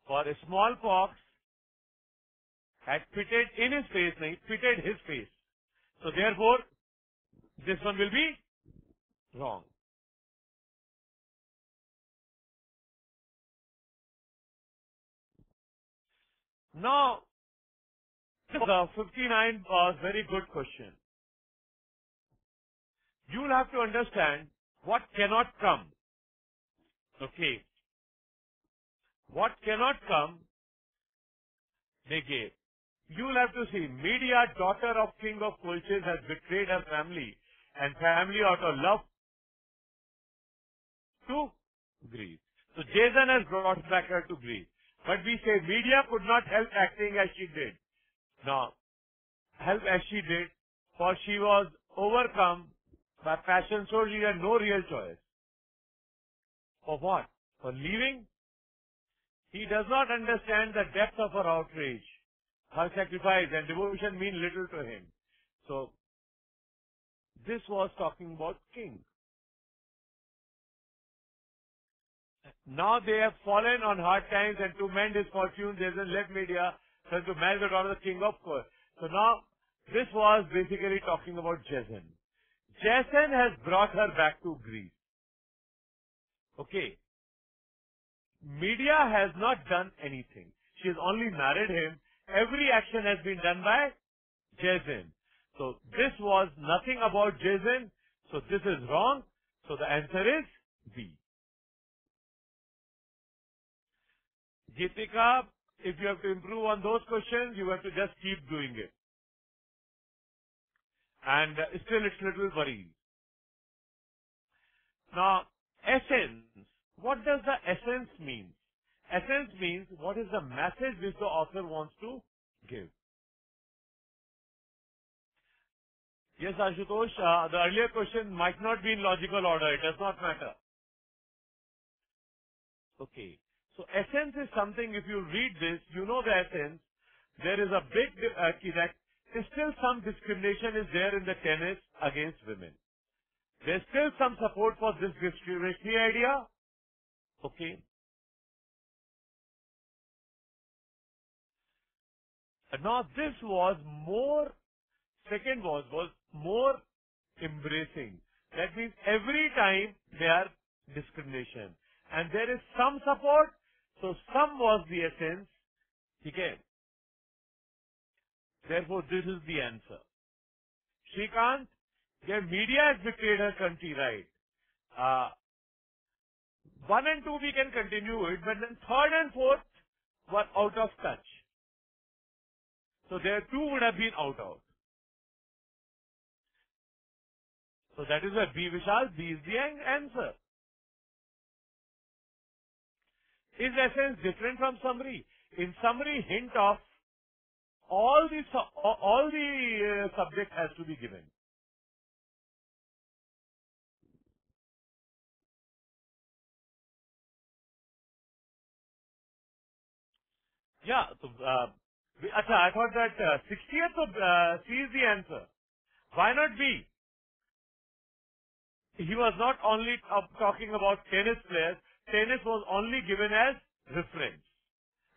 for a smallpox, had fitted in his face, fitted his face. So therefore, this one will be wrong. Now, the 59 was very good question. You will have to understand what cannot come. Okay. What cannot come, they gave. You will have to see, Media, daughter of King of Colchis, has betrayed her family and family out of love to Greece. So Jason has brought back her to Greece. But we say Media could not help acting as she did. Now, help as she did, for she was overcome By passion shows he had no real choice. For what? For leaving? He does not understand the depth of her outrage. Her sacrifice and devotion mean little to him. So, this was talking about king. Now they have fallen on hard times, and to mend his fortune, there is a left media trying to marry the daughter of the king of course. So now, this was basically talking about Jezin. Jezin has brought her back to Greece. Okay. Media has not done anything. She has only married him. Every action has been done by Jezin. So this was nothing about Jezin. So this is wrong. So the answer is B. Geetika, if you have to improve on those questions, you have to just keep doing it. And still it's little worrying. Now, essence. What does the essence mean? Essence means what is the message which the author wants to give. Yes, Ashutosh, the earlier question might not be in logical order. It does not matter. Okay. So essence is something, if you read this, you know the essence. There is a big, that still some discrimination is there in the tennis against women. There's still some support for this discriminatory idea. Okay. And now this was more, second was more embracing. That means every time there discrimination. And there is some support, so some was the essence. Okay. Therefore, this is the answer. Shrikant, their media has betrayed her country, right? 1 and 2 we can continue it, but then 3rd and 4th were out of touch. So there 2 would have been out. So that is why B Vishal, B is the answer. Is essence different from summary? In summary, hint of all the subject has to be given. Yeah. So, I thought that 60th of C is the answer. Why not B? He was not only talking about tennis players. Tennis was only given as reference.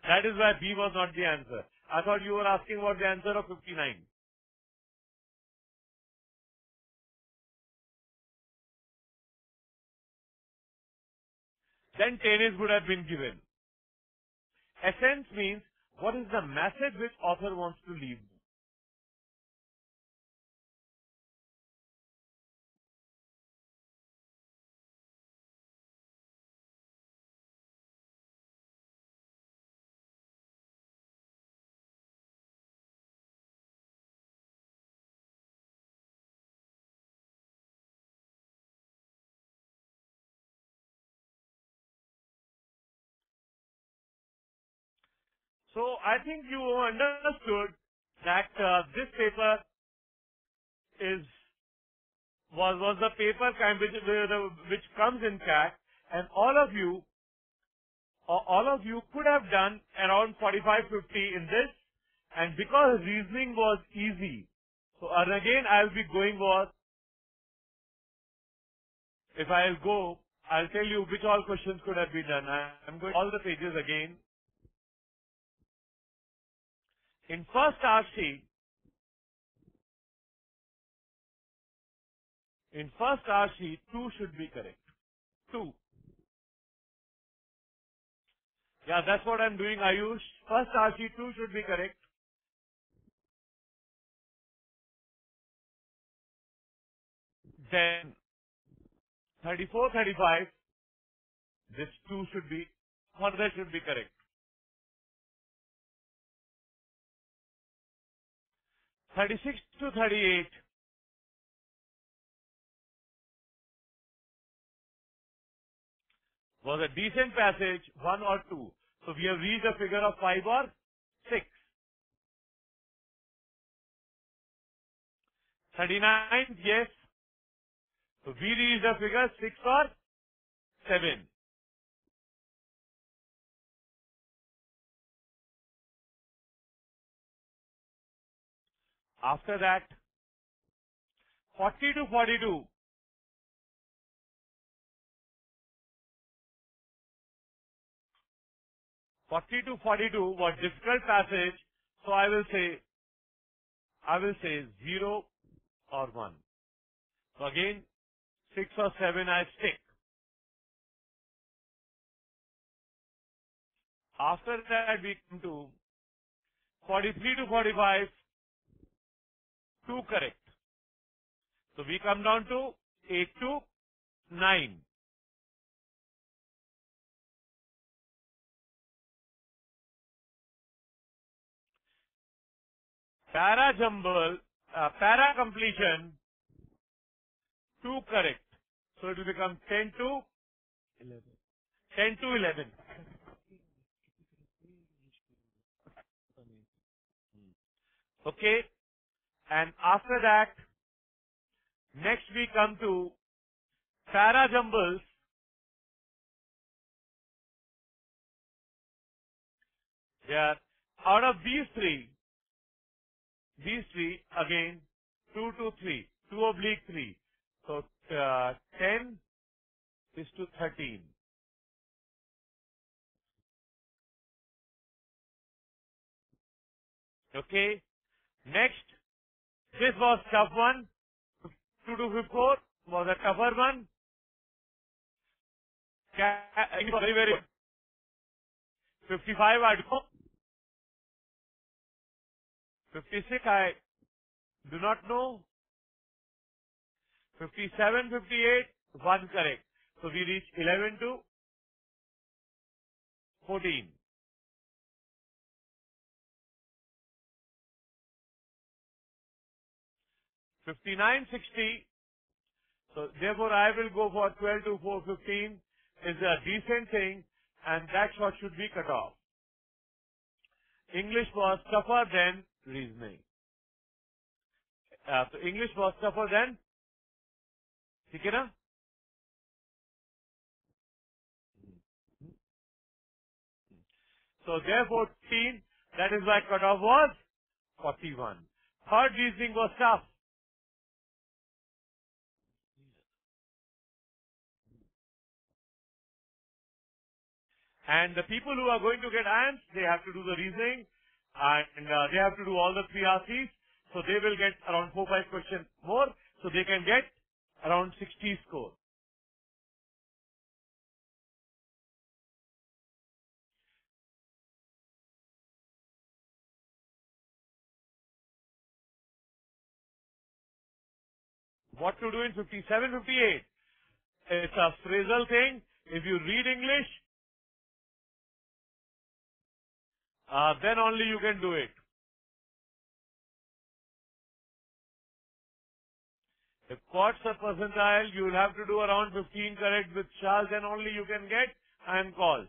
That is why B was not the answer. I thought you were asking about the answer of 59. Then tennis would have been given. Essence means what is the message which author wants to leave. So I think you understood that this paper was the paper kind which comes in CAT, and all of you could have done around 45-50 in this, and because reasoning was easy, so and again I'll be going was, if I'll go, I'll tell you which all questions could have been done. I'm going all the pages again. In first R sheet, in first R sheet, 2 should be correct. 2. Yeah, that's what I'm doing, Ayush. First R sheet 2 should be correct. Then 34, 35, this 2 should be, further should be correct. 36 to 38 was a decent passage, 1 or 2. So we have reached a figure of 5 or 6. 39, yes. So we reached the figure 6 or 7. After that, 40 to 42. 40 to 42 was difficult passage, so I will say 0 or 1. So again, 6 or 7 I stick. After that we come to 43 to 45, 2 correct. So we come down to 8 to 9. Para jumble, para completion, 2 correct. So it will become 10 to 11. 10 to 11. Okay. And after that, next we come to para jumbles. Yeah. Out of these three again, 2 to 3, 2 oblique 3. So 10 is to 13. Okay. Next, this was tough one. 2 to 4 was a tougher one. It was very, very good. 55 I do. 56 I do not know. 57, 58, 1 correct. So we reach 11 to 14. 59, 60. So therefore I will go for 12 to 415 is a decent thing, and that shot should be cut off. English was tougher than reasoning. So English was tougher than, ठीक है ना? So therefore 14, that is why cutoff was 41. Third reasoning was tough. And the people who are going to get irons, they have to do the reasoning, and they have to do all the 3 RCs. So they will get around 4-5 questions more, so they can get around 60 score. What to do in 57, 58? It's a phrasal thing. If you read English, then only you can do it. If quarts per percentile, you will have to do around 15 correct with Charles, then only you can get and call.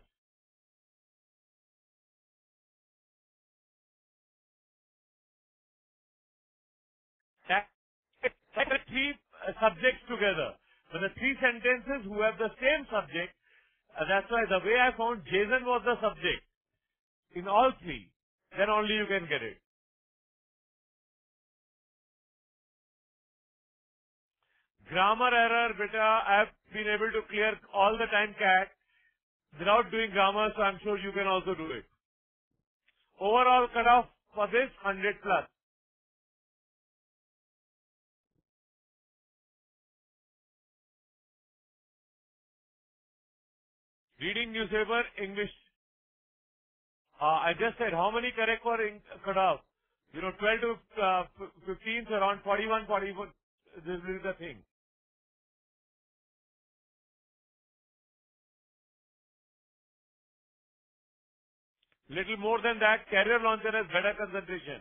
Take the 3 subjects together. But the 3 sentences who have the same subject, that's why the way I found Jason was the subject in all 3, then only you can get it. Grammar error, beta, I have been able to clear all the time cat without doing grammar, so I'm sure you can also do it. Overall cutoff for this 100 plus. Reading newspaper, English. I just said how many correct for cutoff? 12 to 15, so around 41, 41. This is the thing. Little more than that, carrier launcher has better concentration.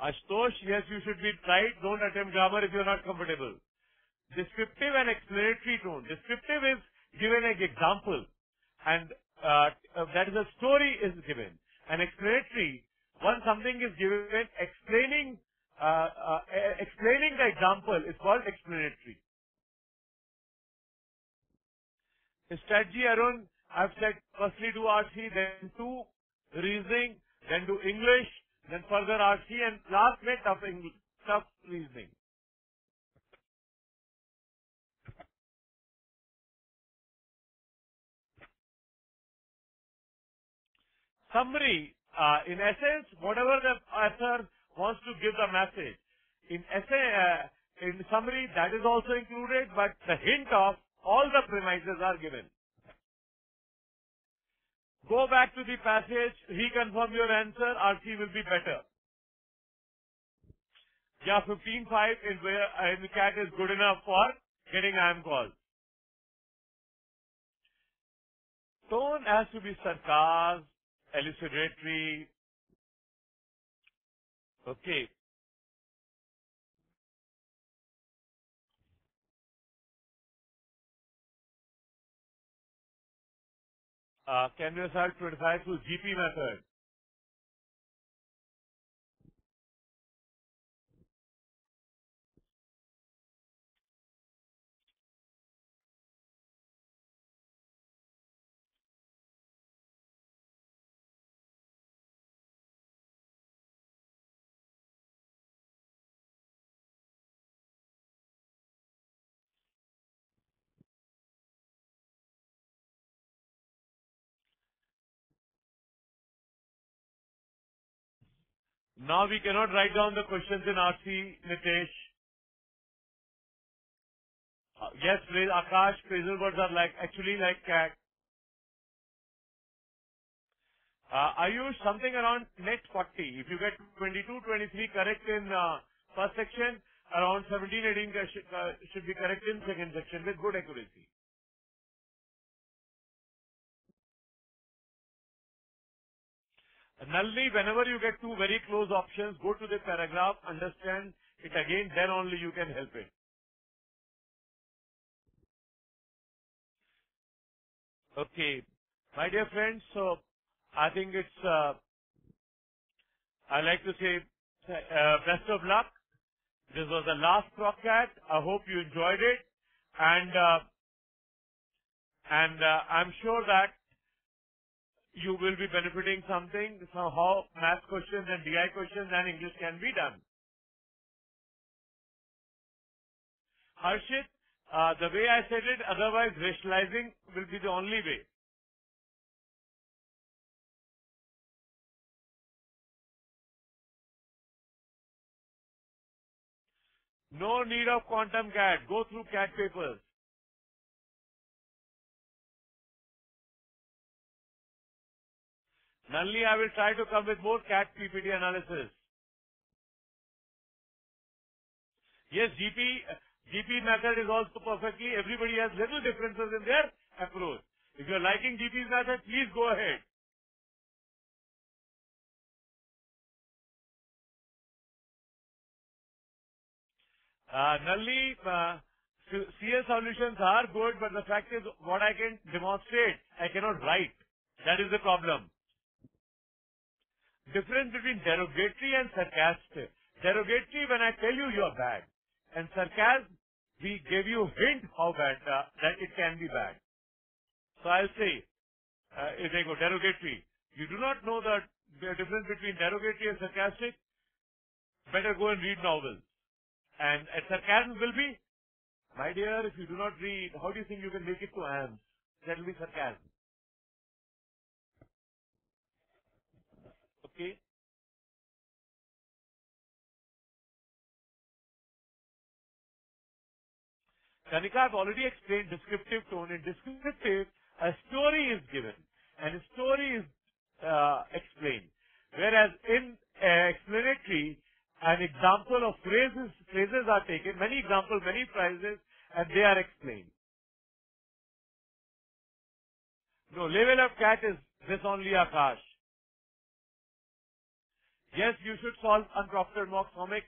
Ashutosh, yes, you should be right. Don't attempt grammar if you're not comfortable. Descriptive and explanatory tone. Descriptive is given an example, and that is a story is given. And explanatory, once something is given, explaining the example is called explanatory. Strategy, Arun, I've said firstly do RC, then do reasoning, then do English, then further RC, and last bit tough reasoning. Summary, in essence, whatever the author wants to give the message. In summary, that is also included, but the hint of all the premises are given. Go back to the passage, reconfirm your answer, RC will be better. Yeah, 15.5 in the cat is good enough for getting IM calls. Tone has to be sarcasm, elucidatory. Okay. Can we start 25 to GP method? Now we cannot write down the questions in RC, Nitesh. Yes, Akash, phrasal words are actually like cat. Ayush, something around net 40. If you get 22, 23 correct in first section, around 17, 18 should be correct in second section with good accuracy. Nalini, whenever you get two very close options, go to the paragraph, understand it again, then only you can help it. Okay. My dear friends, so I think it's, I like to say, best of luck. This was the last Proccat. I hope you enjoyed it. And I'm sure that you will be benefiting something, so how math questions and DI questions and English can be done. Harshit, the way I said it, otherwise rationalizing will be the only way. No need of quantum CAT. Go through CAT papers. Nalini, I will try to come with more CAT PPT analysis. Yes, GP method is also perfectly. Everybody has little differences in their approach. If you're liking GP's method, please go ahead. Nalini, CS solutions are good, but the fact is what I can demonstrate, I cannot write. That is the problem. Difference between derogatory and sarcastic. Derogatory, when I tell you are bad. And sarcasm, we give you hint how bad, that it can be bad. So I'll say, if they go derogatory, you do not know the difference between derogatory and sarcastic, better go and read novels. And sarcasm will be, my dear, if you do not read, how do you think you can make it to AMS? That will be sarcasm. Okay? Kanika, I've already explained descriptive tone. In descriptive, a story is given and a story is explained. Whereas in explanatory, an example of phrases are taken, many examples, many phrases, and they are explained. No, level of cat is this only Akash. Yes, you should solve unproctored mocks, Comic.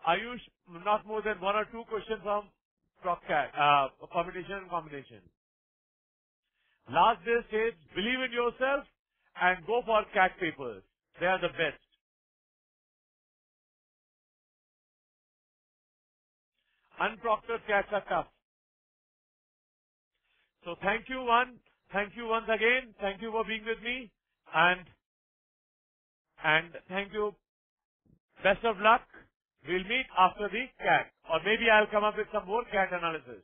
Ayush, not more than 1 or 2 questions from ProcCat, permutation and combination. Last day says, believe in yourself and go for CAT papers. They are the best. Unproctored CATs are tough. So thank you Thank you once again. Thank you for being with me. And thank you. Best of luck. We'll meet after the CAT. Or maybe I'll come up with some more CAT analysis.